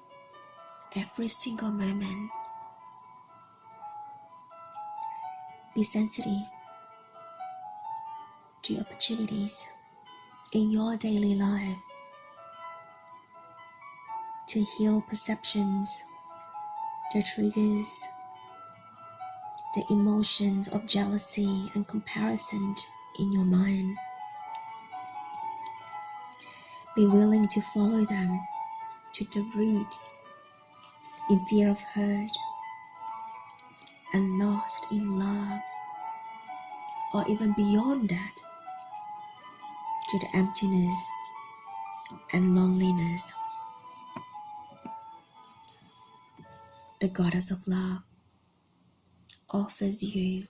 every single moment. Be sensitive to opportunities in your daily life to heal perceptions, the triggers, the emotions of jealousy and comparison in your mind. Be willing to follow them to the root in fear of hurt and lost in love, or even beyond that to the emptiness and loneliness. The Goddess of Love offers you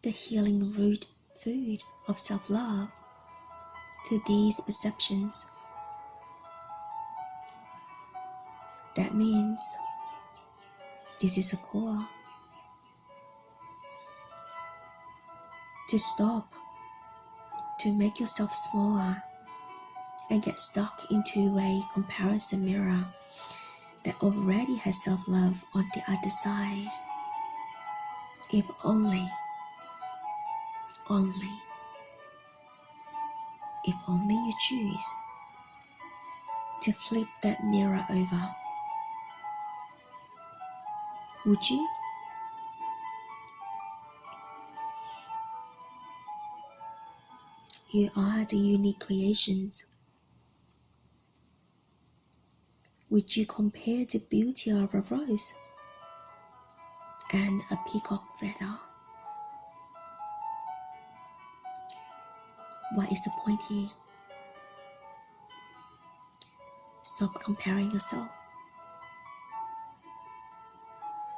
the healing root food of self-love to these perceptions. That means this is a call to stop, to make yourself smaller, and get stuck into a comparison mirror that already has self-love on the other side. If only, if only you choose to flip that mirror over, would you? You are the unique creations. Would you compare the beauty of a rose and a peacock feather? What is the point here? Stop comparing yourself.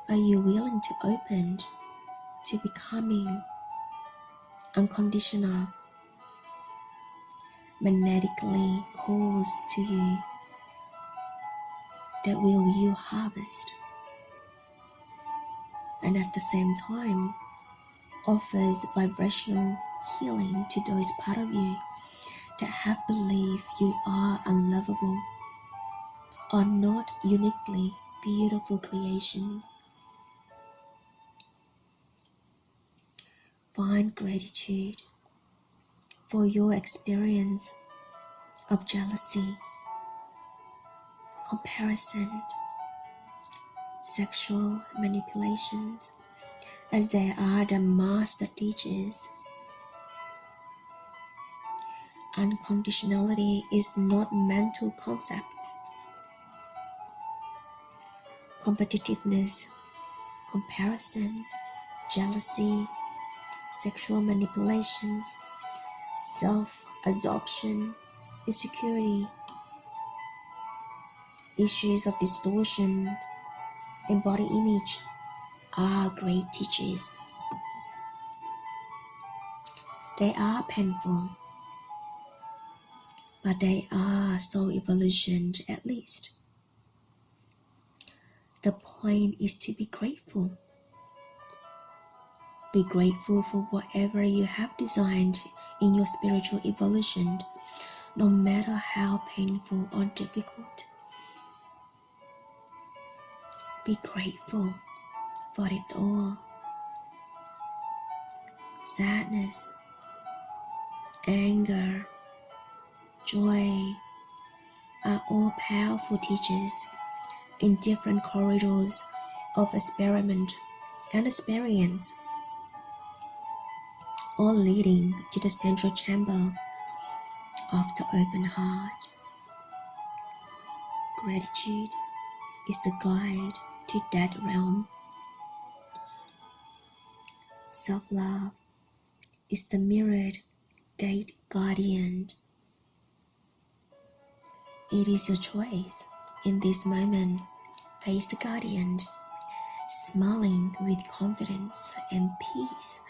Are you willing to open to becoming unconditional, magnetically calls to you that will you harvest, and at the same time offers vibrational healing to those part of you that have believed you are unlovable or not uniquely beautiful creation. Find gratitude for your experience of jealousy, comparison, sexual manipulations, as they are the master teachers. Unconditionality is not mental concept. Competitiveness, comparison, jealousy, sexual manipulations, self-absorption, insecurity, issues of distortion and body image are great teachers. They are painful, but they are soul evolution at least. The point is to be grateful. Be grateful for whatever you have designed in your spiritual evolution, no matter how painful or difficult. Be grateful for it all. Sadness, anger, joy are all powerful teachers in different corridors of experiment and experience, all leading to the central chamber of the open heart. Gratitude is the guide to that realm. Self-love is the mirrored gate guardian. It is your choice in this moment. Face the guardian, smiling with confidence and peace,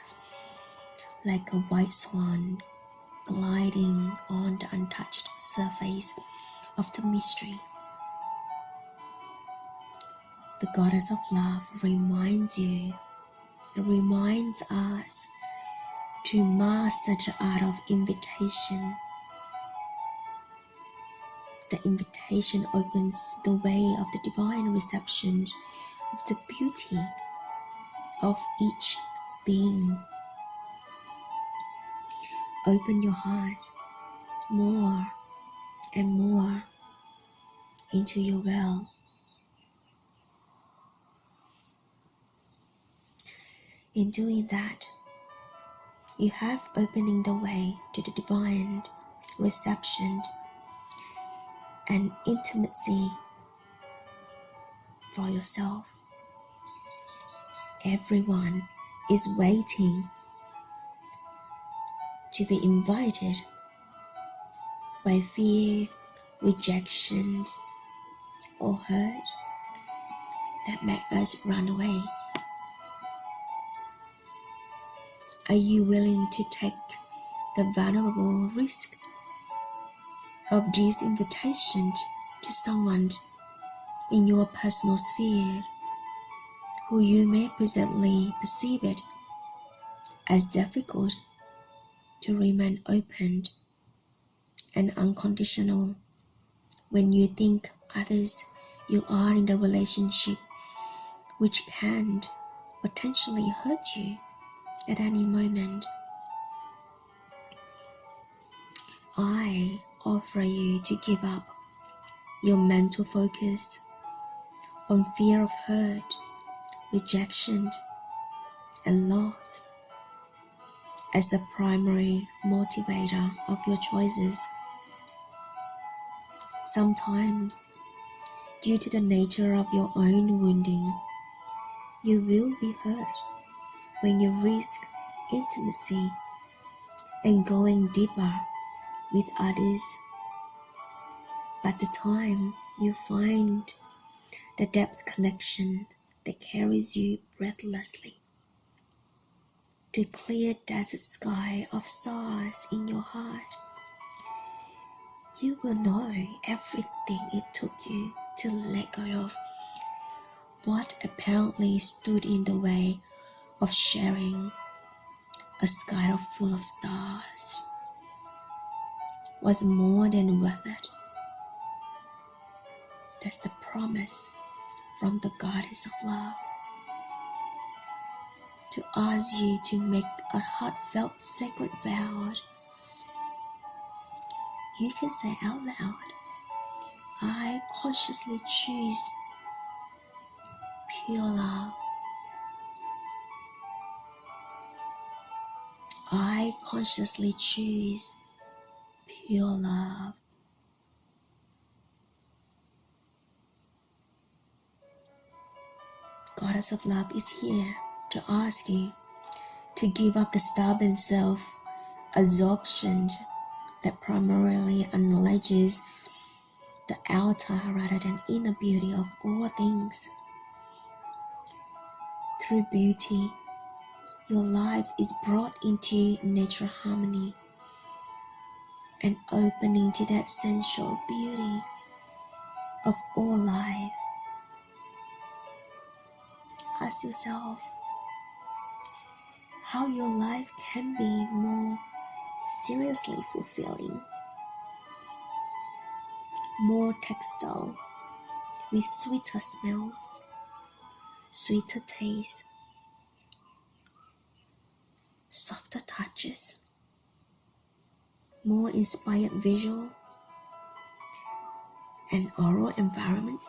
like a white swan gliding on the untouched surface of the mystery. The goddess of love reminds us to master the art of invitation. The invitation opens the way of the divine reception of the beauty of each being. Open your heart more and more into your well. In doing that, you have opening the way to the divine reception and intimacy for yourself. Everyone is waiting to be invited by fear, rejection, or hurt that make us run away. Are you willing to take the vulnerable risk of this invitation to someone in your personal sphere who you may presently perceive it as difficult to remain open and unconditional. When you think others, you are in the relationship which can potentially hurt you at any moment. I offer you to give up your mental focus on fear of hurt, rejection, and loss as a primary motivator of your choices. Sometimes, due to the nature of your own wounding, you will be hurt when you risk intimacy and going deeper with others. But the time you find the depth connection that carries you breathlessly to clear desert sky of stars in your heart, you will know everything it took you to let go of what apparently stood in the way of sharing a sky full of stars was more than worth it. That's the promise from the goddess of love to ask you to make a heartfelt sacred vow. You can say out loud, I consciously choose pure love. I consciously choose pure love. Goddess of love is here to ask you to give up the stubborn self-absorption that primarily acknowledges the outer rather than inner beauty of all things. Through beauty, your life is brought into natural harmony and opening to that sensual beauty of all life. Ask yourself how your life can be more seriously fulfilling, more textile, with sweeter smells, sweeter taste, softer touches, more inspired visual and oral environment.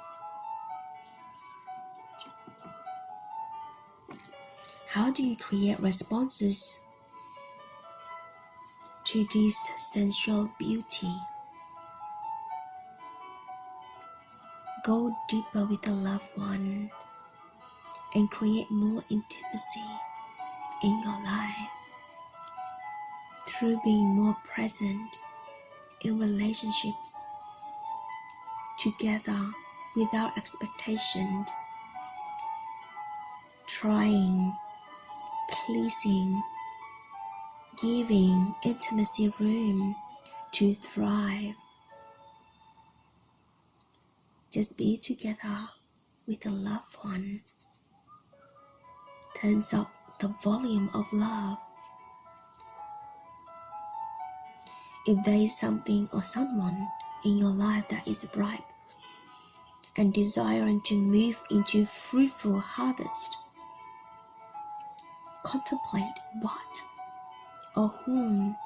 How do you create responses to this sensual beauty? Go deeper with the loved one and create more intimacy in your life through being more present in relationships together without expectation, trying, pleasing, giving intimacy room to thrive. Just be together with a loved one. Turns up the volume of love. If there is something or someone in your life that is bright and desiring to move into fruitful harvest, contemplate what or whom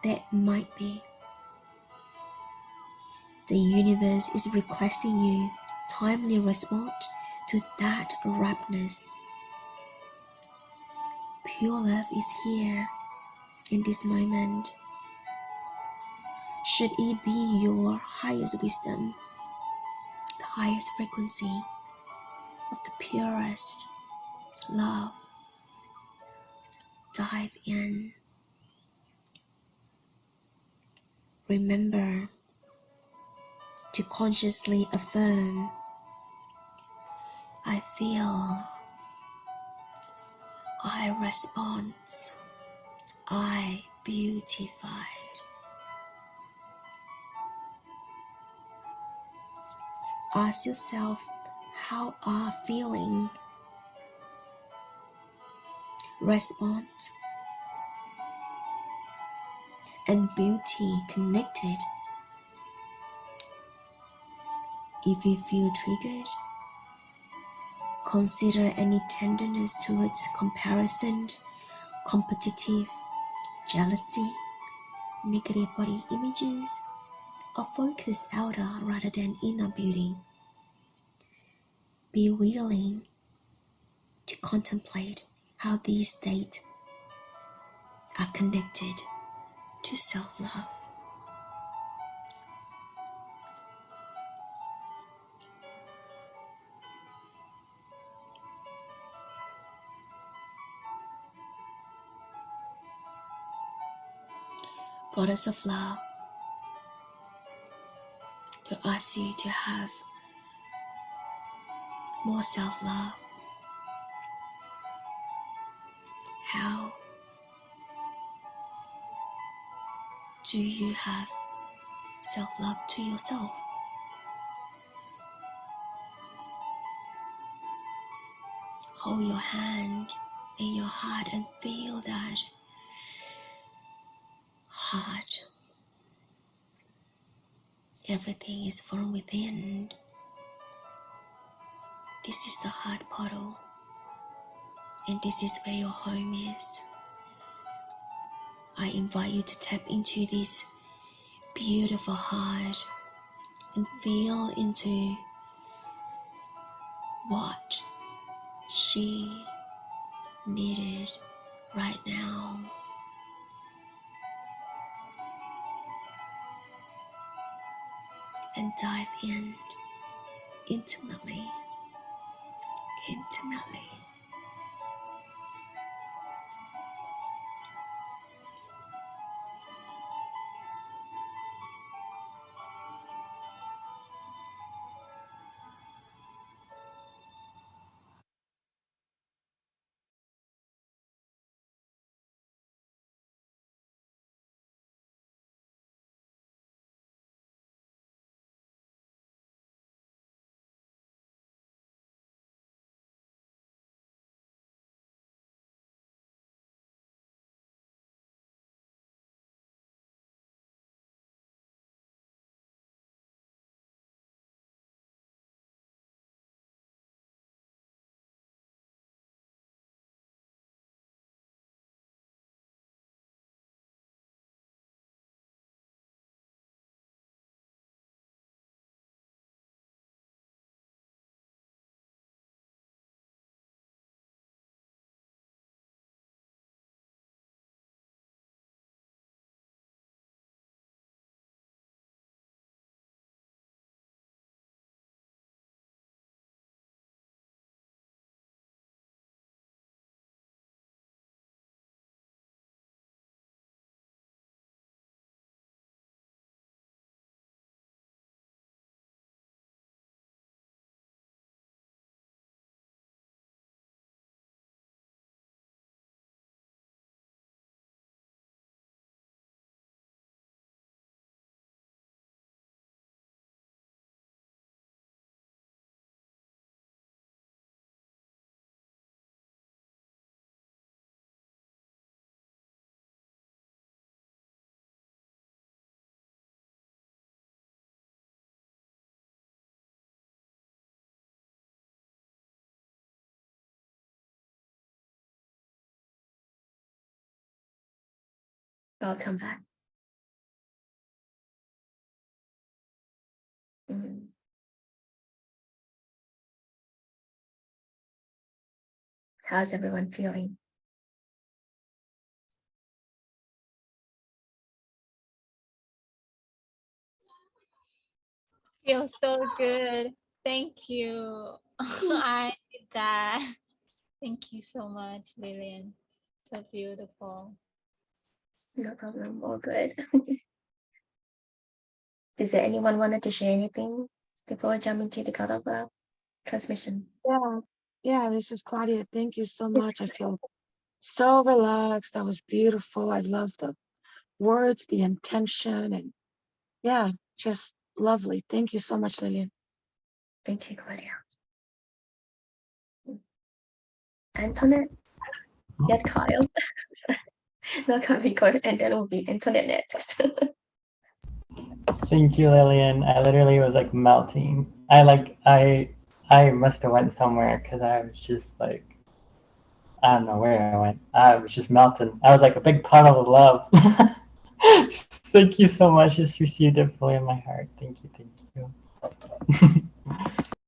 that might be. The universe is requesting you timely respond to that ripeness. Pure love is here in this moment. Should it be your highest wisdom, the highest frequency of the purest love, dive in. Remember to consciously affirm, I feel, I respond, I beautified. Ask yourself, how are feeling? Respond and beauty connected If you feel triggered, consider any tenderness towards comparison, competitive, jealousy, negative body images, or focus outer rather than inner beauty. Be willing to contemplate how these states are connected to self-love. Goddess of love, to ask you to have more self-love. How do you have self-love to yourself? Hold your hand in your heart and feel that heart. Everything is from within. This is the heart portal, and this is where your home is. I invite you to tap into this beautiful heart and feel into what she needed right now. And dive in intimately. Welcome back. Mm. How's everyone feeling? Feels so good. Thank you. I did that. Thank you so much, Lillian. So beautiful. No problem, all good. Is there anyone wanted to share anything before I jump into the God of Love transmission? Yeah, this is Claudia. Thank you so Yes. much. I feel so relaxed. That was beautiful. I love the words, the intention, and yeah, just lovely. Thank you so much, Lillian. Thank you, Claudia. Antoinette, yet Kyle. Not Kamiko, and then it will be Antoinette next. Thank you, Lillian. I literally was like melting. I must have went somewhere because I was just like, I don't know where I went. I was just melting. I was like a big puddle of love. Thank you so much. Just received it fully in my heart. Thank you. Thank you.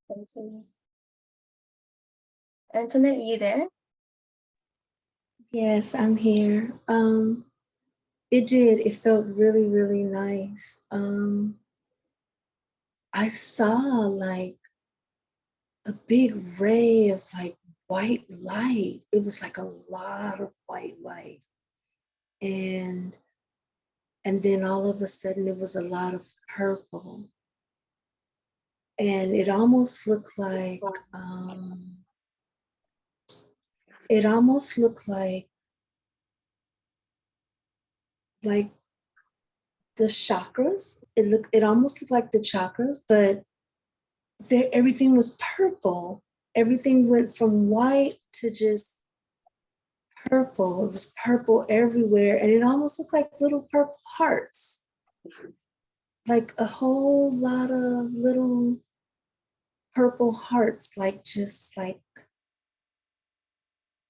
Thank you. Antoinette, you there? Yes, I'm here. It felt really, really nice. I saw like a big ray of like white light. It was like a lot of white light. And then all of a sudden it was a lot of purple. And it almost looked like it almost looked like the chakras. It almost looked like the chakras, but everything was purple. Everything went from white to just purple. It was purple everywhere, and it almost looked like little purple hearts, like a whole lot of little purple hearts, like just like,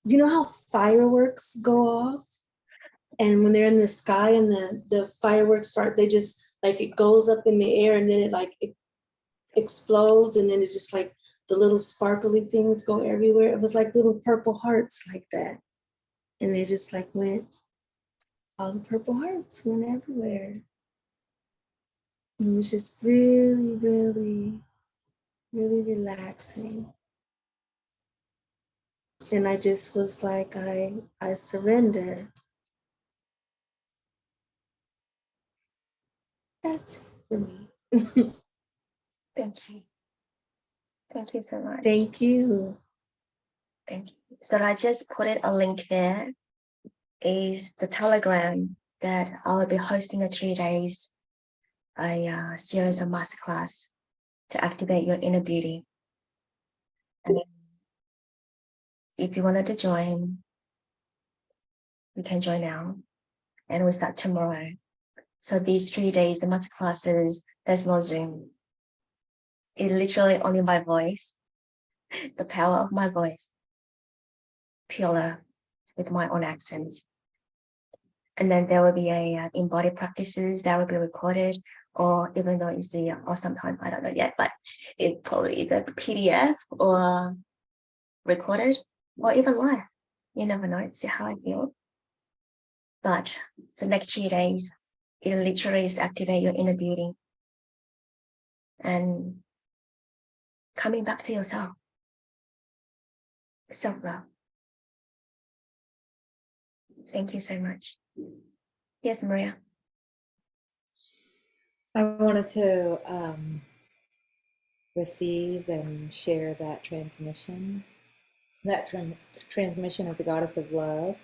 you know how fireworks go off, and when they're in the sky and the fireworks start, they just like it goes up in the air, and then it explodes, and then it just like the little sparkly things go everywhere. It was like little purple hearts like that, and they just like went, all the purple hearts went everywhere. It was just really, really, really relaxing. And I just was like, I surrender. That's it for me. Thank you. Thank you so much. Thank you. Thank you. So I just put a link there. Is the Telegram that I'll be hosting a 3 days a series of masterclass to activate your inner beauty. And if you wanted to join, you can join now, and we start tomorrow. So these 3 days, the masterclasses, there's no Zoom. It's literally only my voice, the power of my voice, pure with my own accents. And then there will be a embodied practices that will be recorded, or even though it's the, or sometimes I don't know yet, but it probably either PDF or recorded or even live. You never know, see how I feel. But the next 3 days, it literally is activate your inner beauty and coming back to yourself, self-love. Thank you so much. Yes, Maria. I wanted to receive and share that transmission, transmission of the goddess of love.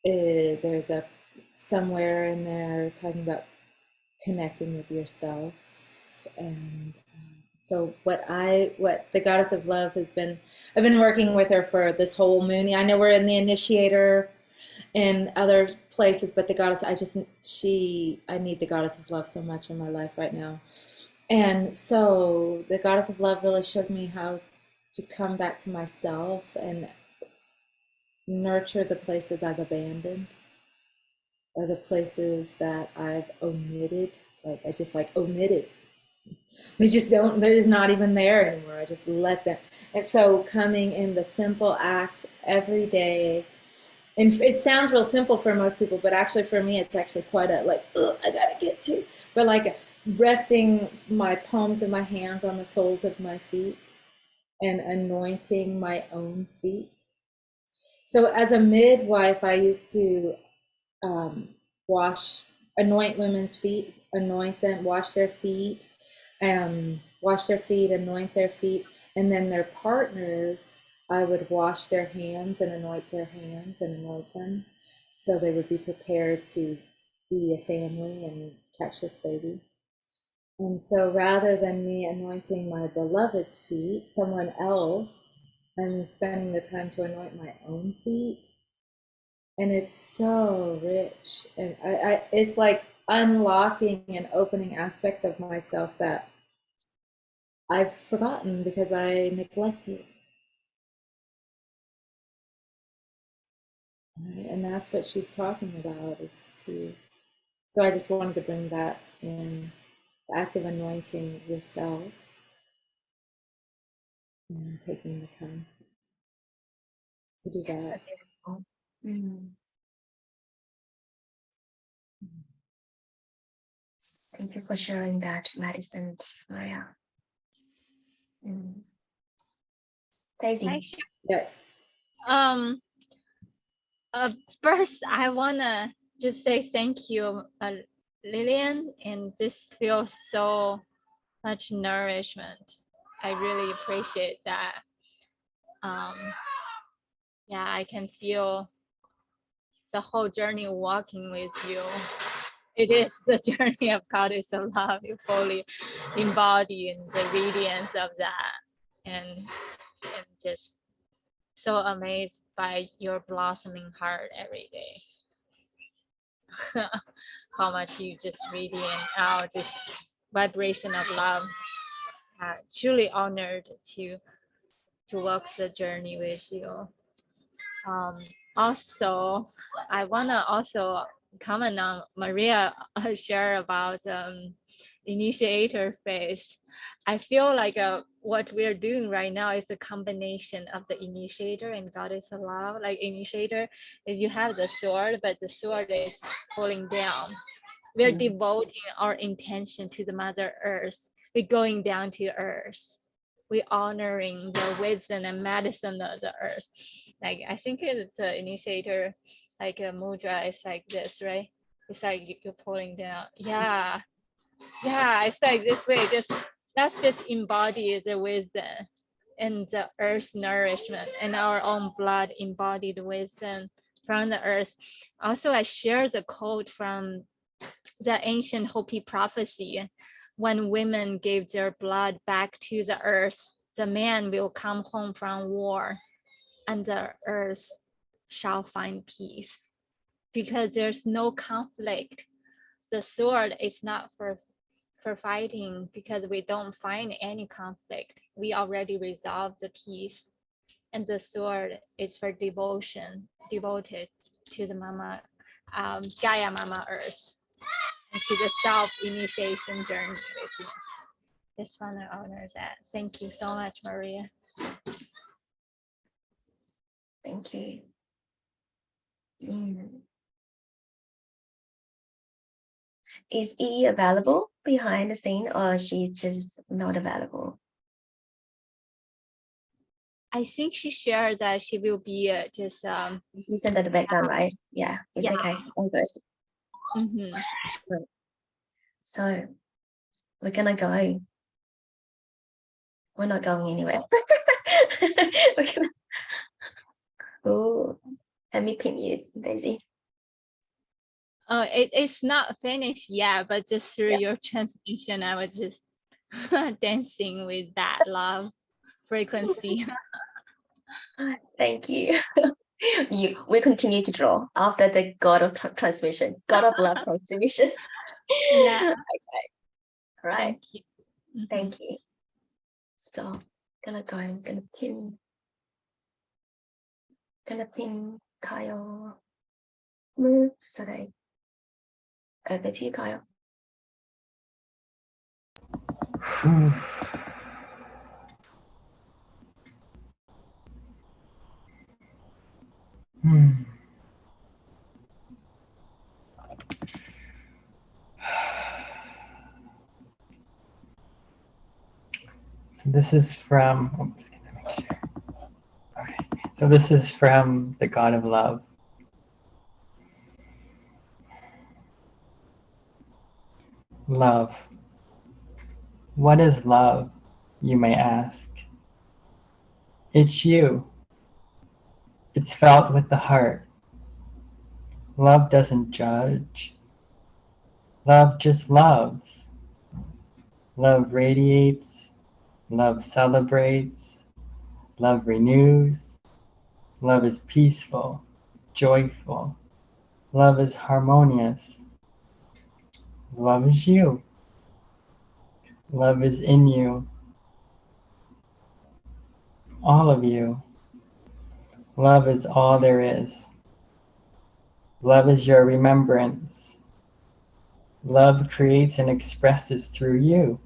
There's a somewhere in there talking about connecting with yourself, and so what the goddess of love has been, I've been working with her for this whole moon. I know we're in the initiator in other places, but the goddess, I need the goddess of love so much in my life right now. And so the goddess of love really shows me how to come back to myself and nurture the places I've abandoned, or the places that I've omitted. Like I just like omitted. They just don't, they're just not even there anymore. I just let them. And so coming in the simple act every day, and it sounds real simple for most people, but actually for me, it's actually quite a like, I gotta get to, but like resting my palms of my hands on the soles of my feet and anointing my own feet. So as a midwife, I used to anoint women's feet, anoint them, wash their feet, anoint their feet, and then their partners, I would wash their hands and anoint their hands and anoint them, so they would be prepared to be a family and catch this baby. And so rather than me anointing my beloved's feet, someone else, I'm spending the time to anoint my own feet. And it's so rich. And it's like unlocking and opening aspects of myself that I've forgotten because I neglected. Right? And that's what she's talking about, is to, so I just wanted to bring that in, the act of anointing yourself and taking the time to do Yes, so that. beautiful. Mm. Thank you for sharing that, Madison, Maria. Mm. Daisy. Actually, Yeah. first I wanna just say thank you, Lillian, and this feels so much nourishment. I really appreciate that. Yeah, I can feel the whole journey walking with you. It is the journey of goddess of love. You fully embody in the radiance of that, and just so amazed by your blossoming heart every day. How much you just radiate out this vibration of love. Truly honored to walk the journey with you. Also, I wanna also comment on Maria share about initiator phase. I feel like what we are doing right now is a combination of the initiator and goddess of love. Like initiator is you have the sword, but the sword is pulling down. We're devoting our intention to the Mother Earth. We're going down to Earth. We're honoring the wisdom and medicine of the Earth. Like I think the initiator, like a mudra, is like this, right? It's like you're pulling down. Yeah, it's like this way. That's just embody the wisdom and the earth's nourishment, and our own blood embodied wisdom from the earth. Also, I share the quote from the ancient Hopi prophecy: when women gave their blood back to the earth, the man will come home from war and the earth shall find peace. Because there's no conflict. The sword is not for fighting, because we don't find any conflict. We already resolved the peace. And the sword is for devotion, devoted to the Mama, Gaia Mama Earth, and to the self-initiation journey with you. Just want to honor that. Thank you so much, Maria. Thank you. Mm. Is E available behind the scene, or she's just not available? I think she shared that she will be just You said that the background, right? Yeah, it's Yeah. okay. All good. mhm. So we're gonna go. We're not going anywhere. We're gonna. Oh, let me pin you, Daisy. It's not finished yet, but just through Yes. your transmission, I was just dancing with that love frequency. Thank you. We continue to draw after the God of transmission, God of love transmission. Yeah. Okay. All right. Thank you. Mhm. Thank you. So gonna pin Kyle. Move so they over to you, Kyle. So this is from, oops, gonna make sure. Okay. So this is from the God of Love. Love. What is love, you may ask? It's you. It's felt with the heart. Love doesn't judge. Love just loves. Love radiates. Love celebrates. Love renews. Love is peaceful, joyful. Love is harmonious. Love is you. Love is in you. All of you. Love is all there is. Love is your remembrance. Love creates and expresses through you.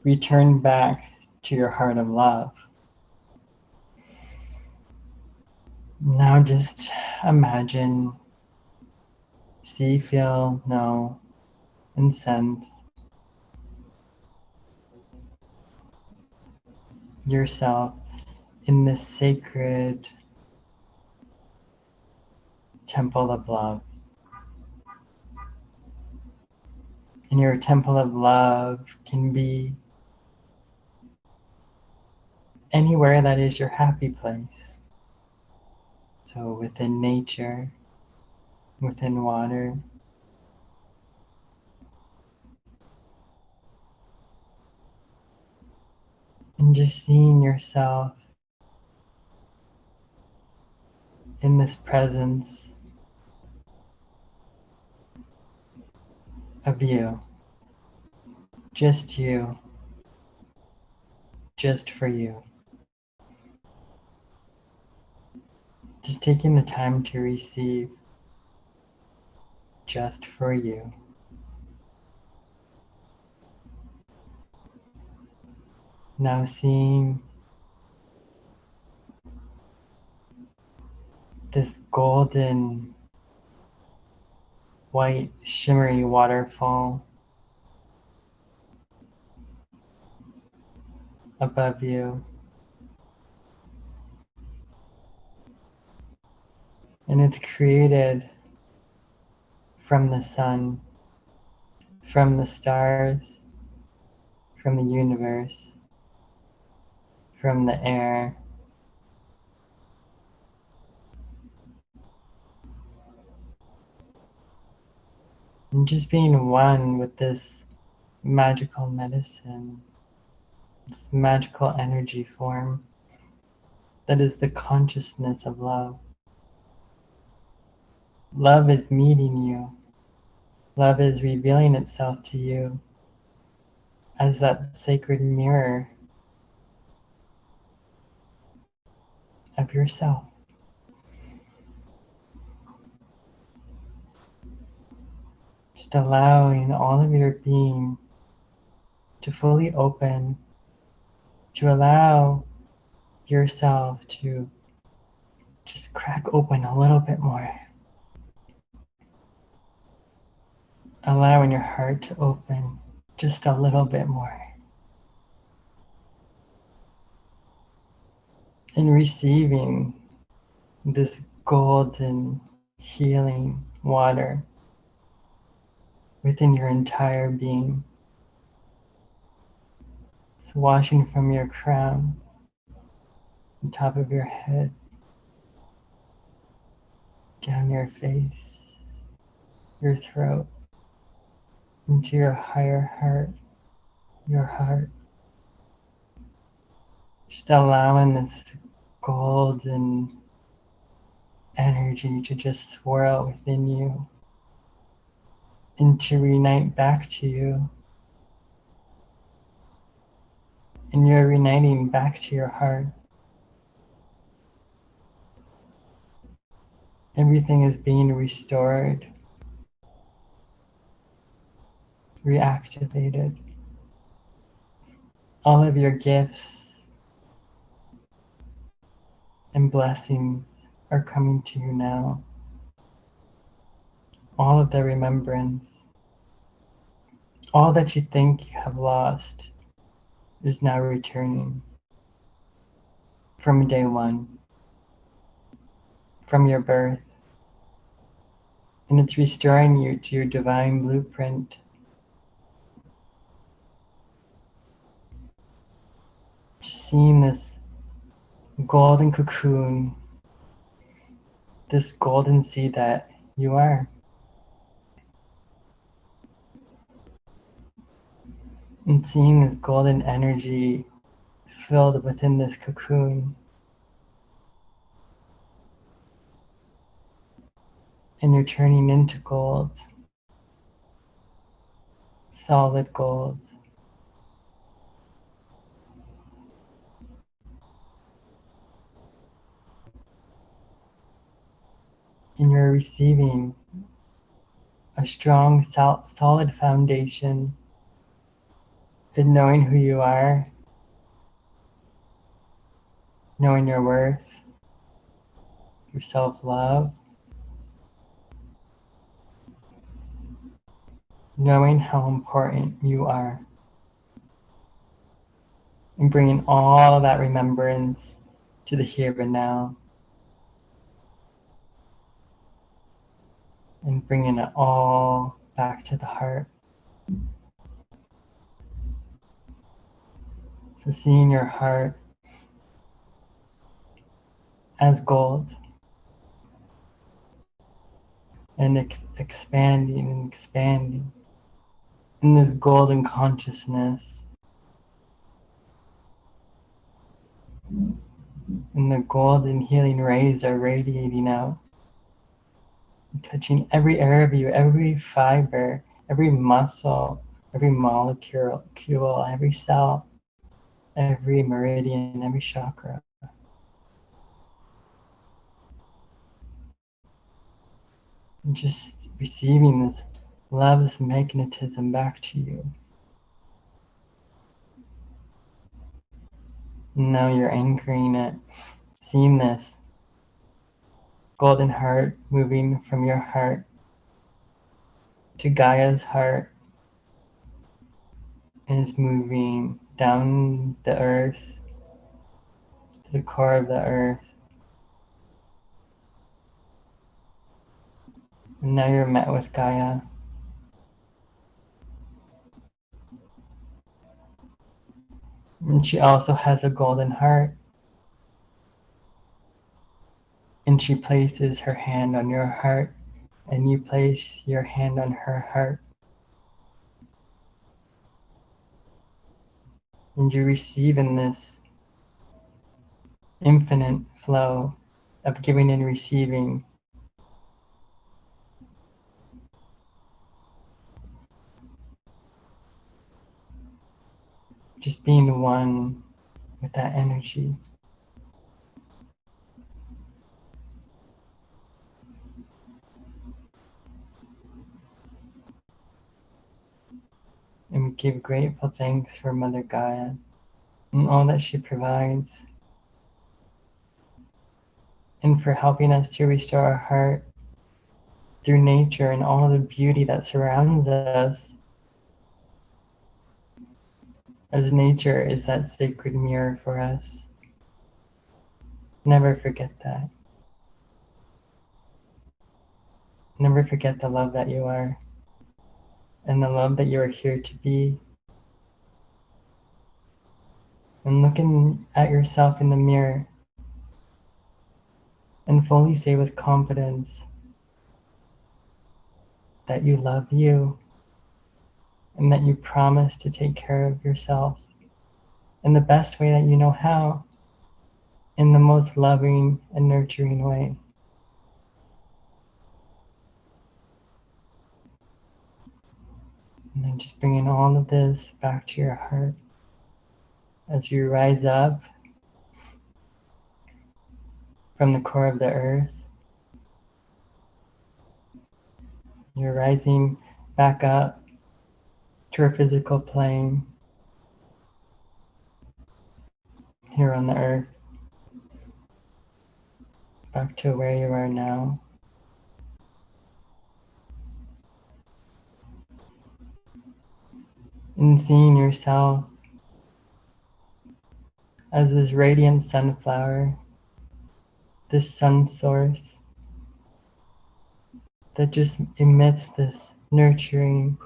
Return back to your heart of love. Now just imagine, see, feel, know, and sense yourself in this sacred temple of love. And your temple of love can be anywhere that is your happy place. So within nature, within water, and just seeing yourself in this presence of you, just you, just for you. Just taking the time to receive just for you. Now seeing this golden, white, shimmery waterfall above you. And it's created from the sun, from the stars, from the universe, from the air. And just being one with this magical medicine, this magical energy form that is the consciousness of love. Love is meeting you. Love is revealing itself to you as that sacred mirror of yourself. Just allowing all of your being to fully open, to allow yourself to just crack open a little bit more. Allowing your heart to open just a little bit more. And receiving this golden healing water within your entire being. It's washing from your crown, the top of your head, down your face, your throat, into your higher heart, your heart. Just allowing this golden energy to just swirl within you and to reunite back to you. And you're reuniting back to your heart. Everything is being restored, reactivated. All of your gifts and blessings are coming to you now. All of the remembrance, all that you think you have lost is now returning from day one, from your birth. And it's restoring you to your divine blueprint. Just seeing this golden cocoon, this golden seed that you are. And seeing this golden energy filled within this cocoon. And you're turning into gold. solid gold. And you're receiving a strong, solid foundation in knowing who you are, knowing your worth, your self-love, knowing how important you are, and bringing all of that remembrance to the here and now, and bringing it all back to the heart. So seeing your heart as gold and expanding and expanding in this golden consciousness, and the golden healing rays are radiating out, touching every area of you, every fiber, every muscle, every molecule, every cell, every meridian, every chakra. And just receiving this love, this magnetism back to you. And now you're anchoring it, seeing this golden heart moving from your heart to Gaia's heart, and is moving down the earth to the core of the earth. And now you're met with Gaia. And she also has a golden heart. And she places her hand on your heart, and you place your hand on her heart. And you receive in this infinite flow of giving and receiving. Just being one with that energy. And we give grateful thanks for Mother Gaia and all that she provides, and for helping us to restore our heart through nature and all the beauty that surrounds us, as nature is that sacred mirror for us. Never forget that. Never forget the love that you are, and the love that you are here to be. And looking at yourself in the mirror, and fully say with confidence that you love you, and that you promise to take care of yourself in the best way that you know how, in the most loving and nurturing way. And then just bringing all of this back to your heart as you rise up from the core of the earth. You're rising back up to a physical plane here on the earth, back to where you are now. And seeing yourself as this radiant sunflower, this sun source that just emits this nurturing,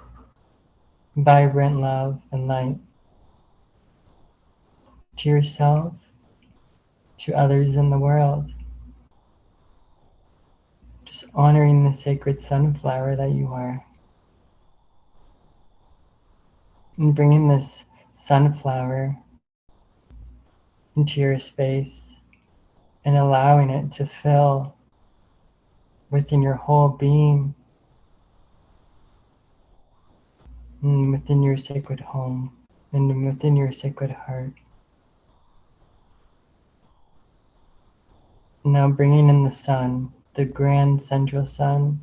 vibrant love and light to yourself, to others in the world. Just honoring the sacred sunflower that you are. And bringing this sunflower into your space and allowing it to fill within your whole being. and within your sacred home, and within your sacred heart. Now bringing in the sun, the grand central sun,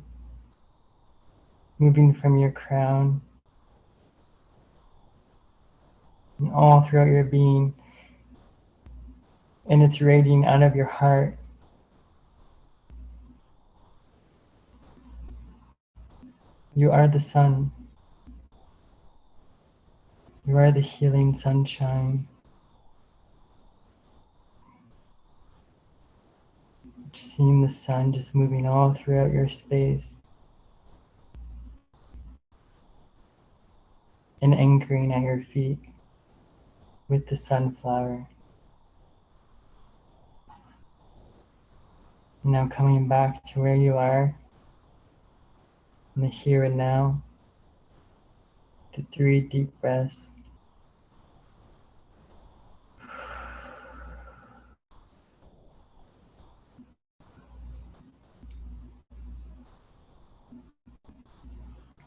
moving from your crown and all throughout your being, and it's radiating out of your heart. You are the sun. You are the healing sunshine. Just seeing the sun just moving all throughout your space and anchoring at your feet with the sunflower. Now coming back to where you are in the here and now, to 3 deep breaths.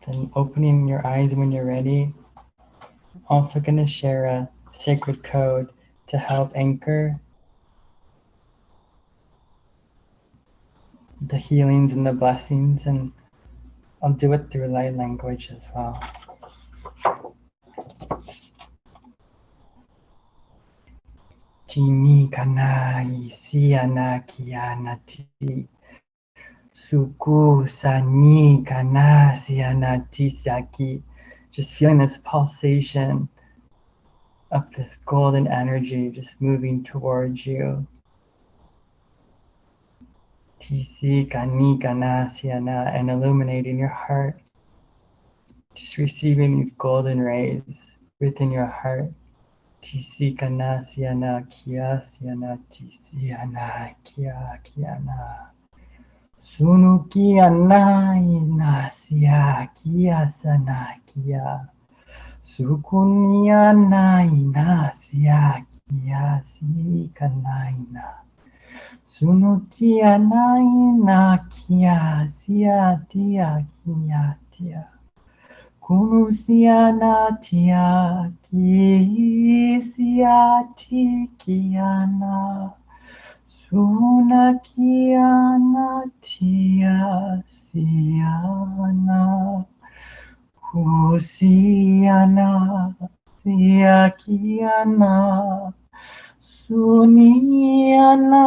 Then opening your eyes when you're ready. Also going to share a sacred code to help anchor the healings and the blessings, and I'll do it through light language as well. Tini kanai siana kianati suku sani kana siana tisaki. Just feeling this pulsation of this golden energy just moving towards you. Tisi kani kana siana, and illuminating your heart. Just receiving these golden rays within your heart. Tisi kana siana kia siana tisiana kia kiana. Sunu kia nai nasia kia sana kia. Sukunia nai nasia kia si kanaina. Sunu kia nai na kia sia tia kia tia. Kunu sia na tia ki sia ti kia na. Suna kiana tia siana kusiana sia kiana suniana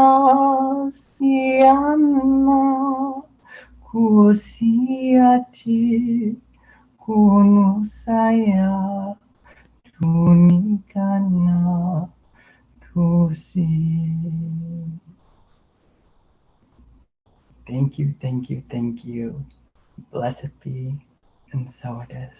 siana kusiati kunusaya tunikana tusi. Thank you, thank you, thank you. Blessed be, and so it is.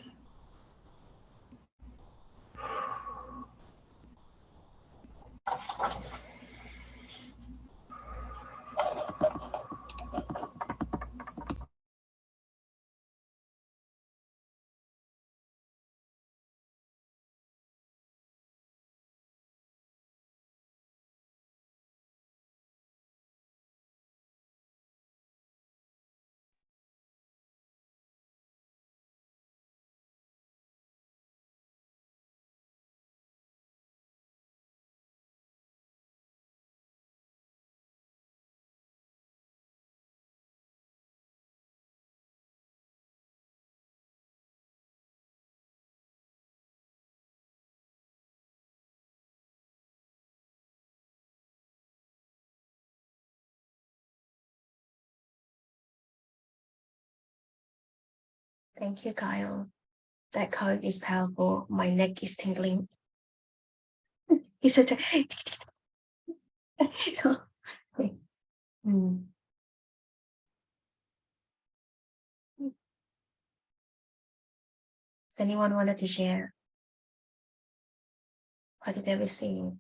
Thank you, Kyle. That code is powerful. My neck is tingling. It's such a so, mm. Does anyone wanted to share? What did they receive?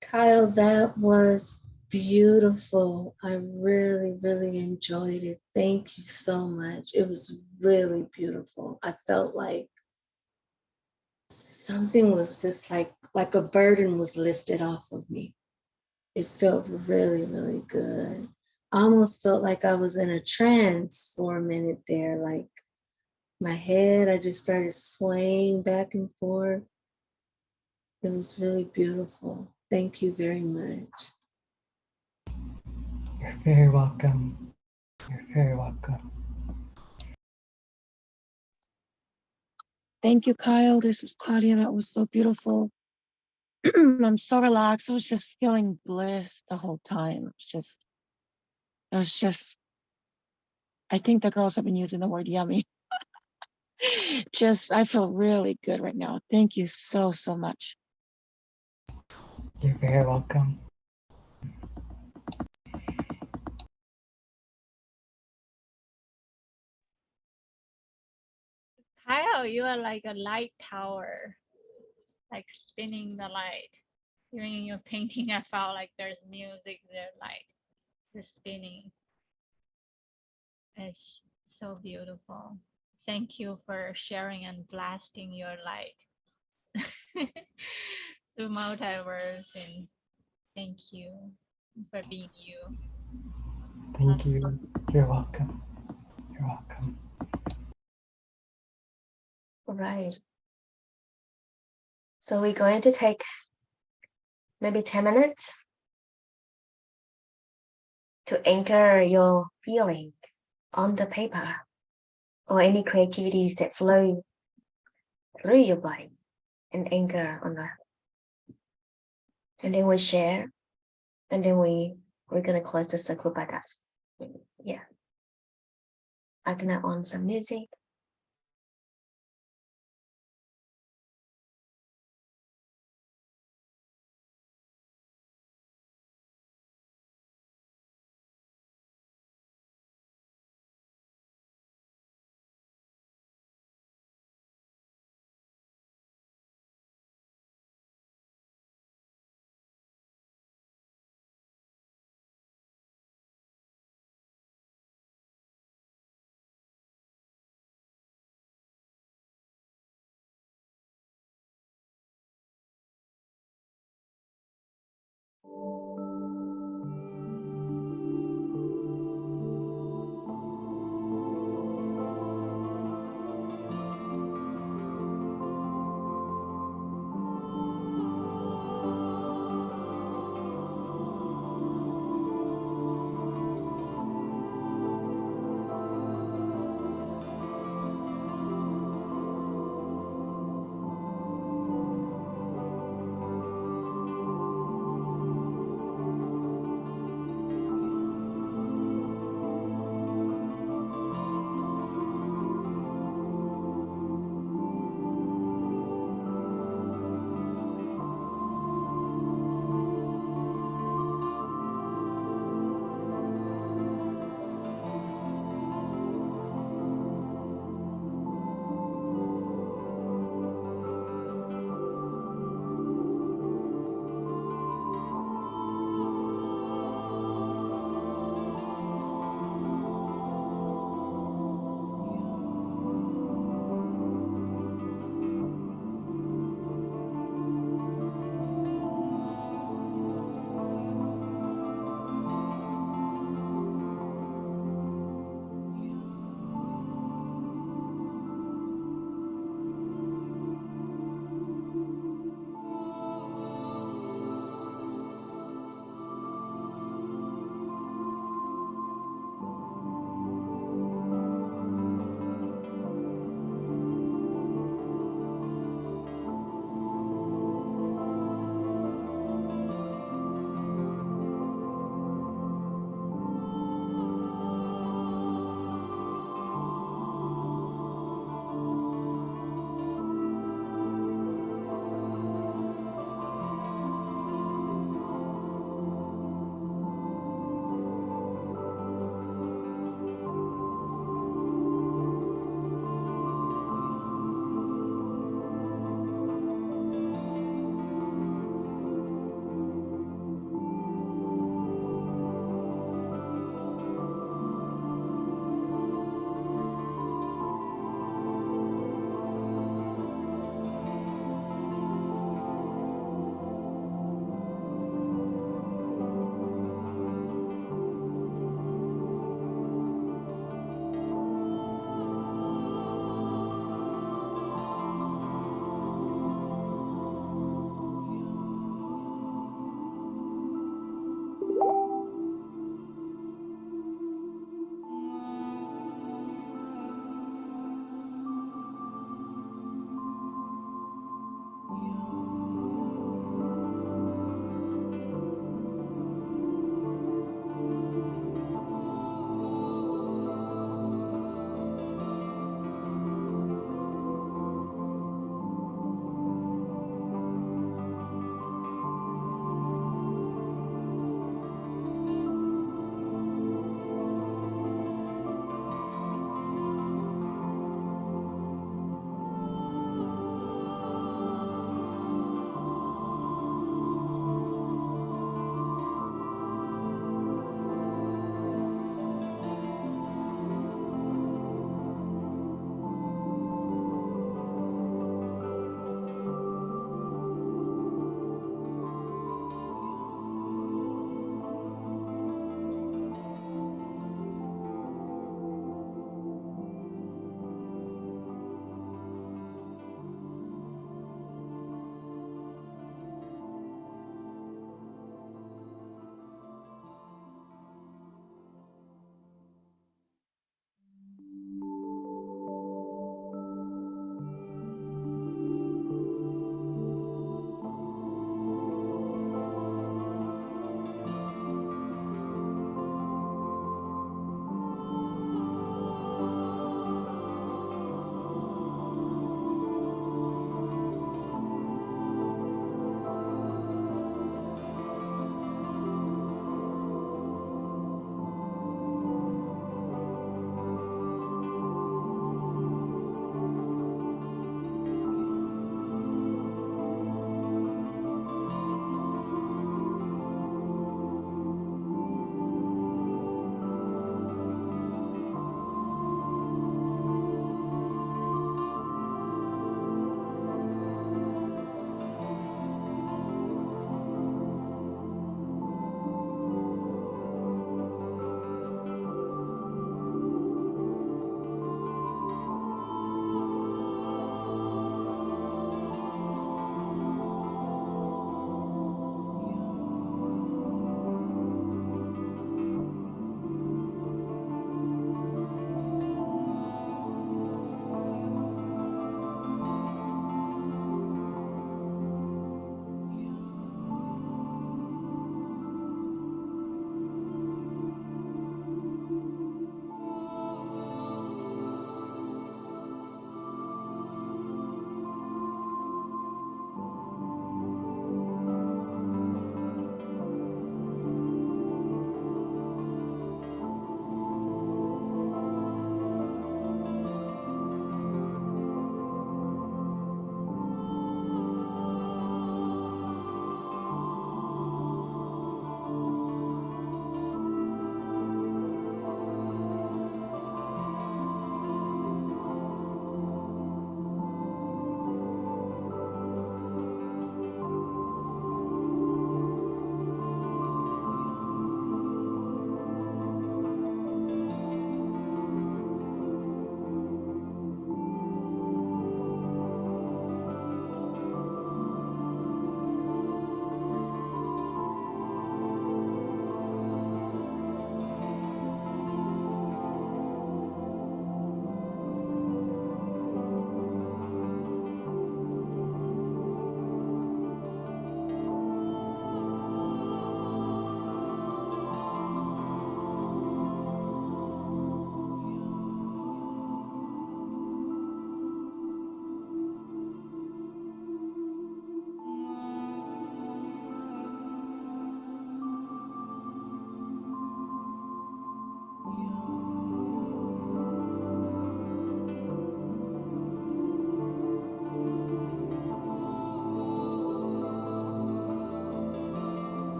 Kyle, that was beautiful. I really, really enjoyed it. Thank you so much. It was really beautiful. I felt like something was just like a burden was lifted off of me. It felt really, really good. I almost felt like I was in a trance for a minute there, like my head. I just started swaying back and forth. It was really beautiful. Thank you very much. You're very welcome. You're very welcome. Thank you, Kyle. This is Claudia. That was so beautiful. I'm so relaxed. I was just feeling bliss the whole time. It was just, I think the girls have been using the word yummy. I feel really good right now. Thank you so, so much. You're very welcome. Kyle, you are like a light tower, like spinning the light. Even in your painting, I felt like there's music there, light, the spinning. It's so beautiful. Thank you for sharing and blasting your light through multiverse, and thank you for being you. Thank you. You're welcome. You're welcome. All right. So we're going to take maybe 10 minutes to anchor your feeling on the paper or any creativities that flow through your body and anchor on that. And then we share, and then we're gonna close the circle by that. Yeah. I'm gonna on some music.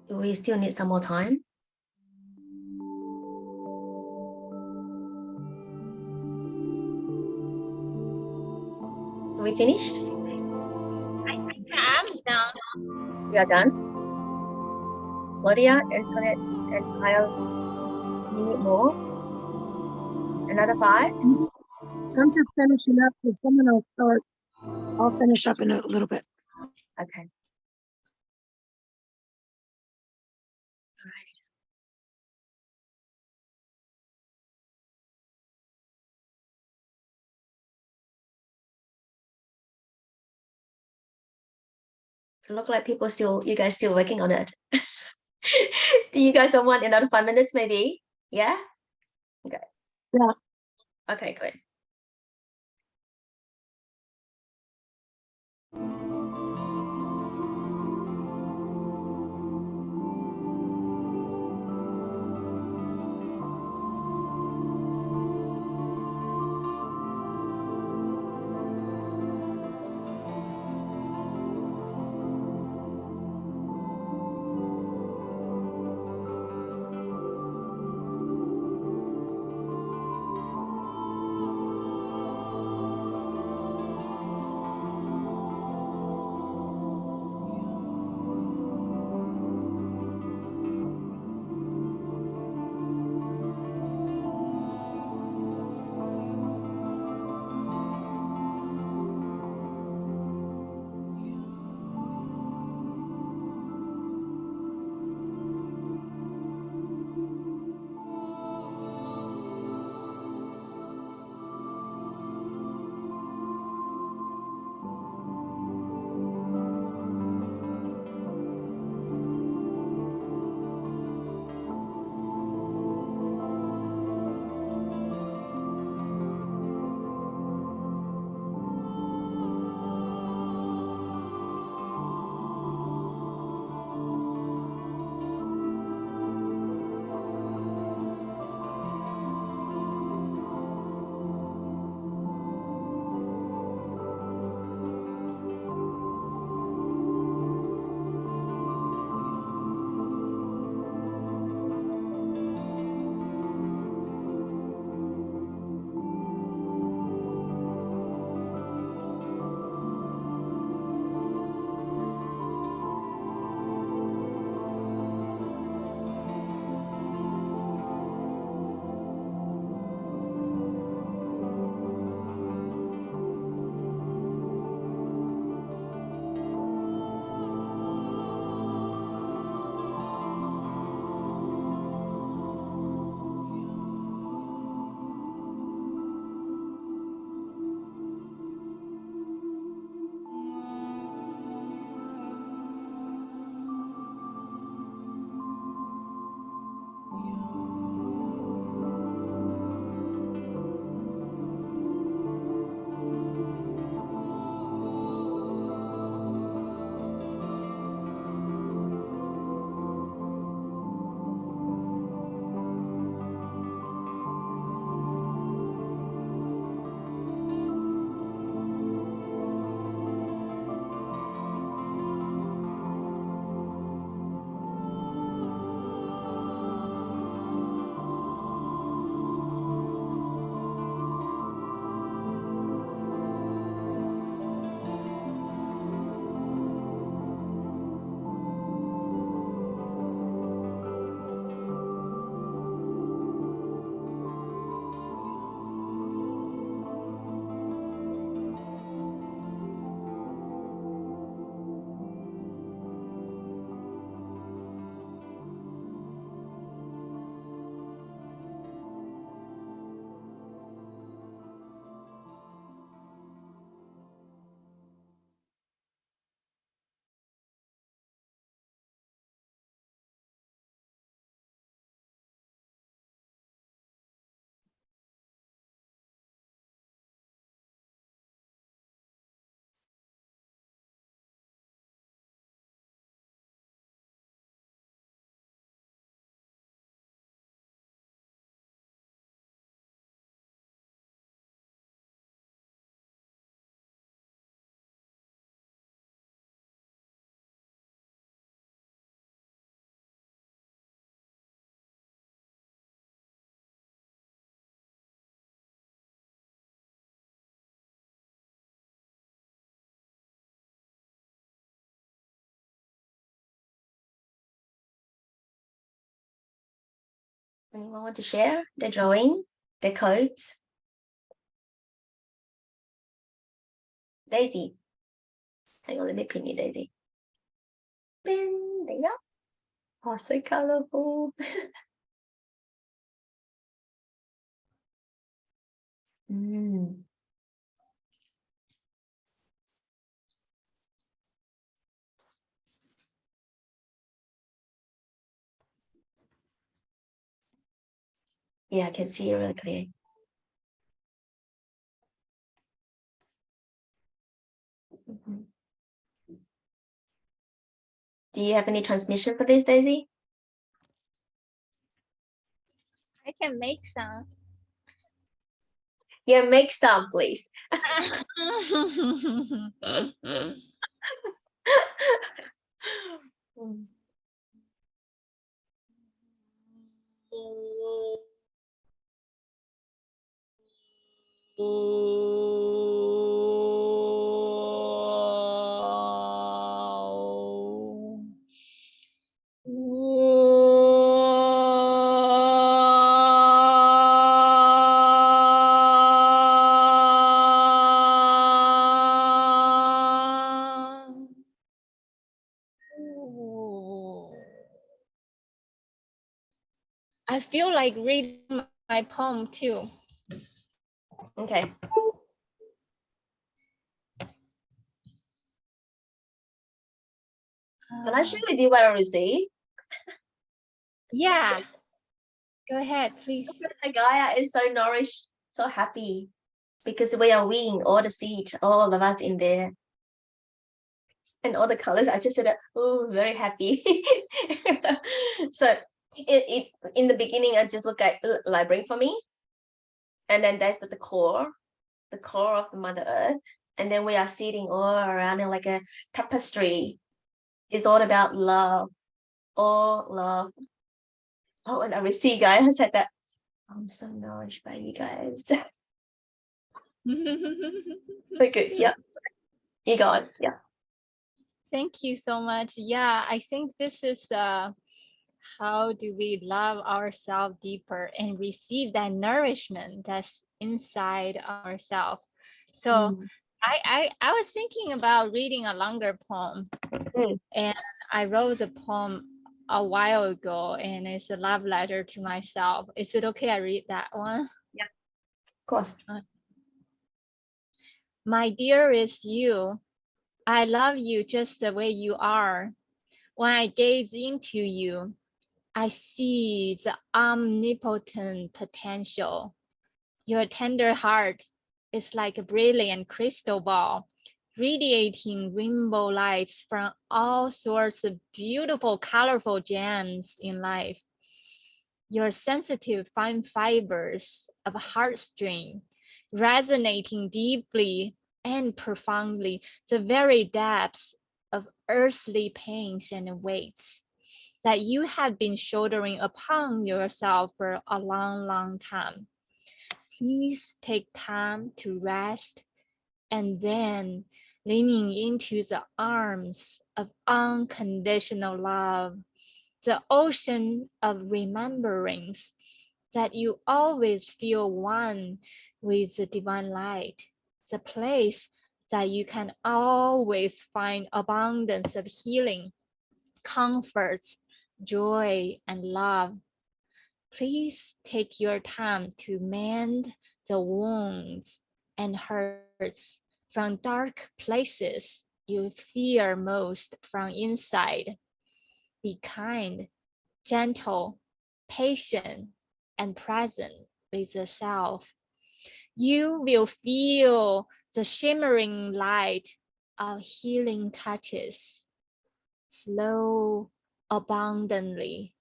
Do we still need some more time? Are we finished? I'm done. We are done. Claudia, Antoinette, and Kyle, do you need more? Another 5? I'm just finishing up with someone else start. I'll finish up in a little bit. Okay. It look like you guys still working on it. Do you guys want another 5 minutes maybe? Yeah? Okay. Yeah. Okay, good. Anyone want to share the drawing, the codes? Daisy. Hang on, let me pin you, Daisy. Pin, there you go. Oh, so colorful. Mm. Yeah, I can see it really clear. Mhm. Do you have any transmission for this, Daisy? I can make some. Yeah, make some, please. Mm. I feel like reading my poem too. Okay. Can I share with you what I received? Yeah, go ahead, please. The guy is so nourished, so happy because we are weighing all the seed, all of us in there, and all the colors. I just said, oh, very happy. So it in the beginning, I just look at like bring for me, and then that's the core of the Mother Earth, and then we are sitting all around it like a tapestry. It's all about love, all love. Oh, and I received, guys. I said that I'm so nourished by you guys. So good. Yeah. You got it. Yeah. Thank you so much. Yeah, I think this is how do we love ourselves deeper and receive that nourishment that's inside ourselves. So Mm. I was thinking about reading a longer poem, and I wrote the poem a while ago, and it's a love letter to myself. Is it okay I read that one? Yeah, of course. My dearest you, I love you just the way you are. When I gaze into you, I see the omnipotent potential. Your tender heart is like a brilliant crystal ball, radiating rainbow lights from all sorts of beautiful, colorful gems in life. Your sensitive fine fibers of heartstring, resonating deeply and profoundly the very depths of earthly pains and weights that you have been shouldering upon yourself for a long, long time. Please take time to rest and then leaning into the arms of unconditional love, the ocean of remembrance that you always feel one with the divine light, the place that you can always find abundance of healing, comforts, joy, and love. Please take your time to mend the wounds and hurts from dark places you fear most from inside. Be kind, gentle, patient, and present with yourself. You will feel the shimmering light of healing touches flow abundantly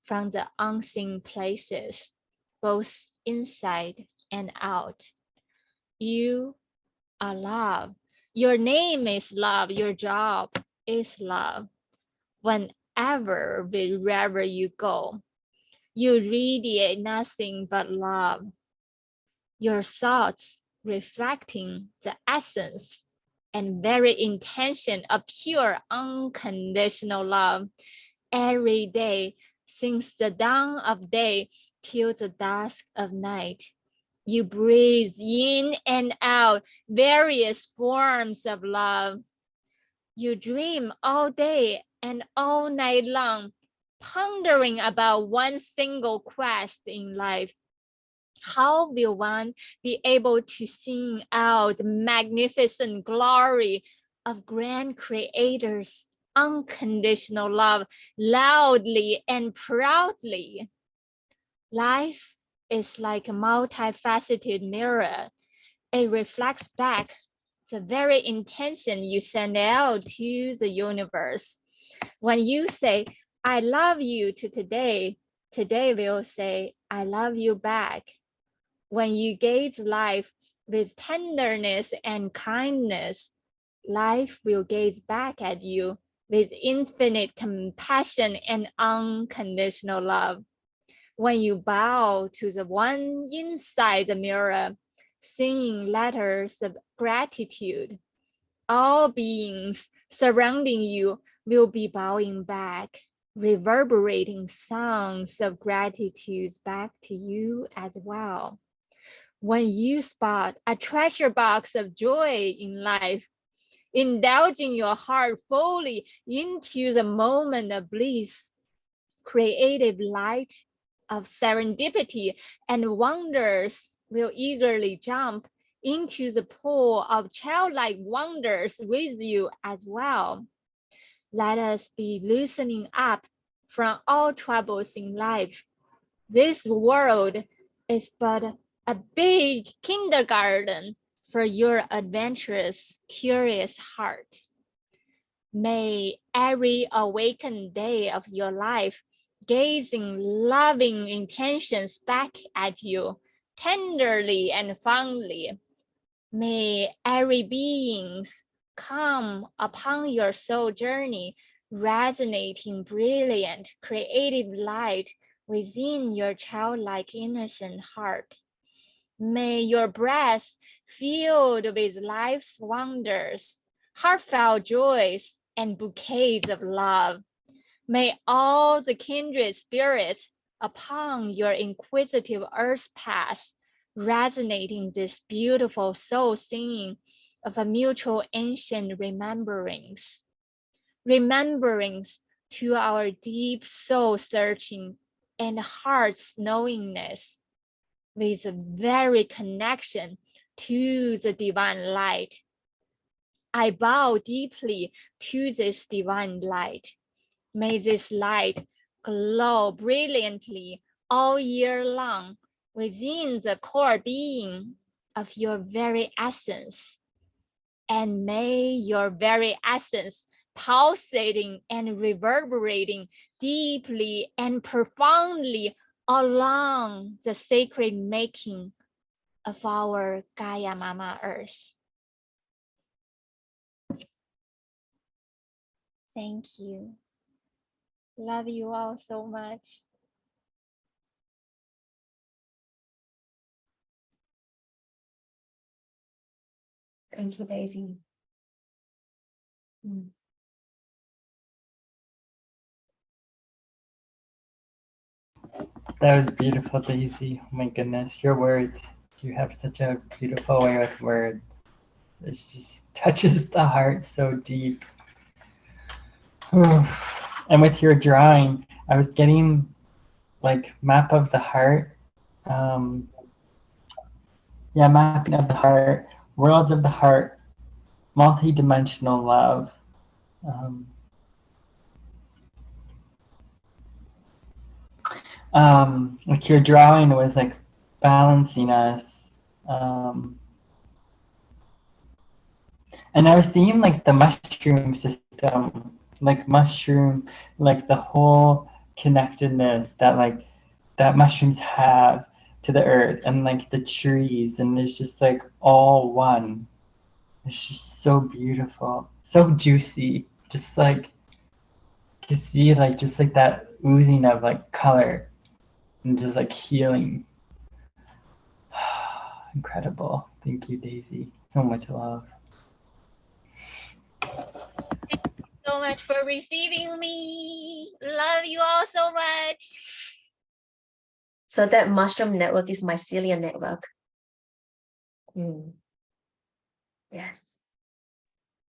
from the unseen places, both inside and out. You are love. Your name is love. Your job is love. Whenever, wherever you go, you radiate nothing but love. Your thoughts reflecting the essence and very intention of pure unconditional love every day since the dawn of day till the dusk of night. You breathe in and out various forms of love. You dream all day and all night long, pondering about one single quest in life. How will one be able to sing out the magnificent glory of grand creators' unconditional love loudly and proudly? Life is like a multifaceted mirror. It reflects back the very intention you send out to the universe. When you say, I love you to today, today will say, I love you back. When you gaze life with tenderness and kindness, life will gaze back at you with infinite compassion and unconditional love. When you bow to the one inside the mirror, singing letters of gratitude, all beings surrounding you will be bowing back, reverberating sounds of gratitude back to you as well. When you spot a treasure box of joy in life, indulging your heart fully into the moment of bliss, creative light of serendipity and wonders will eagerly jump into the pool of childlike wonders with you as well. Let us be loosening up from all troubles in life. This world is but a big kindergarten for your adventurous, curious heart. May every awakened day of your life gazing loving intentions back at you tenderly and fondly. May every beings come upon your soul journey resonating brilliant creative light within your childlike innocent heart. May your breath filled with life's wonders, heartfelt joys, and bouquets of love. May all the kindred spirits upon your inquisitive earth path resonating this beautiful soul singing of a mutual ancient remembrance. Remembrance to our deep soul searching and heart's knowingness with a very connection to the divine light. I bow deeply to this divine light. May this light glow brilliantly all year long within the core being of your very essence. And may your very essence pulsating and reverberating deeply and profoundly along the sacred making of our Gaia Mama Earth. Thank you. Love you all so much. Thank you, Daisy. That was beautiful, Daisy. Oh my goodness, your words. You have such a beautiful way with words. It just touches the heart so deep. And with your drawing, I was getting like map of the heart. Mapping of the heart, worlds of the heart, multi-dimensional love. Like your drawing was like balancing us. And I was seeing like the mushroom system, like mushroom, like the whole connectedness that mushrooms have to the earth and like the trees, and it's just like all one. It's just so beautiful, so juicy, just like you see like just like that oozing of like color and just like healing. Incredible. Thank you, Daisy. So much love. So much for receiving me. Love you all so much. So that mushroom network is mycelium network. Yes.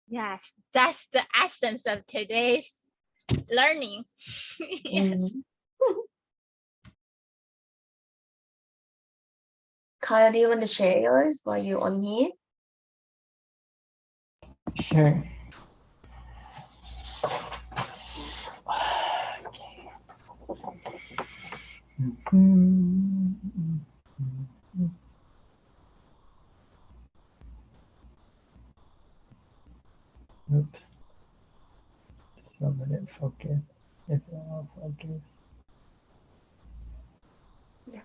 Yes, that's the essence of today's learning. Yes. Kyle, do you want to share yours while you're on here? Sure. Oops. So let it focus. If it will focus. Yeah.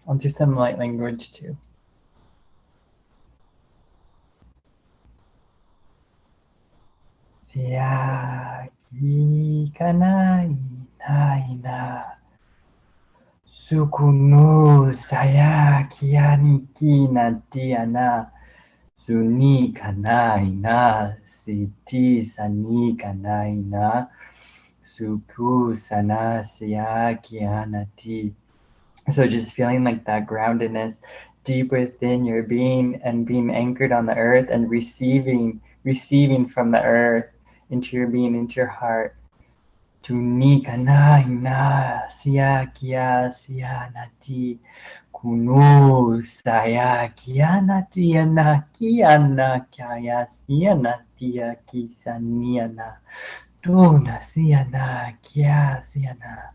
I'll do some light language too. Siaki kanai naina. Sukunu saya kiani kina tiana. Suni kanai na. Siti sani kanai na. Suku sana siya kianati. So just feeling like that groundedness deep within your being and being anchored on the earth and receiving from the earth into your being, into your heart. Tunika na ina siya kia siya nati kunu saya kia nati ana kia na kaya siya nati kisania na tuna siya na kia siya na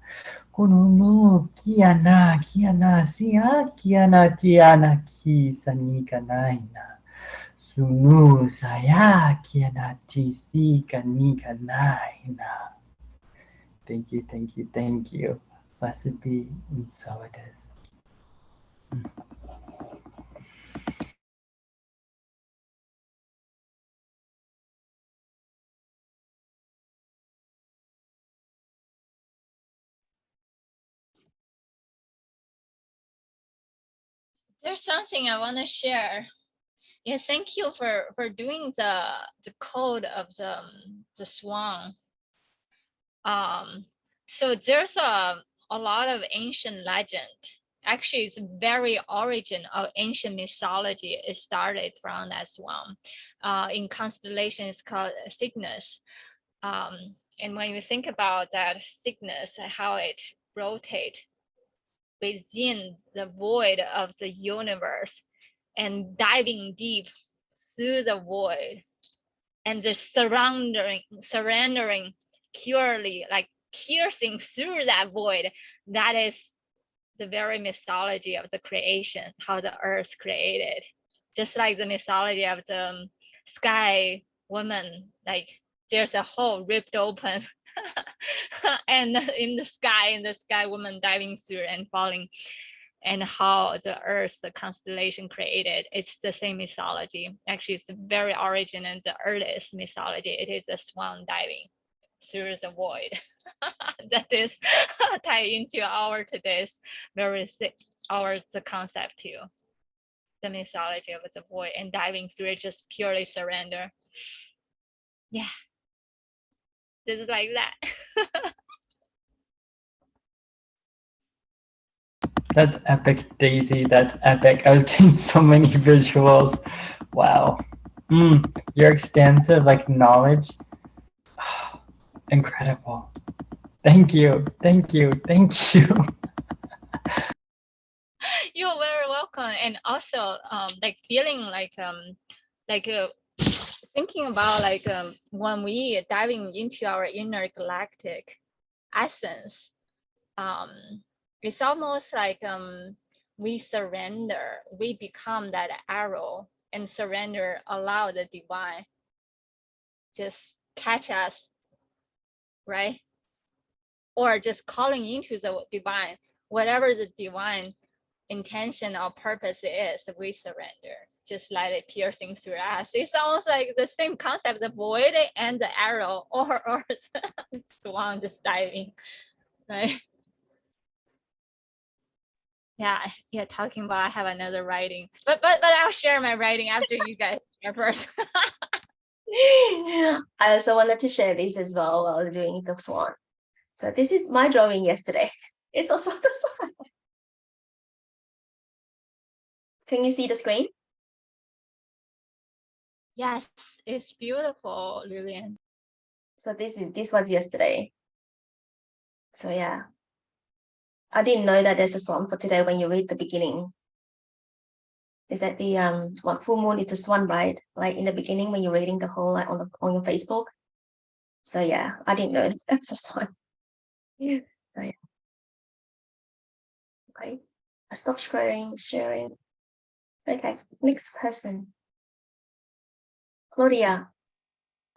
kununu kiana siya kiana tiana ki sanika naina sunu saya kiana ti si kanika naina. Thank you, thank you, thank you. Blessed be, and so it is. There's something I want to share. Yeah, thank you for doing the code of the swan. So there's a lot of ancient legend. Actually, it's very origin of ancient mythology. It started from that swan. In constellation, it's called Cygnus. And when you think about that Cygnus, how it rotates within the void of the universe and diving deep through the void and just surrendering purely, like piercing through that void. That is the very mythology of the creation, how the earth created. Just like the mythology of the sky woman, like there's a hole ripped open and in the sky woman diving through and falling, and how the earth, the constellation created. It's the same mythology. Actually, it's the very origin and the earliest mythology. It is a swan diving through the void. That is tied into our today's the concept too. The mythology of the void and diving through it, just purely surrender. Yeah, just like that. That's epic, Daisy. That's epic. I was getting so many visuals. Wow. Your extensive like knowledge. Incredible. Thank you. Thank you. Thank you. You're very welcome. And also like feeling like thinking about like when we diving into our inner galactic essence, it's almost like we surrender, we become that arrow and surrender, allow the divine just catch us, right? Or just calling into the divine, whatever the divine intention or purpose is, we surrender. Just let it piercing through us. It's almost like the same concept, the void and the arrow, or the swan just diving, right? Yeah, talking about, I have another writing, but I'll share my writing after you guys share first. I also wanted to share this as well while doing the swan. So this is my drawing yesterday. It's also the swan. Can you see the screen? Yes, it's beautiful, Lillian. So this was yesterday. So yeah. I didn't know that there's a swan for today when you read the beginning. Is that the what full moon is a swan, right? Like in the beginning when you're reading the whole like on your Facebook. So yeah, I didn't know that's a swan. Yeah. So yeah. Okay. I stopped sharing. Okay, next person. Claudia.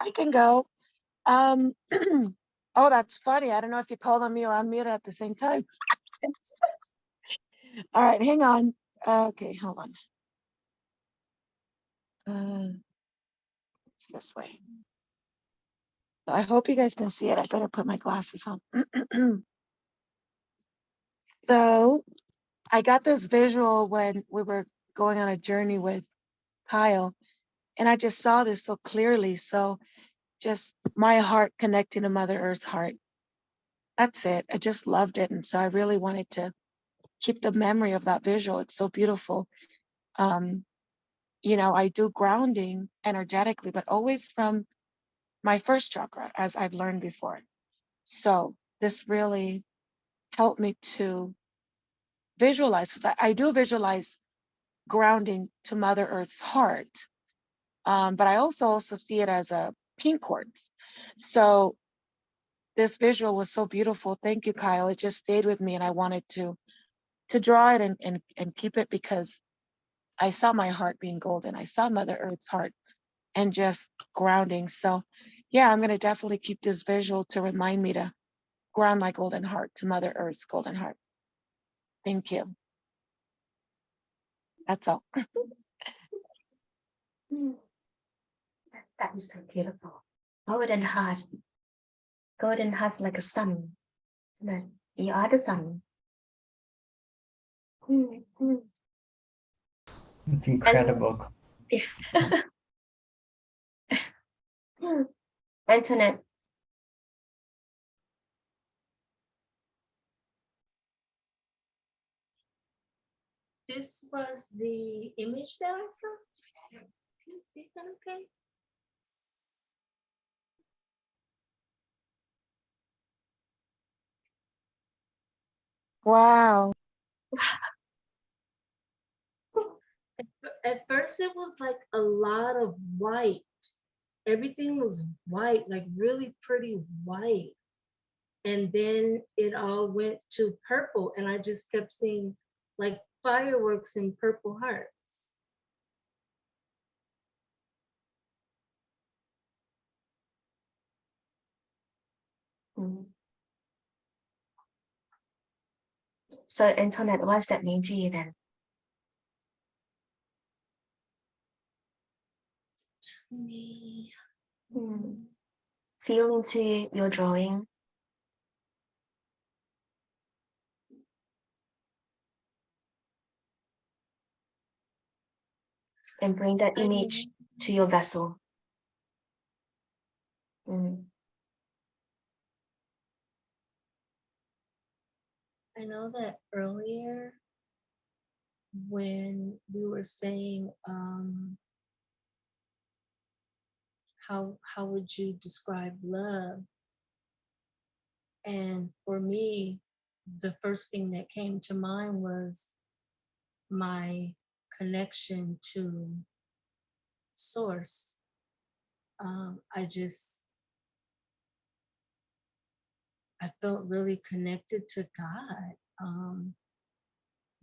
I can go. Oh, that's funny. I don't know if you called on me or unmuted at the same time. All right, hang on. Okay, hold on. It's this way. I hope you guys can see it. I better put my glasses on. So I got this visual when we were going on a journey with Kyle, and I just saw this so clearly. So just my heart connecting to Mother Earth's heart. That's it. I just loved it. And so I really wanted to keep the memory of that visual. It's so beautiful. You know, I do grounding energetically, but always from my first chakra, as I've learned before. So this really helped me to visualize, because I do visualize grounding to Mother Earth's heart. But I also see it as a pink quartz. So this visual was so beautiful. Thank you, Kyle. It just stayed with me, and I wanted to draw it and keep it, because I saw my heart being golden. I saw Mother Earth's heart and just grounding. So yeah, I'm going to definitely keep this visual to remind me to ground my golden heart to Mother Earth's golden heart. Thank you. That's all. That is so beautiful. Golden heart. Golden heart like a sun. You are the sun. It's incredible. Antoinette. This was the image that I saw. Is that okay? Wow. At first it was like a lot of white. Everything was white, like really pretty white. And then it all went to purple, and I just kept seeing like fireworks and purple hearts. So Antoinette, what does that mean to you then? Me. Feel into your drawing. And bring that image to your vessel. I know that earlier when we were saying how would you describe love? And for me, the first thing that came to mind was my connection to source. I felt really connected to God.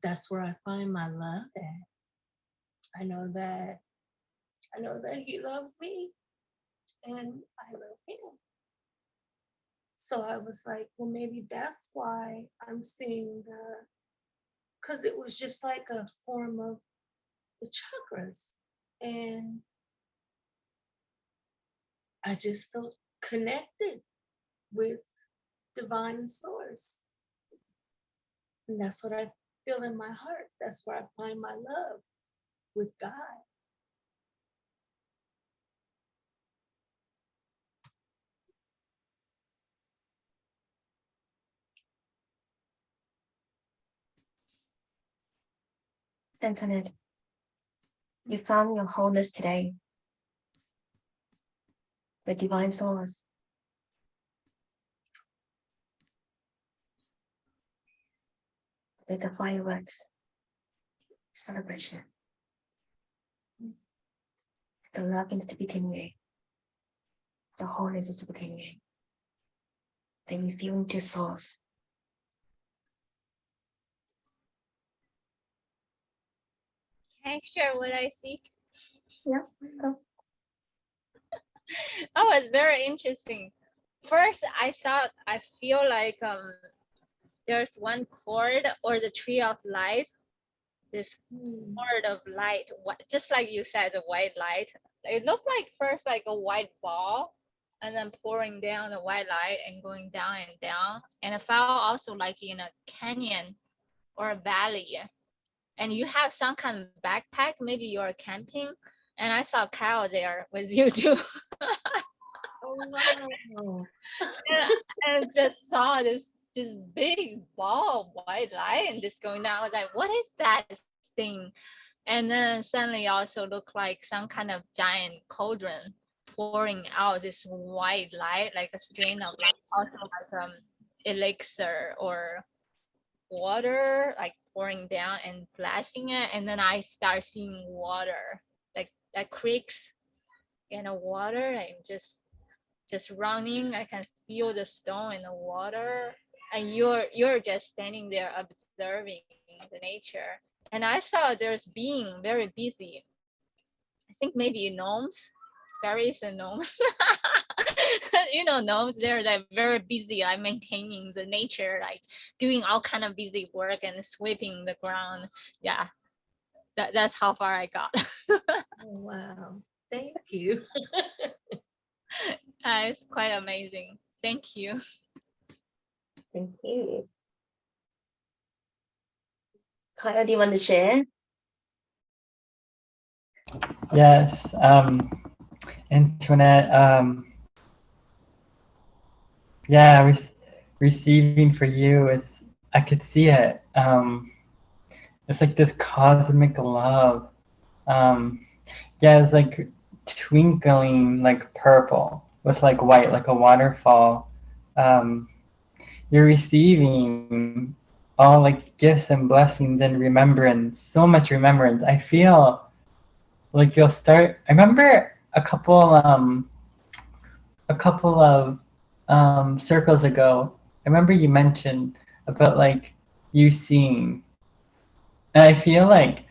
That's where I find my love at. I know that He loves me, and I love Him. So I was like, well, maybe that's why I'm seeing because it was just like a form of the chakras. And I just felt connected with divine source. And that's what I feel in my heart. That's where I find my love, with God. Antoinette, you found your wholeness today. The divine source. With the fireworks celebration. The love is within you. The wholeness is within you. Then you feel into source. Can I share what I see? Yeah. Oh, Oh, it's very interesting. First, I feel like there's one cord or the tree of life, this cord of light, just like you said, the white light. It looked like first like a white ball, and then pouring down the white light and going down and down. And it felt also like in a canyon or a valley. And you have some kind of backpack, maybe you're camping. And I saw Kyle there with you too. Oh, wow. And just saw this big ball of white light and just going down. I was like, what is that thing? And then suddenly also looked like some kind of giant cauldron pouring out this white light, like a stream of light, also like elixir or water, like pouring down and blasting it. And then I start seeing water, like creeks in the water, and just running. I can feel the stone in the water, and you're just standing there observing the nature. And I saw there's being very busy. I think maybe gnomes, fairies and gnomes. You know, gnomes, they're like very busy, like maintaining the nature, like doing all kind of busy work and sweeping the ground. Yeah, that's how far I got. Oh, wow. Thank you. It's quite amazing. Thank you. thank you. Kyle, do you want to share? Yes, Antoinette, yeah, receiving for you is, I could see it. It's like this cosmic love. Yeah, it's like twinkling like purple with like white, like a waterfall. You're receiving all like gifts and blessings and remembrance, so much remembrance. I feel like you'll start. I remember a couple of circles ago. I remember you mentioned about like you seeing, and I feel like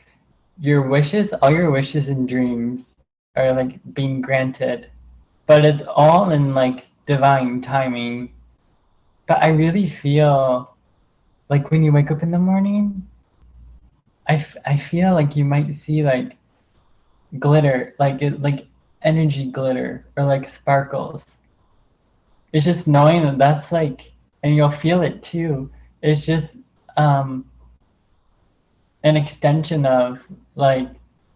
your wishes, all your wishes and dreams are like being granted, but it's all in like divine timing. But I really feel like when you wake up in the morning, I feel like you might see like glitter, like like energy glitter or like sparkles. It's just knowing that that's like, and you'll feel it too. It's just um, an extension of like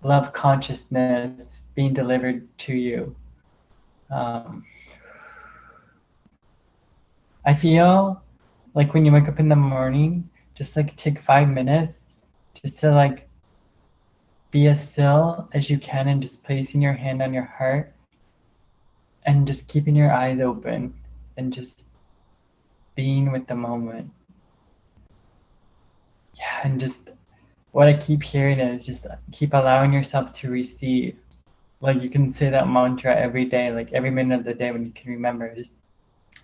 love consciousness being delivered to you. Um, I feel like when you wake up in the morning, just like take 5 minutes just to like be as still as you can and just placing your hand on your heart and just keeping your eyes open and just being with the moment. Yeah, and just what I keep hearing is just keep allowing yourself to receive. Like you can say that mantra every day, like every minute of the day when you can remember. Just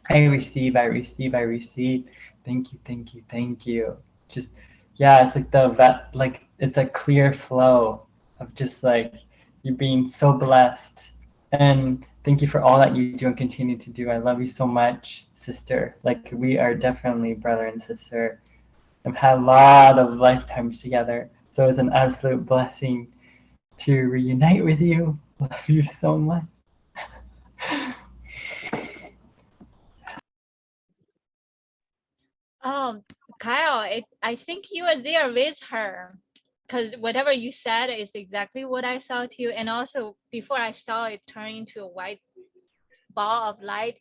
I receive, I receive, I receive. Thank you, thank you, thank you. Just yeah, it's like like it's a clear flow of just like you being so blessed. And thank you for all that you do and continue to do. I love you so much, sister. Like we are definitely brother and sister. I've had a lot of lifetimes together. So it's an absolute blessing to reunite with you. Love you so much. Kyle, I think you were there with her, because whatever you said is exactly what I saw too. And also before I saw it turn into a white ball of light,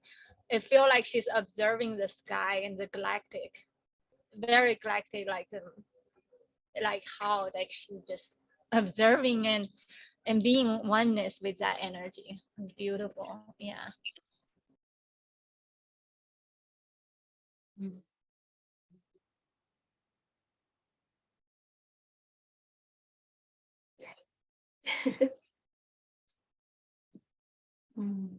it felt like she's observing the sky and the galactic, very galactic, like like how like she just observing and being oneness with that energy. It's beautiful. Yeah. Mm.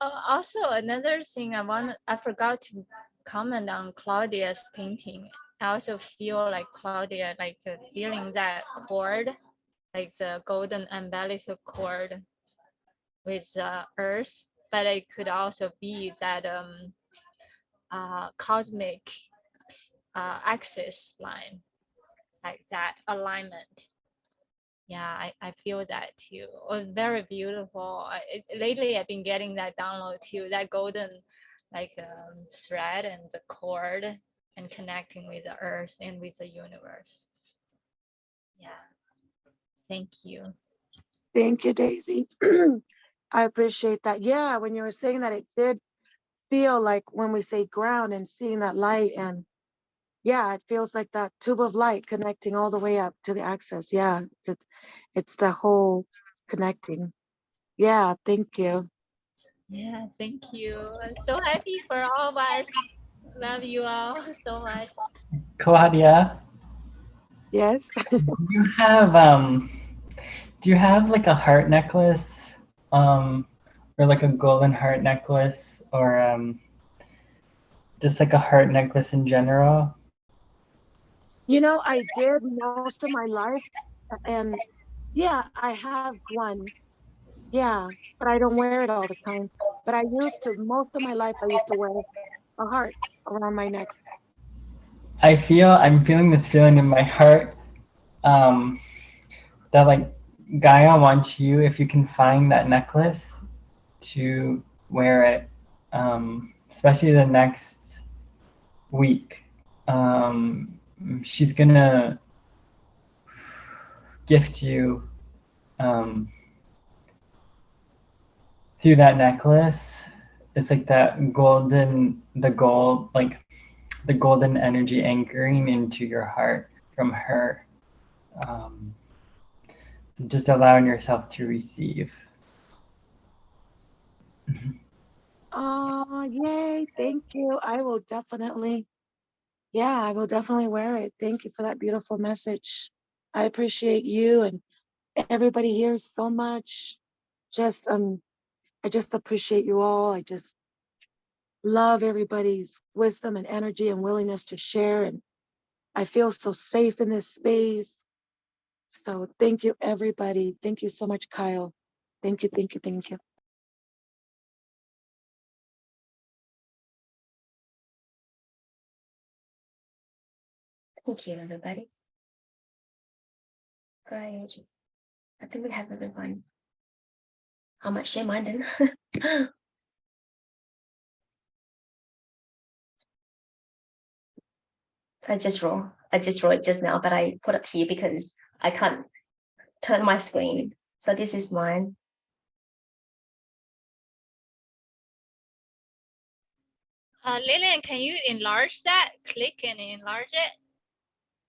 Also, another thing I forgot to comment on Claudia's painting. I also feel like Claudia, like feeling that cord, like the golden umbilical cord with the earth, but it could also be that cosmic axis line, like that alignment. Yeah, I feel that too. Very beautiful. Lately, I've been getting that download too, that golden like thread and the cord and connecting with the earth and with the universe. Yeah, thank you. Thank you, Daisy. I appreciate that. Yeah, when you were saying that, it did feel like when we say ground and seeing that light, and yeah, it feels like that tube of light connecting all the way up to the axis. Yeah, it's the whole connecting. Yeah, thank you. Yeah, thank you. I'm so happy for all of us. Love you all so much. Claudia, Yes. do you have like a heart necklace, or like a golden heart necklace, or just like a heart necklace in general? I did most of my life, and yeah, I have one. Yeah, but I don't wear it all the time. But I used to, most of my life, I used to wear a heart around my neck. I'm feeling this feeling in my heart, um, that like Gaia wants you, if you can find that necklace, to wear it, especially the next week. She's gonna gift you, um, through that necklace. It's like that the golden energy anchoring into your heart from her. Um, just allowing yourself to receive. Oh, yay. Thank you. I will definitely, yeah, I will definitely wear it. Thank you for that beautiful message. I appreciate you and everybody here so much. Just, I just appreciate you all. I just love everybody's wisdom and energy and willingness to share. And I feel so safe in this space. So thank you, everybody. Thank you so much, Kyle. Thank you, thank you, thank you. Thank you, everybody. Great. I think we have everyone. How much share mine then? I just wrote it just now, but I put it here because I can't turn my screen. So this is mine. Lillian, can you enlarge that? Click and enlarge it.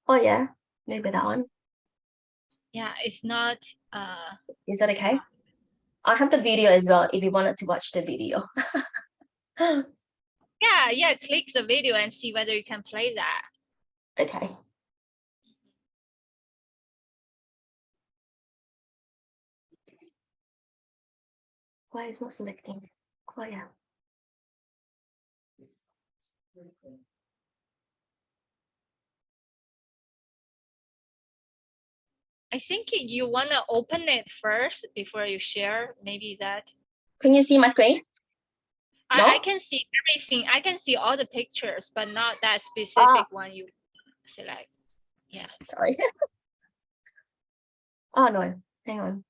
Oh yeah, maybe that one. Yeah, it's not. Is that okay? I have the video as well if you wanted to watch the video. Yeah, click the video and see whether you can play that. Okay. Why is not selecting? Oh yeah. I think you want to open it first before you share. Maybe that. Can you see my screen? No? I can see everything. I can see all the pictures, but not that specific one you select. Yeah. Sorry. Oh no, hang on.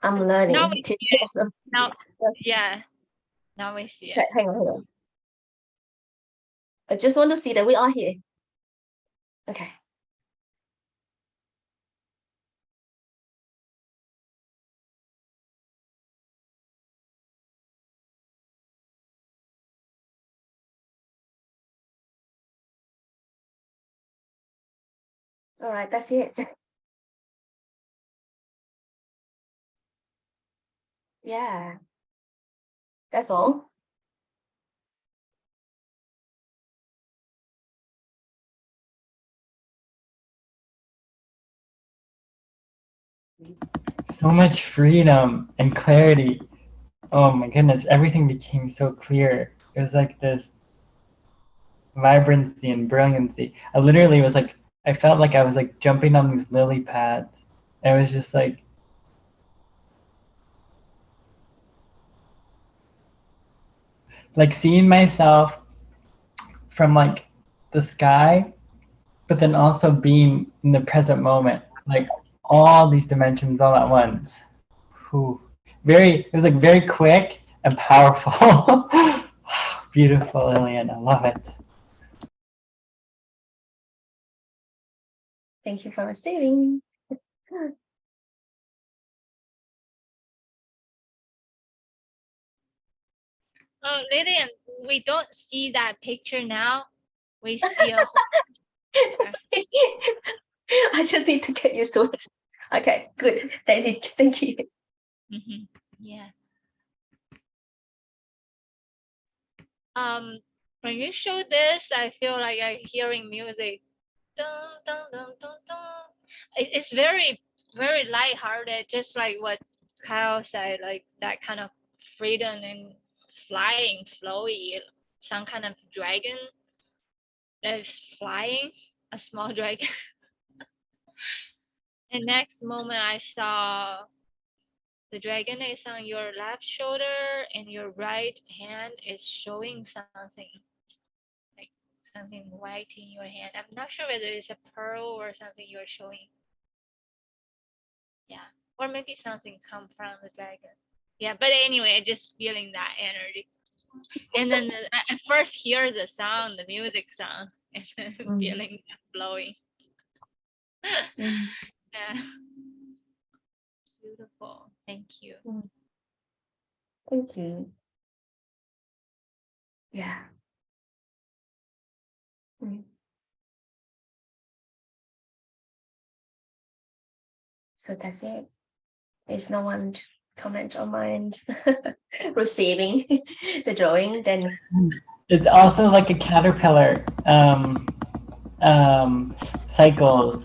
I'm Now learning. we see it. Now, yeah. Now we see it. Okay, hang on. I just want to see that we are here. Okay. All right, that's it. Yeah, that's all. So much freedom and clarity. Oh my goodness, everything became so clear. It was like this vibrancy and brilliancy. I literally was like, I felt like I was like jumping on these lily pads. I was just like seeing myself from like the sky, but then also being in the present moment, like all these dimensions all at once. Whew. It was like very quick and powerful. Beautiful, Lillian. I love it. Thank you for receiving. Oh, Lillian, we don't see that picture now. We see a I just need to get used to it. Okay, good. That's it. Thank you. yeah. When you show this, I feel like I'm hearing music. Dun, dun, dun, dun, dun. It's very, very lighthearted, just like what Kyle said, like that kind of freedom and flying, flowy, some kind of dragon that is flying, a small dragon. And next moment, I saw the dragon is on your left shoulder and your right hand is showing something, like something white in your hand. I'm not sure whether it's a pearl or something you're showing. Yeah, or maybe something come from the dragon. Yeah, but anyway, just feeling that energy. And then I first hear the sound, the music sound, and then feeling that blowing. Yeah. Beautiful. Thank you. Thank you. Yeah. So that's it. There's no one to comment on mine receiving the drawing. Then It's also like a caterpillar cycles,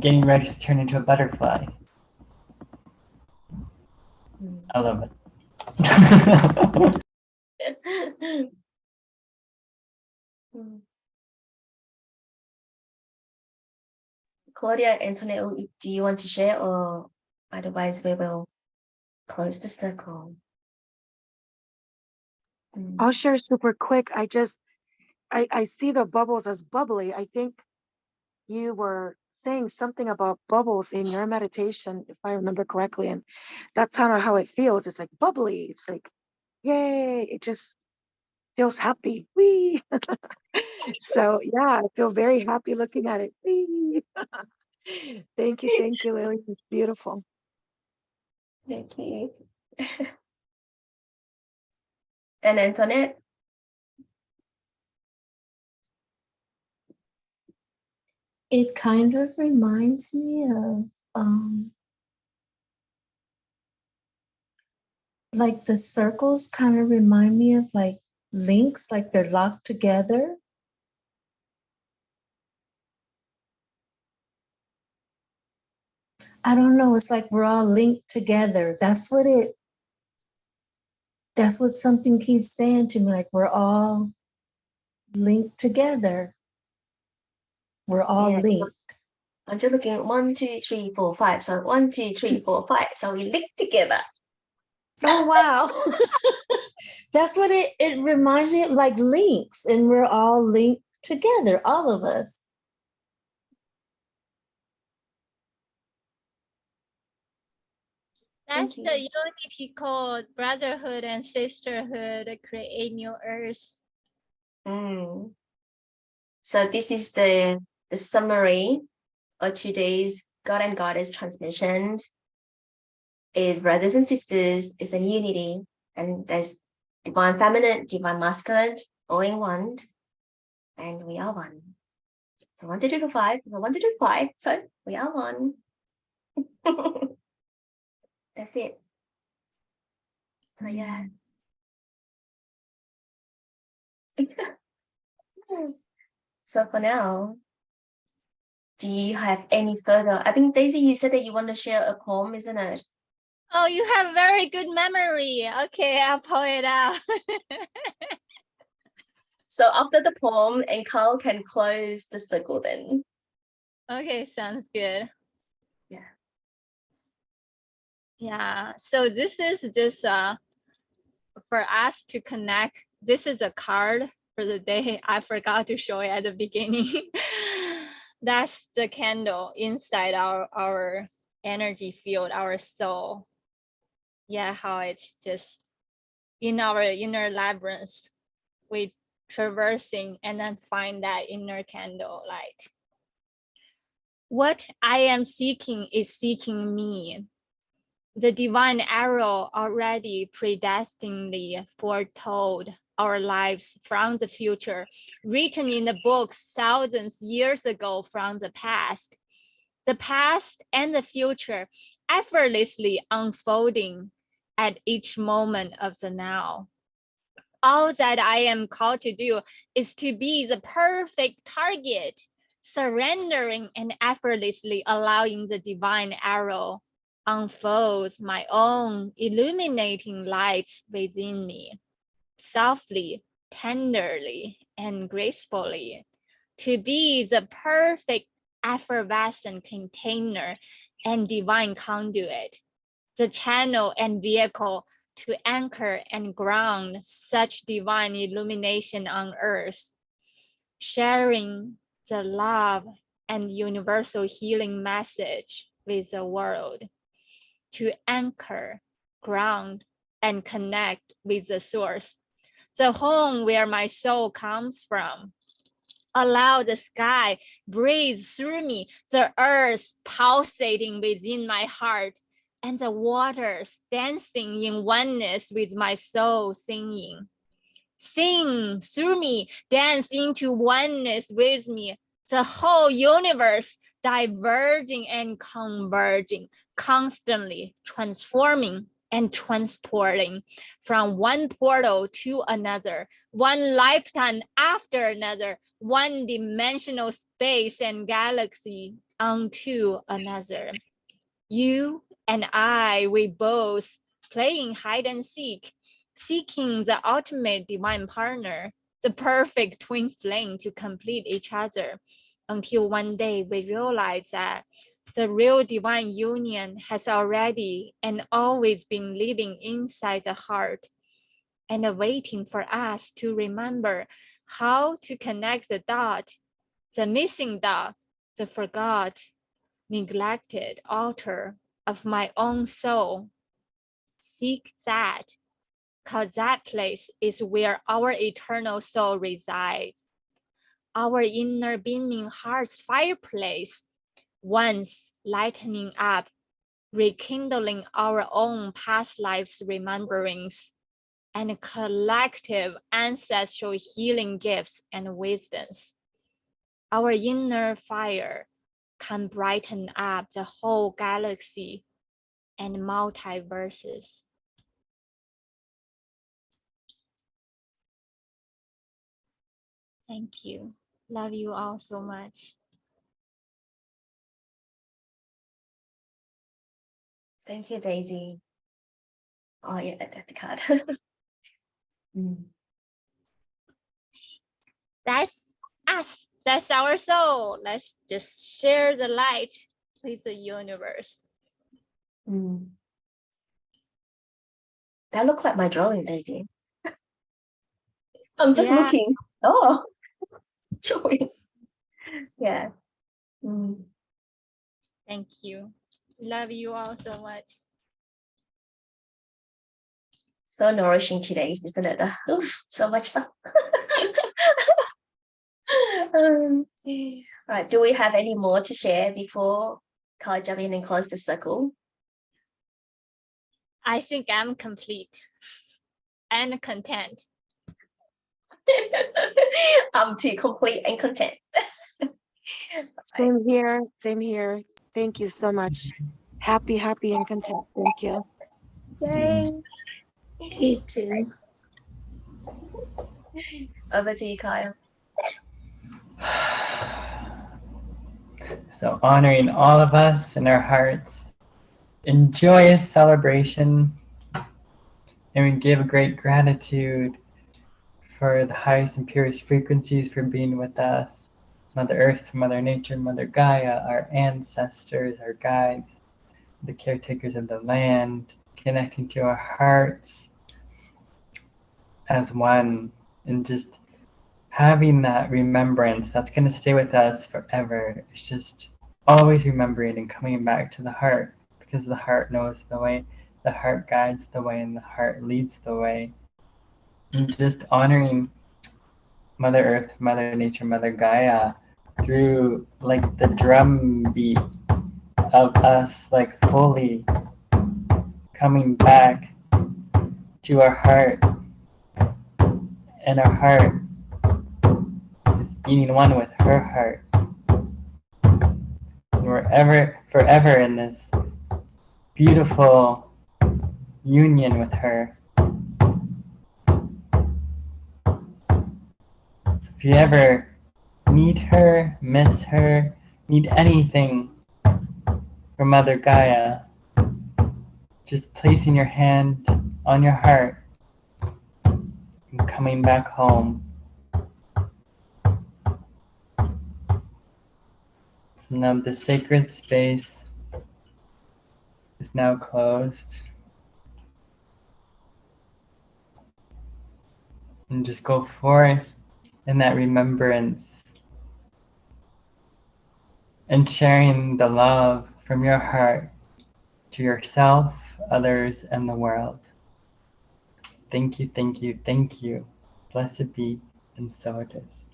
getting ready to turn into a butterfly. I love it. Claudia, Antonio, do you want to share, or otherwise we will close the circle? I'll share super quick. I see the bubbles as bubbly. I think you were saying something about bubbles in your meditation, if I remember correctly. And that's kind of how it feels. It's like bubbly. It's like, yay. It just feels happy. Wee. So yeah, I feel very happy looking at it. Wee. Thank you, Lily. It's beautiful. Thank you. And Antoinette? It kind of reminds me of like the circles kind of remind me of like links, like they're locked together. I don't know, it's like we're all linked together. That's what something keeps saying to me, like we're all linked together. We're all linked. I'm just looking at 1, 2, 3, 4, 5. So 1, 2, 3, 4, 5. So we link together. Oh wow. That's what it reminds me of, like links, and we're all linked together, all of us. That's the unity called brotherhood and sisterhood that create new earth. So this is the summary of today's God and Goddess transmission. Is brothers and sisters, is a unity, and there's divine feminine, divine masculine, all in one, and we are one. So 1 to 2 to 5, so 1 to 2 to 5. So we are 1. That's it. So yeah. So for now, do you have any further? I think Daisy, you said that you want to share a poem, isn't it? Oh, you have very good memory. Okay, I'll pull it out. So after the poem, and Carl can close the circle then. Okay, sounds good. Yeah. Yeah, so this is just for us to connect. This is a card for the day. I forgot to show it at the beginning. That's the candle inside our energy field, our soul. Yeah, how it's just in our inner labyrinth, we traversing and then find that inner candle light. What I am seeking is seeking me. The divine arrow already predestinedly foretold our lives from the future, written in the books thousands years ago from the past. The past and the future effortlessly unfolding at each moment of the now. All that I am called to do is to be the perfect target, surrendering and effortlessly allowing the divine arrow unfolds my own illuminating lights within me, softly, tenderly, and gracefully, to be the perfect effervescent container and divine conduit, the channel and vehicle to anchor and ground such divine illumination on earth, sharing the love and universal healing message with the world, to anchor, ground, and connect with the source, the home where my soul comes from. Allow the sky breathe through me, the earth pulsating within my heart, and the waters dancing in oneness with my soul singing. Sing through me, dance into oneness with me, the whole universe diverging and converging, constantly transforming and transporting from one portal to another, one lifetime after another, one dimensional space and galaxy onto another. You and I, we both playing hide and seek, seeking the ultimate divine partner, the perfect twin flame to complete each other, until one day we realize that the real divine union has already and always been living inside the heart and waiting for us to remember how to connect the dot, the missing dot, the forgot, neglected altar of my own soul. Seek that, because that place is where our eternal soul resides. Our inner being heart's fireplace, once lightening up, rekindling our own past lives' rememberings and collective ancestral healing gifts and wisdoms. Our inner fire can brighten up the whole galaxy and multiverses. Thank you. Love you all so much. Thank you, Daisy. Oh yeah, that's the card. That's us. That's our soul. Let's just share the light with the universe. That looked like my drawing, Daisy. I'm just Yeah. looking. Oh, drawing. Yeah. Thank you. Love you all so much. So nourishing today, isn't it? Oof, so much fun. All right. Do we have any more to share before Kai jump in and close the circle? I think I'm complete and content. I'm too complete and content. Same here. Same here. Thank you so much. Happy, happy, and content. Thank you. Yay. Me too. Over to you, Kyle. So honoring all of us in our hearts, in joyous celebration, and we give great gratitude for the highest and purest frequencies for being with us. Mother Earth, Mother Nature, Mother Gaia, our ancestors, our guides, the caretakers of the land, connecting to our hearts as one, and just having that remembrance that's going to stay with us forever. It's just always remembering and coming back to the heart, because the heart knows the way, the heart guides the way, and the heart leads the way. And just honoring Mother Earth, Mother Nature, Mother Gaia through like the drum beat of us like fully coming back to our heart, and our heart is being one with her heart. And we're forever in this beautiful union with her. So if you ever need her, miss her, need anything from Mother Gaia, just placing your hand on your heart and coming back home. So now the sacred space is now closed. And just go forth in that remembrance and sharing the love from your heart to yourself, others, and the world. Thank you, thank you, thank you. Blessed be, and so it is.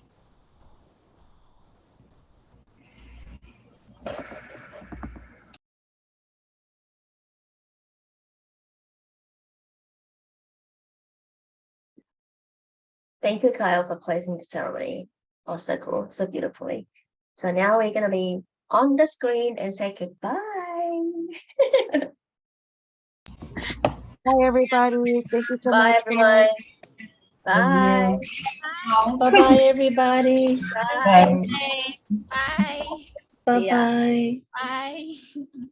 Thank you, Kyle, for closing the ceremony. Oh, so cool, so beautifully. So now we're going to be on the screen and say goodbye. Bye, everybody. Thank you so Bye, much. everyone. Bye. Bye bye, everybody. Bye. Bye. Bye. Bye See ya. bye. Bye.